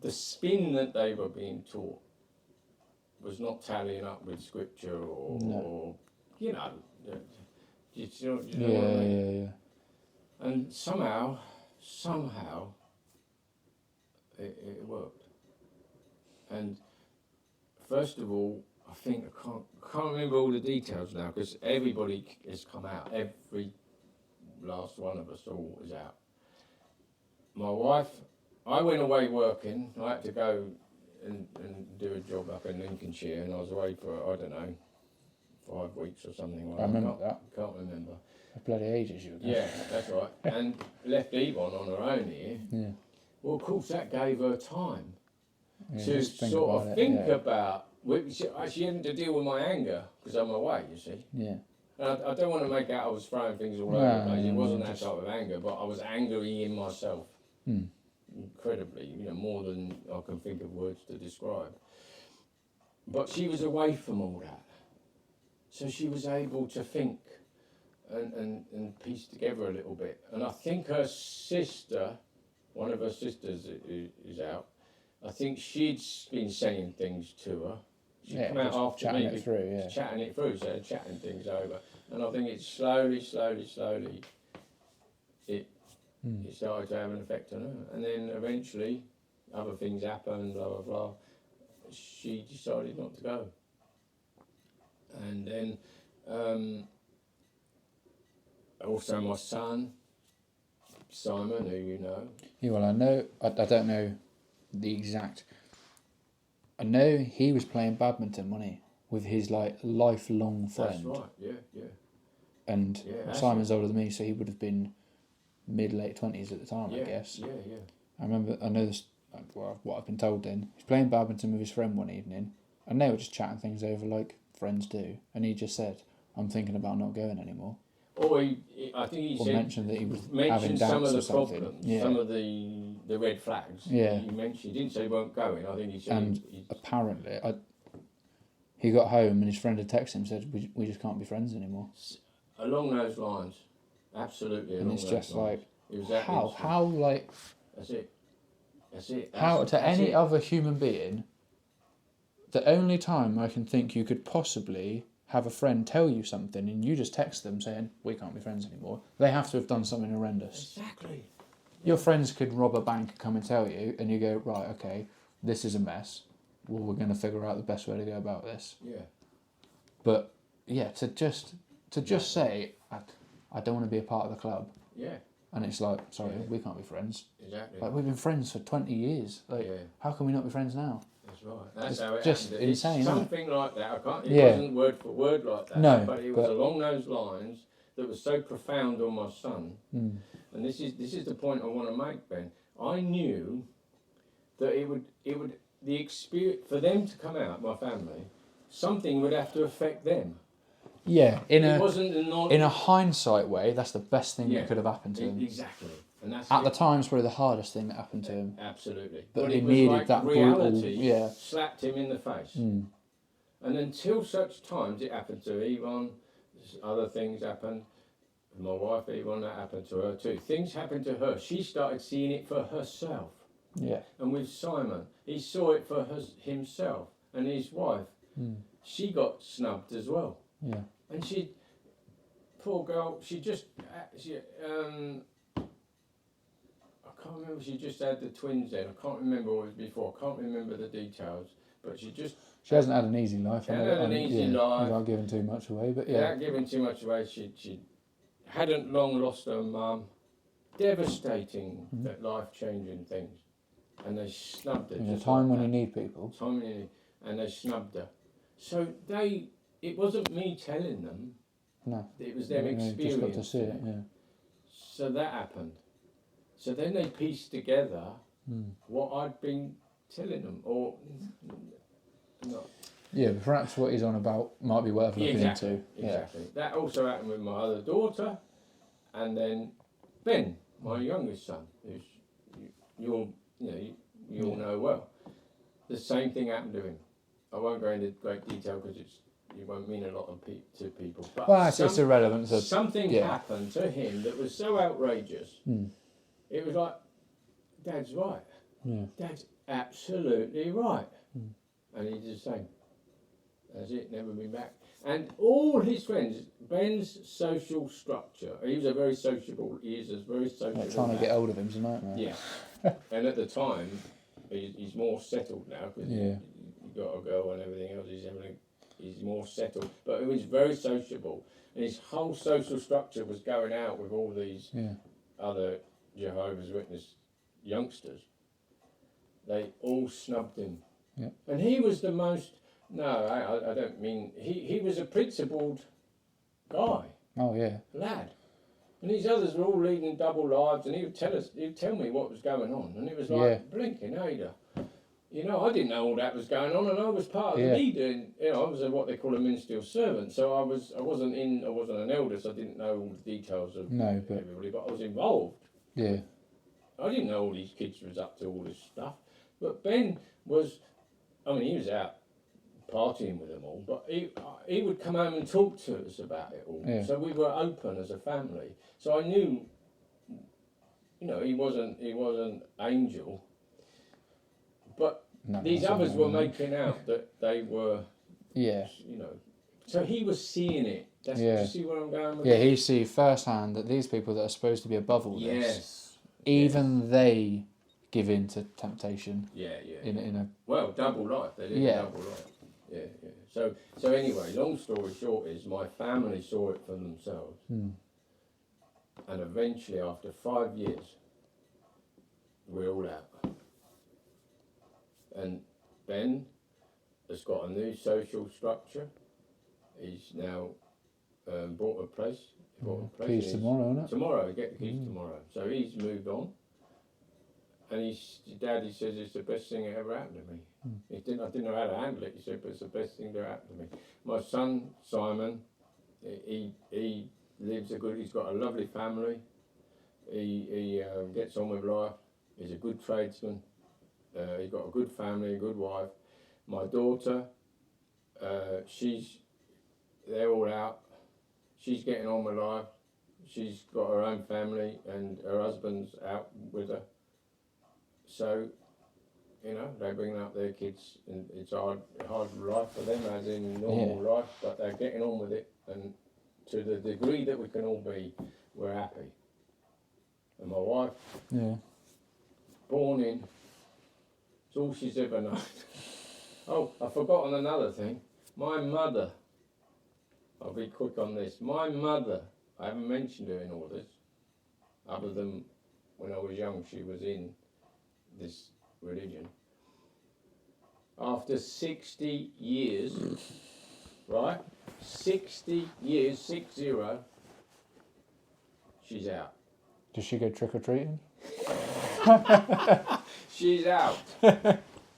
the spin that they were being taught was not tallying up with scripture or do you know what I mean? Yeah. And somehow it worked. And first of all, I think I can't remember all the details now because everybody has come out. Every last one of us all is out. My wife, I went away working. I had to go and do a job up in Lincolnshire, and I was away for, I don't know, 5 weeks or something like that. I remember that. Can't remember. Bloody ages you were Yeah, that's right. And left Yvonne on her own here. Yeah. Well, of course, that gave her time Yeah, to just think sort about of it, think yeah. about. She had to deal with my anger because I'm away, you see. Yeah. And I don't want to make out I was throwing things all over the place. It wasn't that type of anger, but I was angry in myself. Incredibly, more than I can think of words to describe. But she was away from all that. So she was able to think and piece together a little bit. And I think her sister, one of her sisters is out, I think she'd been saying things to her. She'd come out after chatting me, it through, chatting it through, so chatting things over. And I think it slowly, it started to have an effect on her. And then eventually, other things happened, blah, blah, blah. She decided not to go. And then also my son, Simon, who you know. Yeah, well, I know, I don't know the exact. I know he was playing badminton, wasn't he? With his lifelong friend. That's right, yeah. And Simon's older than me, so he would have been mid-late 20s at the time, I guess. Yeah. I know this, what I've been told then. He's playing badminton with his friend one evening, and they were just chatting things over like friends do, and he just said, I'm thinking about not going anymore. Or I think he said, mentioned that he was having mentioned doubts some of or the something. problems, Yeah. some of the red flags. Yeah. He didn't say he weren't going, I think he said And apparently, he got home and his friend had texted him and said, we just can't be friends anymore. along those lines, absolutely along And it's those just lines. like, It was that how, instant. That's it. how to any it. other human being, the only time I can think you could possibly have a friend tell you something and you just text them saying, we can't be friends anymore, they have to have done something horrendous. Exactly. Your friends could rob a bank and come and tell you, and you go, right, okay, this is a mess. Well, we're going to figure out the best way to go about this. Yeah. But, yeah, to just to just say, I don't want to be a part of the club. Yeah. And it's like, sorry, we can't be friends. Exactly. Like, we've been friends for 20 years. Like, how can we not be friends now? That's right. That's It's how it just happened. insane, It's isn't it? something like that. I can't. It Yeah. wasn't word for word like that. No, but it was along those lines that was so profound on my son. Mm. And this is the point I want to make, Ben. I knew that it would the experience for them to come out, my family, something would have to affect them. Yeah, in a a hindsight way, that's the best thing that could have happened to him. Exactly. And that's At the time, it's probably the hardest thing that happened to him. Absolutely. But it he was needed like that reality brutal, slapped him in the face. Mm. And until such times it happened to Yvonne, other things happened. My wife Yvonne, that happened to her too. Things happened to her. She started seeing it for herself. Yeah. And with Simon, he saw it for himself. And his wife, she got snubbed as well. Yeah. And she, poor girl, I can't remember, she just had the twins then. I can't remember what it was before. I can't remember the details. But she hasn't had an easy life. She hasn't had an easy life. Without giving too much away, but yeah. Without giving too much away, she hadn't long lost her mum. Devastating, that life-changing things. And they snubbed her. In a time when you need people. And they snubbed her. So it wasn't me telling them. No. It was them experiencing. Just got to see it, yeah. So that happened. So then they pieced together what I'd been telling them, or not. Yeah, but perhaps what he's on about might be worth looking into. Exactly. That also happened with my other daughter, and then Ben, my youngest son, who's you all know well. The same thing happened to him. I won't go into great detail because it won't mean a lot to people. But it's irrelevant. So, something happened to him that was so outrageous. It was like, Dad's right. Yeah. Dad's absolutely right. And he did the same. That's it, never been back. And all his friends, Ben's social structure, he is a very sociable trying to get hold of him's a nightmare. Yeah. And at the time, he's more settled now because he's got a girl and everything else. He's more settled. But he was very sociable. And his whole social structure was going out with all these other Jehovah's Witness youngsters. They all snubbed him. Yeah. And he was the most, I don't mean, he was a principled guy. Oh, yeah. Lad. And these others were all leading double lives, and he would tell me what was going on. And it was like, blinking Ada. You know, I didn't know all that was going on, and I was part of the leader. I was what they call a instilled servant. So I wasn't an elder, so I didn't know all the details of everybody, but I was involved. Yeah. I didn't know all these kids was up to all this stuff. But Ben was, he was out partying with them all, but he would come home and talk to us about it all. Yeah. So we were open as a family. So I knew, he wasn't angel. But these others were making out that they were, so he was seeing it. Do you see where I'm going with he see firsthand that these people that are supposed to be above all this, even they give in to temptation. In a double life. They live a double life. Yeah. So anyway, long story short is my family saw it for themselves, and eventually after 5 years, we're all out. And Ben has got a new social structure. He's now bought a place. Keys tomorrow, isn't it? Tomorrow, we get the keys tomorrow. So he's moved on. And Daddy says it's the best thing that ever happened to me. I didn't know how to handle it, he said, but it's the best thing that happened to me. My son, Simon, he lives he's got a lovely family. He gets on with life. He's a good tradesman. He's got a good family, a good wife. My daughter, they're all out. She's getting on with life. She's got her own family and her husband's out with her. So, they're bringing up their kids, and it's a hard life for them, as in normal life, but they're getting on with it, and to the degree that we can all be, we're happy. And my wife, born in, it's all she's ever known. Oh, I've forgotten another thing. My mother, I'll be quick on this. My mother, I haven't mentioned her in all this, other than when I was young, she was in this religion. After 60 years, right? 60 years, 60, she's out. Does she go trick or treating? She's out.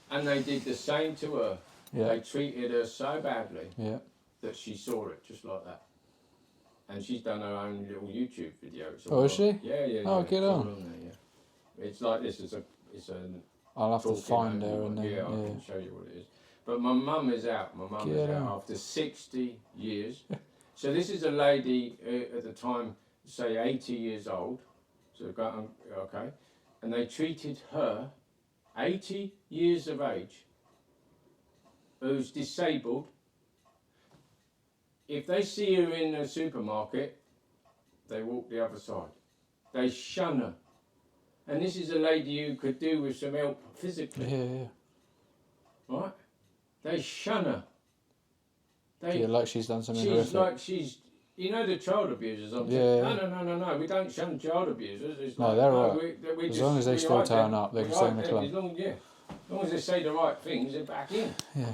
And they did the same to her. Yeah. They treated her so badly Yeah. that she saw it just like that. And she's done her own little YouTube video. It's Oh, all is she? on- Yeah, yeah, Oh, yeah. get It's all on. there, yeah. It's like this. It's a I'll have to talking find only her one. and then. Yeah, I can show you what it is. But my mum is out. My mum is Get out on. after 60 years. So this is a lady at the time, say 80 years old. So okay, and they treated her, 80 years of age, who's disabled. If they see her in a supermarket, they walk the other side. They shun her. And this is a lady who could do with some help physically. Yeah. Right? They shun her. Yeah, like she's done something She's horrific. like you know the child abusers on Yeah. No, we don't shun child abusers. It's No, like, they're no, right. we As just, long as they we still hide turn them. up, they We can stay in hide the them. club. As long as they say the right things, they're back in. Yeah.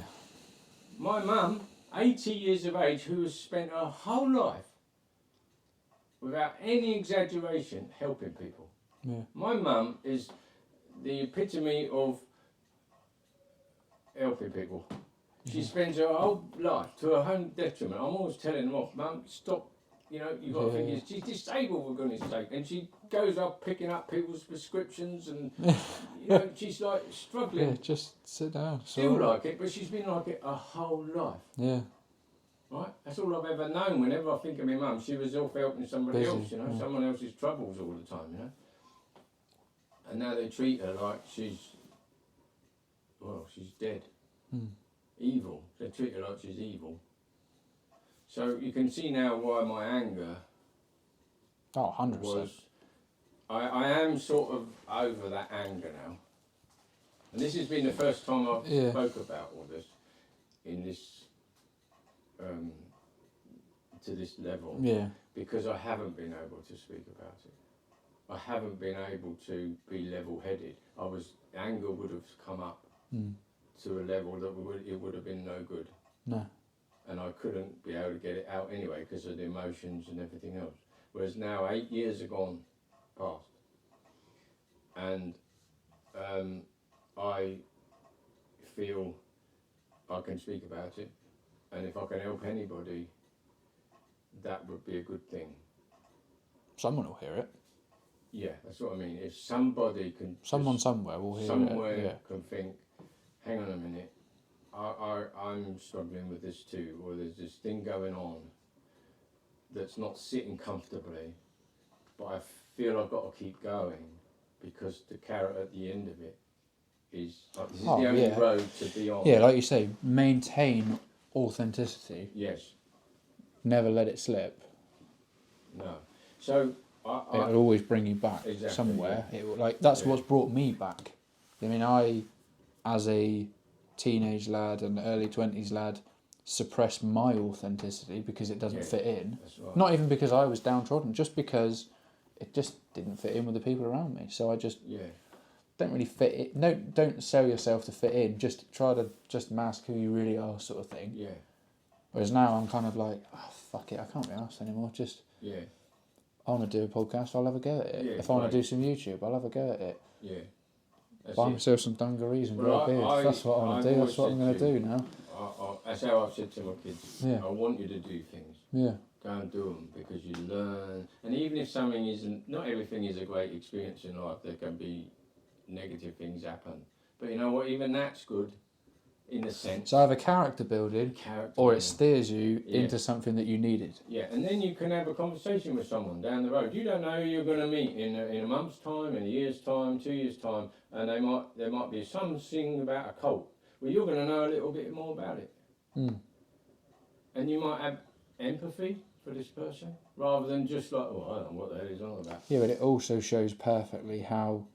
My mum, 80 years of age, who has spent her whole life, without any exaggeration, helping people. Yeah. My mum is the epitome of helping people. She spends her whole life to her own detriment. I'm always telling them off, Mum, stop. You know, you've got to think Yeah. she's disabled, for goodness sake. And she goes up picking up people's prescriptions and, you know, she's like struggling. Yeah, just sit down. Still So, like it, but she's been like it her whole life. yeah. Right? That's all I've ever known. Whenever I think of my mum, she was off helping somebody Busy, else, you know, yeah. someone else's troubles all the time, you know. And now they treat her like she's dead. Hmm. Evil. They treat her like she's evil. So you can see now why my anger Oh, 100%. was. I am sort of over that anger now. And this has been the first time I've Yeah. spoke about all this in this to this level. Yeah. Because I haven't been able to speak about it. I haven't been able to be level-headed. Anger would have come up Mm. to a level that it would have been no good. No. And I couldn't be able to get it out anyway because of the emotions and everything else. Whereas now 8 years are gone past. And I feel I can speak about it. And if I can help anybody, that would be a good thing. Someone will hear it. Yeah, that's what I mean. If somebody can... Someone just somewhere will hear somewhere it. Yeah. can think, hang on a minute, I'm struggling with this too, or there's this thing going on that's not sitting comfortably, but I feel I've got to keep going because the carrot at the end of it is, this is the only yeah. road to be on. Yeah, like you say, maintain authenticity. Yes, Never let it slip. no. So, It'll always bring you back Exactly, somewhere. It will, that's Yeah. what's brought me back. I mean, I, as a teenage lad and early 20s lad, suppressed my authenticity because it doesn't Yeah. fit in. That's right. Not even because I was downtrodden, just because it just didn't fit in with the people around me. So I just Yeah, don't really fit it. No, don't sell yourself to fit in. Just try to just mask who you really are, sort of thing. yeah, Whereas now I'm kind of like, oh, fuck it, I can't be asked anymore. Just yeah, I want to do a podcast, I'll have a go at it. Yeah, If I want right. to do some YouTube, I'll have a go at it. yeah. That's Buy it. myself some dungarees and Well, grow a beard. That's what I want to I've do. That's what always I'm going to said do now. That's how I've said to my kids. Yeah. I want you to do things. Yeah. Go and do them because you learn. And even if something isn't, not everything is a great experience in life. There can be negative things happen. But you know what? Even that's good, in a sense. So either character building, Character or it building. steers you Yeah. into something that you needed. Yeah, and then you can have a conversation with someone down the road. You don't know who you're going to meet in a month's time, in a year's time, 2 years' time, and there might be something about a cult. Well, you're going to know a little bit more about it. Mm. And you might have empathy for this person, rather than just like, oh, I don't know what the hell he's on about. Yeah, but it also shows perfectly how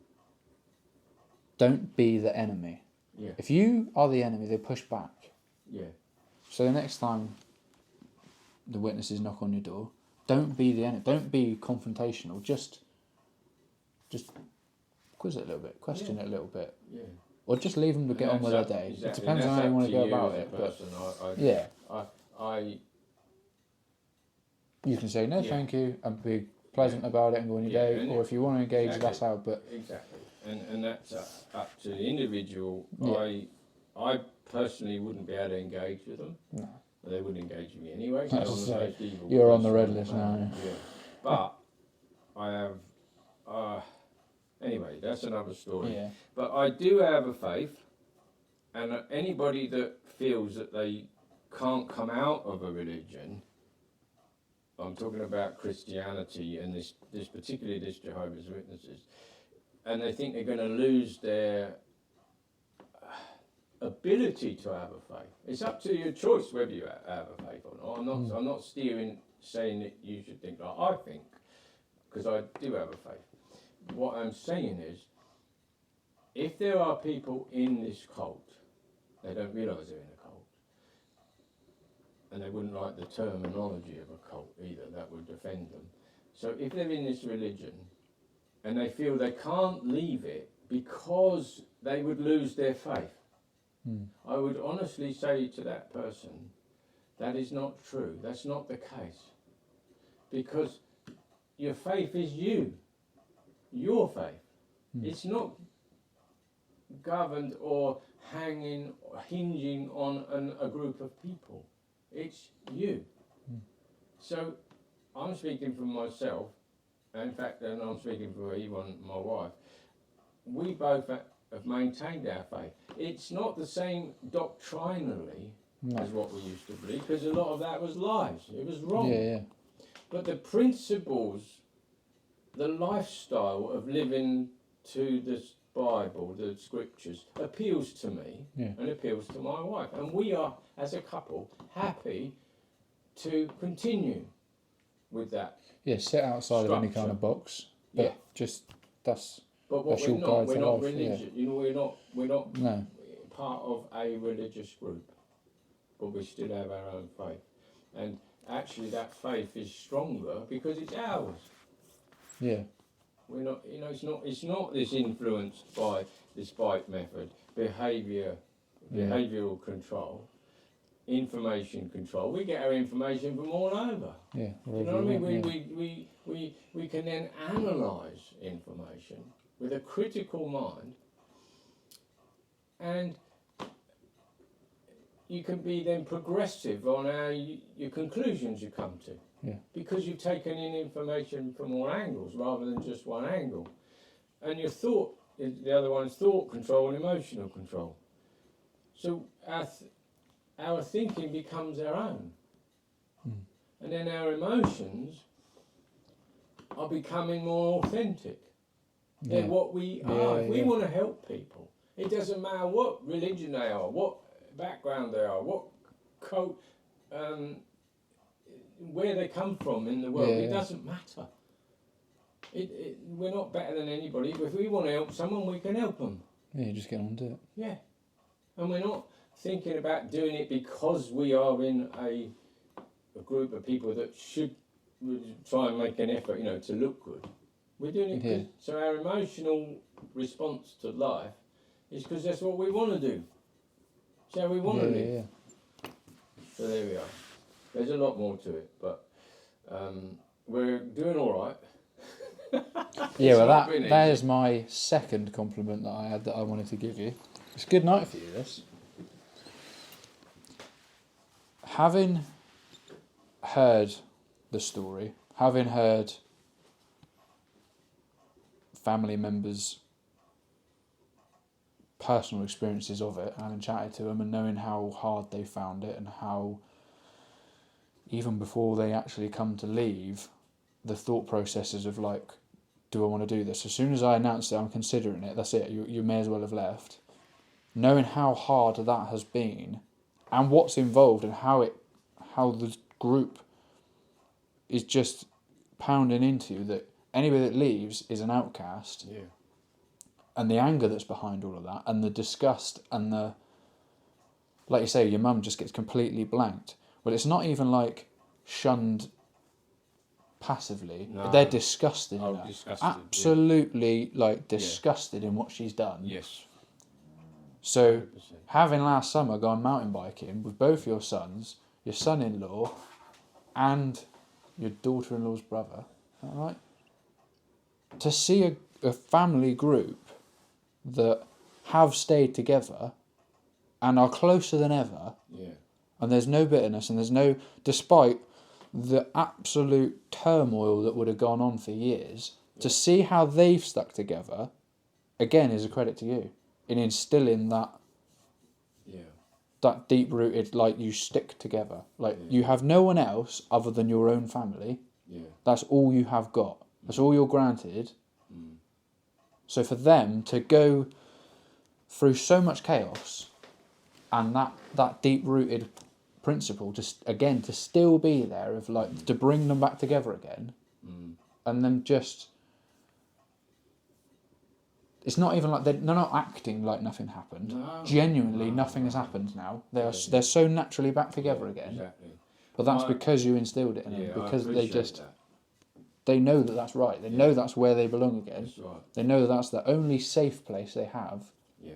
don't be the enemy. Yeah, If you are the enemy, they push back. yeah, So the next time the witnesses knock on your door, don't be the enemy. Don't be confrontational. Just quiz it a little bit, question it a little bit, Yeah. or just leave them to get on with their day. Exactly. It depends And on how that's you up want to go about as a it. But person. yeah, I you can say no, Yeah. thank you, and be pleasant about it and go on your day. and Or if you want to engage, exactly. that's how. But Exactly, and that's up to the individual. Yeah. I personally wouldn't be able to engage with them. No. They wouldn't engage with me anyway. That's I'm the right. most evil You're on the person red list around. now, Yeah. But I have. Anyway, that's another story. yeah, But I do have a faith, and anybody that feels that they can't come out of a religion, I'm talking about Christianity and this particularly this Jehovah's Witnesses, and they think they're going to lose their ability to have a faith. It's up to your choice whether you have a faith or not. I'm not saying that you should think like I think, because I do have a faith. What I'm saying is, if there are people in this cult, they don't realise they're in a cult, and they wouldn't like the terminology of a cult either. That would offend them. So if they're in this religion, and they feel they can't leave it because they would lose their faith, I would honestly say to that person, that is not true. That's not the case. Because your faith is you. Your faith. It's not governed or hinging on a group of people. It's you. So I'm speaking for myself. In fact, and I'm speaking for even my wife. We both have maintained our faith. It's not the same doctrinally as what we used to believe, because a lot of that was lies. It was wrong. yeah. But the principles, the lifestyle of living to this Bible, the scriptures, appeals to me and appeals to my wife. And we are, as a couple, happy to continue with that. Yeah, sit outside of any kind Structure. of box. But Yeah. just that's But what That's we're your not, guide we're to not life, yeah. religious. You know, we're not no. part of a religious group, but we still have our own faith. And actually, that faith is stronger because it's ours. Yeah. We're not, you know, it's not this influenced by this bite method, behavioural control, information control. We get our information from all over. Yeah. You know what I mean? We can then analyse information with a critical mind, and you can be then progressive on your conclusions you come to. Yeah. Because you've taken in information from all angles rather than just one angle. And your thought, the other one's thought control and emotional control. So our thinking becomes our own. And then our emotions are becoming more authentic. They're what we are. If we want to help people, it doesn't matter what religion they are, what background they are, what coat, where they come from in the world. It doesn't matter. We're not better than anybody. If we want to help someone, we can help them. Yeah, just get on to it. Yeah. And we're not thinking about doing it because we are in a group of people that should try and make an effort, you know, to look good. We're doing it because, so our emotional response to life is because that's what we want to do. It's how we want to live. Yeah. So there we are. There's a lot more to it, but we're doing all right. Yeah, well, not been that easy. is my second compliment that I had that I wanted to give you. It's a good night for you, this. Having heard the story, having heard family members' personal experiences of it, having chatted to them and knowing how hard they found it and how, even before they actually come to leave, the thought processes of like, do I want to do this? As soon as I announced that I'm considering it, that's it, you may as well have left. Knowing how hard that has been and what's involved and how the group is just pounding into you that anybody that leaves is an outcast. Yeah. And the anger that's behind all of that and the disgust and like you say, your mum just gets completely blanked. Well, it's not even like shunned passively. No. They're disgusted in Oh, her. disgusted, yeah. Absolutely, like, disgusted in what she's done. Yes. So, 100%. having last summer gone mountain biking with both your sons, your son-in-law, and your daughter-in-law's brother, is that right? To see a family group that have stayed together and are closer than ever, Yeah. and there's no bitterness, and there's no, despite the absolute turmoil that would have gone on for years, to see how they've stuck together, again, is a credit to you in instilling that Yeah. that deep-rooted, like, you stick together. Like, you have no one else other than your own family. Yeah. That's all you have got. That's all you're granted. So for them to go through so much chaos and that deep-rooted principle, just again to still be there, of like to bring them back together again, and then just, it's not even like they're not acting like nothing happened. No. Genuinely, nothing has happened now. They're so naturally back together again. Exactly. But that's because you instilled it in them. Yeah, Because I they appreciate just that. they know that that's right. They know that's where they belong again. That's right. They know that that's the only safe place they have. Yeah.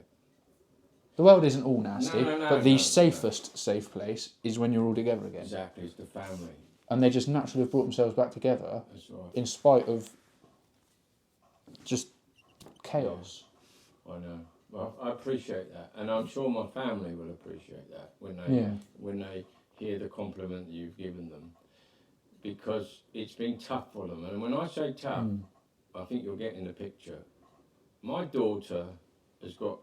The world isn't all nasty, No, but the no. safest safe place is when you're all together again. Exactly. It's the family. And they just naturally have brought themselves back together That's right. in spite of just chaos. I know. Well, I appreciate that, and I'm sure my family will appreciate that when they hear the compliment you've given them, because it's been tough for them. And when I say tough, I think you're getting the picture. My daughter has got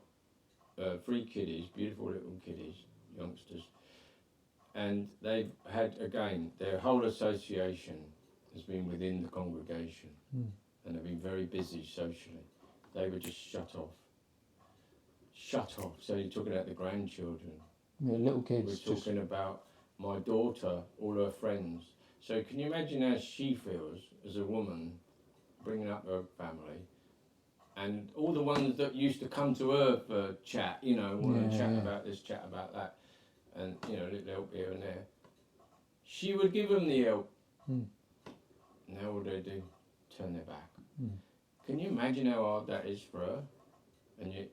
3 kiddies, beautiful little kiddies, youngsters, and they've had, again, their whole association has been within the congregation, and they've been very busy socially. They were just shut off. So you're talking about the grandchildren. Yeah, little kids. We're talking about my daughter, all her friends. So can you imagine how she feels as a woman bringing up her family, and all the ones that used to come to her for chat, want to chat about this, chat about that, and little help here and there. She would give them the help. Now what do? Turn their back. Can you imagine how hard that is for her? And yet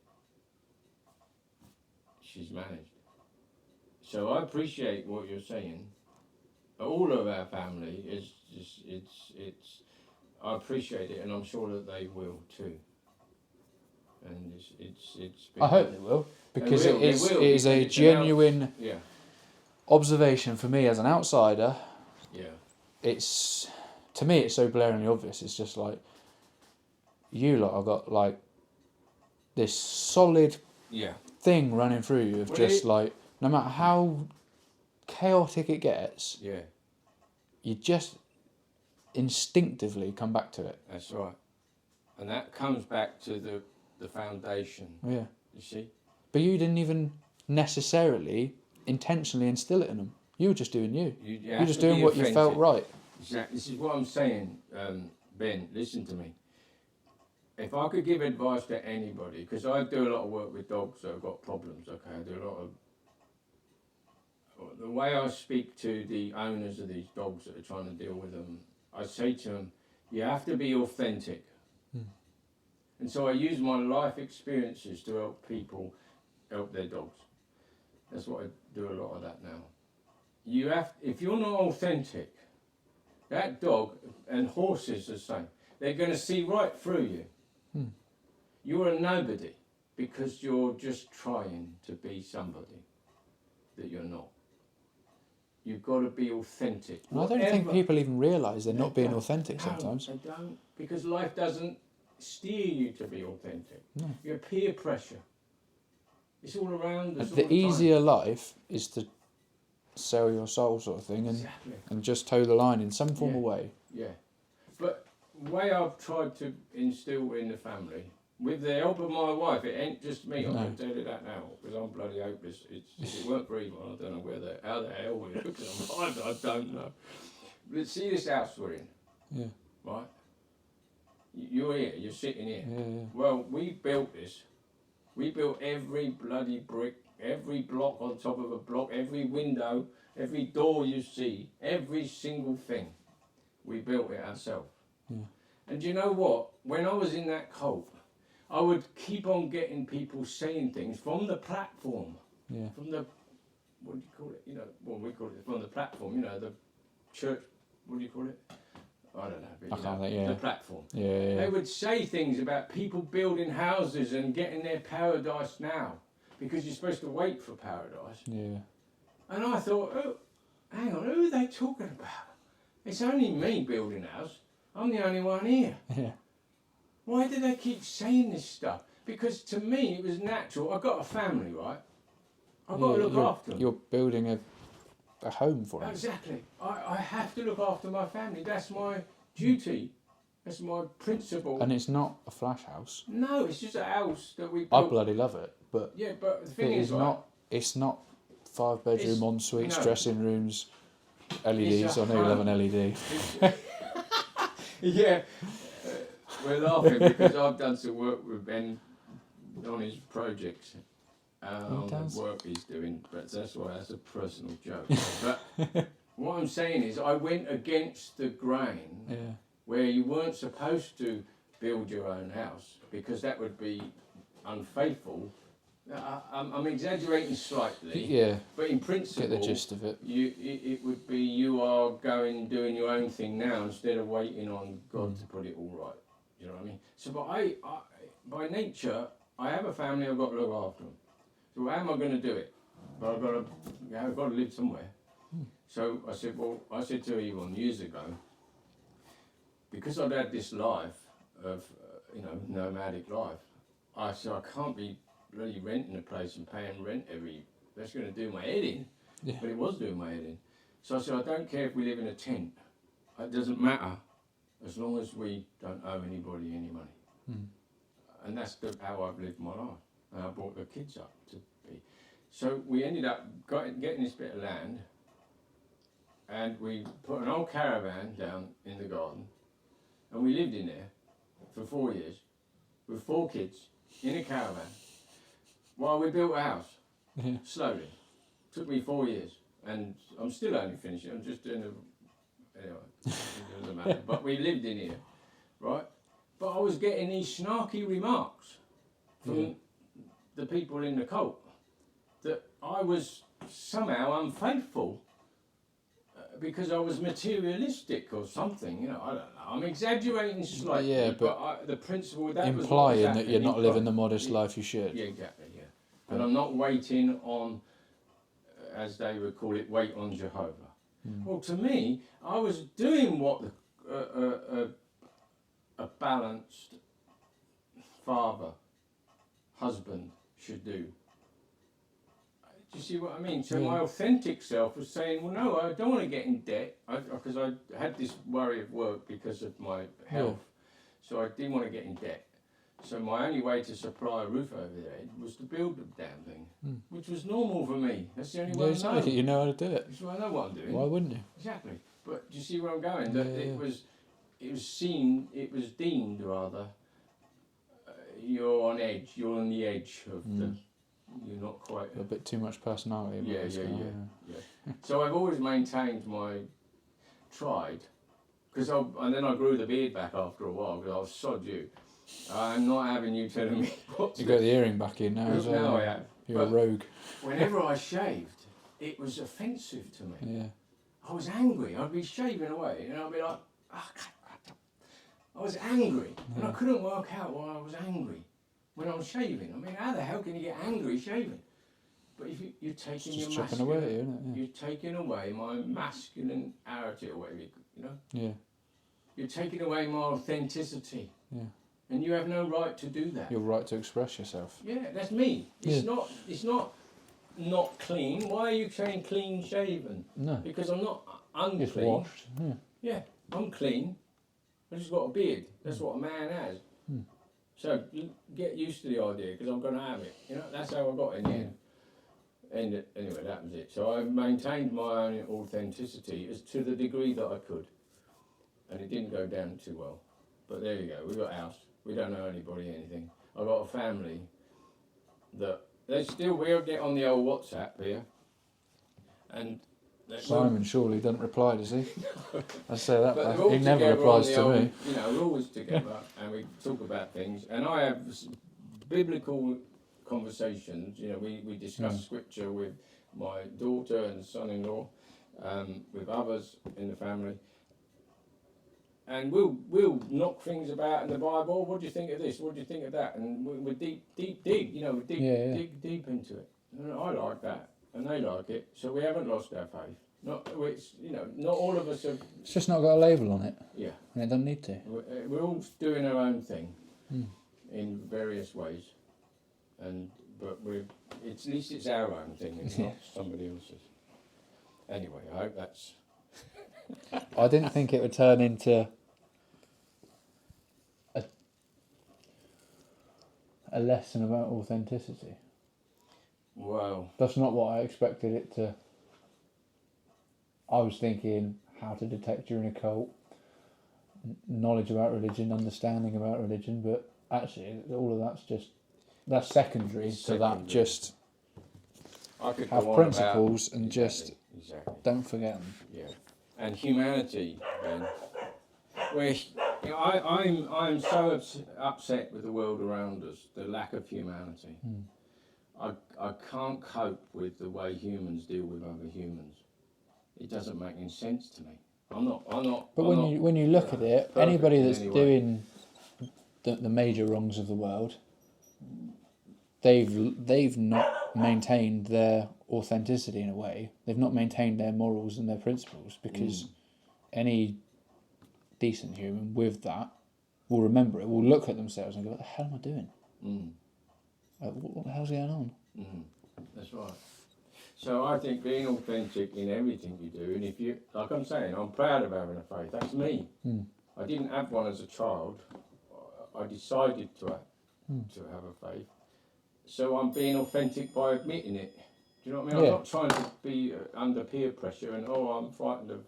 she's managed. So I appreciate what you're saying. All of our family is just, it's I appreciate it, and I'm sure that they will too. And it's been, I hope they will, because They will, it is they will, it is because a it's genuine yeah, observation for me as an outsider. yeah, It's, to me, it's so blaringly obvious. It's just like, you lot have got like this solid yeah, thing running through you of Well, just like, no matter how chaotic it gets, yeah. you just instinctively come back to it. That's right. And that comes back to the foundation. Yeah. You see? But you didn't even necessarily intentionally instill it in them. You were just doing you. You're just doing what you felt right. Exactly. This is what I'm saying, Ben. Listen to me. If I could give advice to anybody, because I do a lot of work with dogs that have got problems. Okay, I do a lot of. The way I speak to the owners of these dogs that are trying to deal with them, I say to them, you have to be authentic. And so I use my life experiences to help people help their dogs. That's what I do a lot of that now. If you're not authentic, that dog, and horses the same, they're going to see right through you. You're a nobody because you're just trying to be somebody that you're not. You've got to be authentic. And I don't think people even realise they're not being authentic sometimes. They don't, because life doesn't steer you to be authentic. No. You're peer pressure. It's all around us. The easier life is to sell your soul, sort of thing, and just toe the line in some form of way. Yeah. But the way I've tried to instill in the family, with the help of my wife, it ain't just me, I can tell you that now, because I'm bloody hopeless. If it weren't for Yvonne, I don't know how the hell we're because I don't know. But see this house we're in, right? You're here, you're sitting here. Yeah. Well, we built this. We built every bloody brick, every block on top of a block, every window, Every door you see, every single thing, we built it ourselves. Yeah. And do you know what? When I was in that cult, I would keep on getting people saying things from the platform, Yeah. from the, what do you call it? You know, well, we call it from the platform, you know, the church, what do you call it? I don't know. But, I you can't know, think, yeah. The platform. Yeah. They would say things about people building houses and getting their paradise now, because you're supposed to wait for paradise. Yeah. And I thought, oh, hang on, who are they talking about? It's only me building a house. I'm the only one here. Yeah. Why do they keep saying this stuff? Because to me, it was natural. I've got a family, right? I've got to look after them. You're building a home for them. Exactly. I have to look after my family. That's my duty. That's my principle. And it's not a flash house. No, it's just a house that we I built. bloody love it, but Yeah, but the thing it is, is right, not. It's not 5-bedroom It's- ensuites, no. dressing rooms, LEDs. It's a I know you love an home. LED. Yeah, we're laughing because I've done some work with Ben on his projects, on does? the work he's doing, but that's why that's a personal joke. But what I'm saying is I went against the grain Yeah. where you weren't supposed to build your own house because that would be unfaithful. I'm exaggerating slightly, Yeah. but in principle, Get the gist of it. it would be you are going doing your own thing now instead of waiting on God to put it all right. You know what I mean? So, but I by nature, I have a family. I've got to look after them. So how am I going to do it? But I've got to live somewhere. So I said to Yvonne years ago, because I'd had this life of nomadic life, I said I can't be bloody renting a place and paying rent that's going to do my head in. Yeah. But it was doing my head in. So I said, I don't care if we live in a tent. It doesn't matter as long as we don't owe anybody any money. Mm. And that's how I've lived my life. And I brought the kids up to be. So we ended up getting this bit of land, and we put an old caravan down in the garden, and we lived in there for 4 years with 4 kids in a caravan while we built a house. Yeah. Slowly. Took me 4 years, and I'm still only finishing. I'm just doing anyway, it doesn't matter. But we lived in here, right? But I was getting these snarky remarks from the people in the cult that I was somehow unfaithful because I was materialistic or something. You know, I don't know. I'm exaggerating slightly, Yeah, but the principle that was what was implying that happening. you're not living the modest life you should. Yeah, exactly. Yeah, and I'm not waiting on, as they would call it, wait on Jehovah. Well, to me, I was doing what a balanced father, husband should do. Do you see what I mean? So my authentic self was saying, well, no, I don't want to get in debt, because I had this worry of work because of my health. So I didn't want to get in debt. So my only way to supply a roof over their head was to build the damn thing, which was normal for me. That's the only way I know. Exactly. You know how to do it. That's why I know what I'm doing. Why wouldn't you? Exactly. But do you see where I'm going? That Yeah. it was deemed rather, you're on edge, you're on the edge of you're not quite. A bit too much personality. about Yeah, this yeah, guy, yeah. So I've always maintained tried, and then I grew the beard back after a while because I was sod you. I'm not having you telling me what to You got the earring back in now as well. Now I have. You're a But rogue. whenever I shaved, it was offensive to me. Yeah. I was angry. I'd be shaving away, and I'd be like, I was angry, and I couldn't work out why I was angry when I was shaving. I mean, how the hell can you get angry shaving? But if you're taking It's your just chipping away at you, isn't it? you're taking away my masculinity or whatever, you know. Yeah. You're taking away my authenticity, Yeah. and you have no right to do that. Your right to express yourself. Yeah, that's me. It's not clean. Why are you saying clean shaven? No. Because I'm not It's unclean. washed. Yeah. Yeah, I'm clean. I just got a beard. That's what a man has. So get used to the idea because I'm going to have it. You know, that's how I got in there. And anyway, that was it. So I maintained my own authenticity as to the degree that I could, and it didn't go down too well. But there you go. We got a house. We don't know anybody anything. I got a family that we'll get on the old WhatsApp here, and Simon surely doesn't reply, does he? I say that, But but he never replies to me. You know, we're always together and we talk about things. And I have biblical conversations. You know, we discuss scripture with my daughter and son-in-law, with others in the family. And we'll knock things about in the Bible. What do you think of this? What do you think of that? And we're dig. You know, dig deep into it. And I like that, and they like it. So we haven't lost our faith. Not all of us have. It's just not got a label on it. Yeah. And it doesn't need to. We're all doing our own thing in various ways, but at least it's our own thing, and not somebody else's. Anyway, I hope that's. I didn't think it would turn into a lesson about authenticity. Well, That's not what I expected it to. I was thinking how to detect you're in a cult, knowledge about religion, understanding about religion, but actually all of that's secondary to that. Just I could have go on principles about, and just don't forget them. Yeah, and humanity, Ben. Where I'm so upset with the world around us, the lack of humanity. I can't cope with the way humans deal with other humans. It doesn't make any sense to me. I'm not. But when you look at it, anybody that's doing the major wrongs of the world, they've not maintained their authenticity in a way. They've not maintained their morals and their principles, because any decent human with that will remember it, will look at themselves and go, what the hell am I doing? What the hell's going on? That's right. So I think being authentic in everything you do, and if you, like I'm saying, I'm proud of having a faith. That's me. I didn't have one as a child. I decided to have a faith. So I'm being authentic by admitting it. Do you know what I mean? Yeah. I'm not trying to be under peer pressure and, I'm frightened of...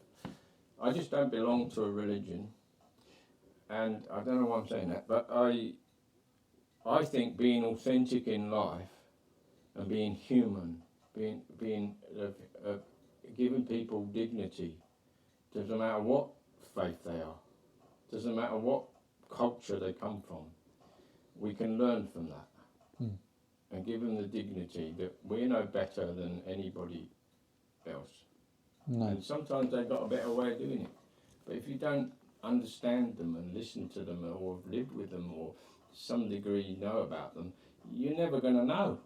I just don't belong to a religion. And I don't know why I'm saying that, but I think being authentic in life and being human, being giving people dignity, doesn't matter what faith they are, doesn't matter what culture they come from, we can learn from that and give them the dignity that we're no better than anybody else. No. And sometimes they've got a better way of doing it. But if you don't understand them and listen to them or have lived with them or to some degree know about them, you're never going to know.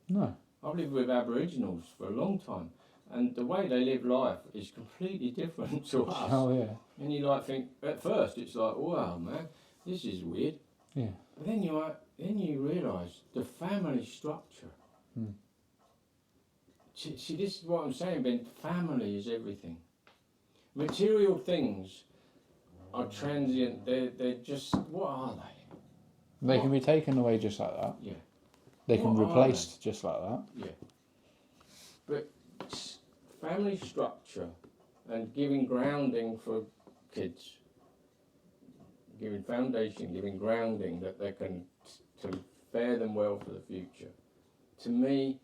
No. I've lived with Aboriginals for a long time, and the way they live life is completely different to us. Oh yeah. And you think at first it's like, wow, man, this is weird. Yeah. But then you realise the family structure. See, this is what I'm saying, Ben. Family is everything. Material things are transient. They're just, what are they? They can be taken away just like that. Yeah. They can be What are replaced just like that. Yeah. But family structure and giving grounding for kids, giving foundation, giving grounding that they can to fare them well for the future. To me,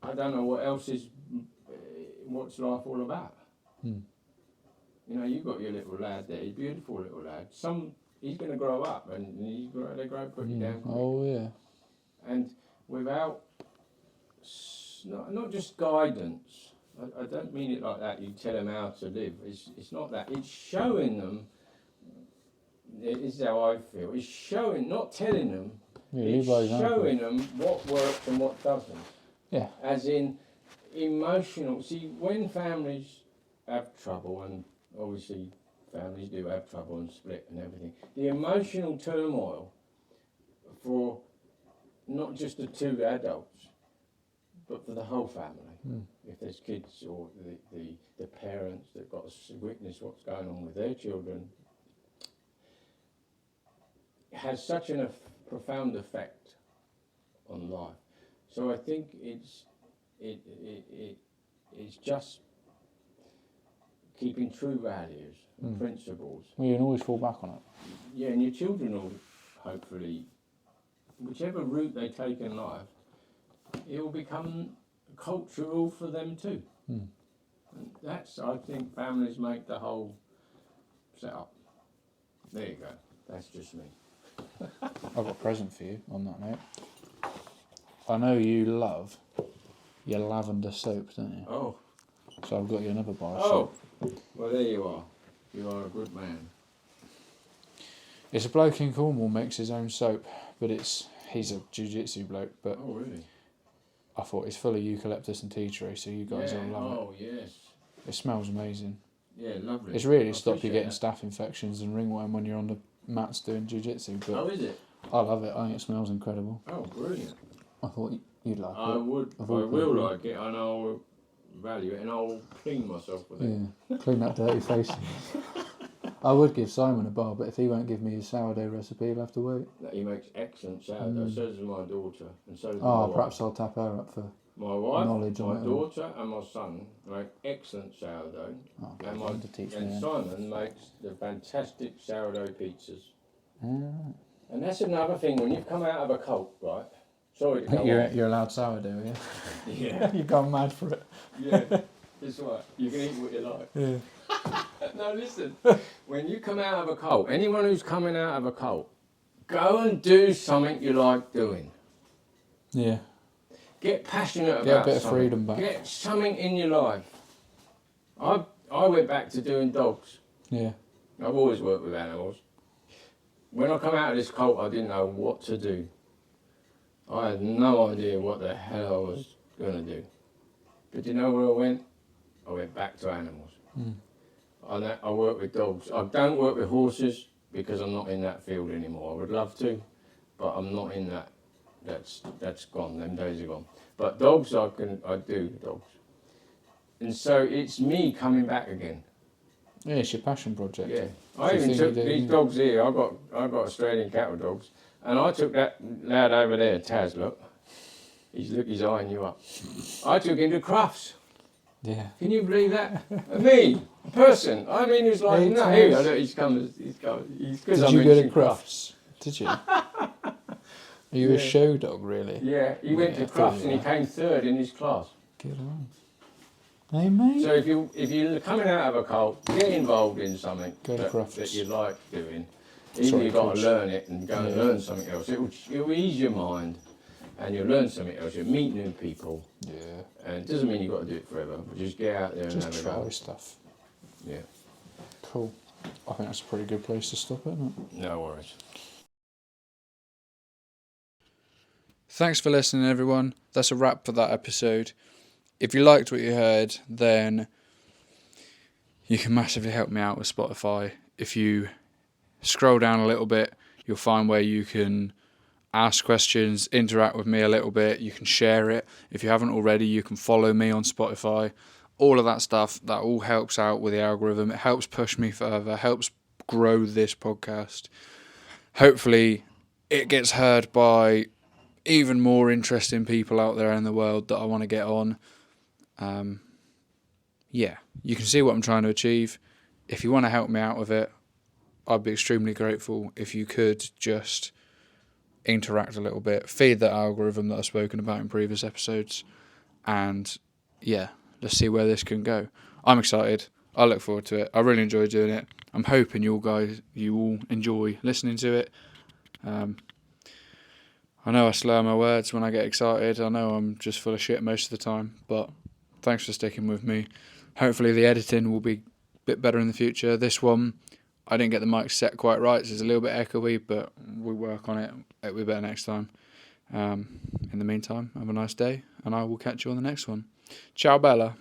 I don't know what else is, what's life all about. You know, you've got your little lad there, he's a beautiful little lad. He's going to grow up and they grow pretty down quick. Oh yeah. And without, not just guidance, I don't mean it like that, you tell them how to live, it's not that, it's showing them, this is how I feel, it's showing, not telling them, it's showing them what works and what doesn't. Yeah. As in emotional, see, when families have trouble, and obviously families do have trouble and split and everything, the emotional turmoil for not just the two adults, but for the whole family. If there's kids or the parents that got to witness what's going on with their children, it has such a profound effect on life. So I think it's just keeping true values and principles. Well, you can always fall back on it. Yeah, and your children will hopefully, whichever route they take in life, it will become cultural for them too. Hmm. And that's, I think, families make the whole setup. There you go. That's just me. I've got a present for you on that note. I know you love your lavender soap, don't you? Oh. So I've got you another bar of Oh. soap. Well, there you are. You are a good man. It's a bloke in Cornwall makes his own soap, but he's a jiu-jitsu bloke, but Oh, really? I thought it's full of eucalyptus and tea tree, so you guys will love Oh, yes. it. It smells amazing. Yeah, lovely. It's really I to stop you appreciate getting that. staph infections and ringworm when you're on the mats doing jiu-jitsu, but Oh, is it? I love it. I think it smells incredible. Oh, brilliant. I thought you'd like I it. would. I Of all will people. like it, and I'll value it, and I'll clean myself with it. Yeah, clean that dirty face. I would give Simon a bar, but if he won't give me his sourdough recipe, he'll have to wait. That he makes excellent sourdough. So does my daughter, and so does my Oh, wife. perhaps I'll tap her up for My wife, knowledge my on it. daughter, and my son make excellent sourdough, Oh, and God, to teach me. and then. Simon makes the fantastic sourdough pizzas. Mm. And that's another thing when you've come out of a cult, right? Sorry to go You're, on. you're allowed sourdough, yeah? Yeah, You've gone mad for it. yeah. That's right. You can eat what you like. Yeah. No, listen. When you come out of a cult, anyone who's coming out of a cult, go and do something you like doing. Yeah. Get passionate about Get a bit of something. freedom back. Get something in your life. I went back to doing dogs. Yeah. I've always worked with animals. When I come out of this cult, I didn't know what to do. I had no idea what the hell I was going to do. But you know where I went? I went back to animals. Mm. I work with dogs. I don't work with horses because I'm not in that field anymore. I would love to, but I'm not in that. That's gone. Them days are gone. But dogs, I do dogs. And so it's me coming back again. Yeah, it's your passion project. Yeah. It's I the even thing took you do, these yeah. dogs here. I got Australian cattle dogs, and I took that lad over there, Taz. Look, he's eyeing you up. I took him to Crufts. Yeah. Can you believe that? Me, a person. I mean, he's like, Hey, no, Taz. here, look, he's come. Because Did you go to Crufts? Did you? Are you a Yeah. show dog, really? Yeah, he went Yeah, to I thought Crufts you and he were. came third in his class. Good on. Hey, mate. So if you're coming out of a cult, get involved in something Go to Crufts. that you like doing. Even Sorry, you've got Coach. to learn it and go and Yeah. learn something else. It'll ease your mind, and you'll learn something else. You'll meet new people, Yeah. and it doesn't mean you've got to do it forever. But just get out there and Just have a try go. stuff. Yeah, Cool. I think that's a pretty good place to stop it, isn't it? no worries. Thanks for listening, everyone. That's a wrap for that episode. If you liked what you heard, then you can massively help me out with Spotify. If you scroll down a little bit, you'll find where you can ask questions, interact with me a little bit. You can share it. If you haven't already, you can follow me on Spotify. All of that stuff, that all helps out with the algorithm. It helps push me further, helps grow this podcast. Hopefully, it gets heard by even more interesting people out there in the world that I want to get on. Yeah, you can see what I'm trying to achieve. If you want to help me out with it, I'd be extremely grateful if you could just interact a little bit, feed that algorithm that I've spoken about in previous episodes, and yeah, let's see where this can go. I'm excited. I look forward to it. I really enjoy doing it. I'm hoping you all enjoy listening to it. I know I slur my words when I get excited. I know I'm just full of shit most of the time, but thanks for sticking with me. Hopefully the editing will be a bit better in the future. This one, I didn't get the mic set quite right, so it's a little bit echoey, but we'll work on it. It'll be better next time. In the meantime, have a nice day, and I will catch you on the next one. Ciao, Bella.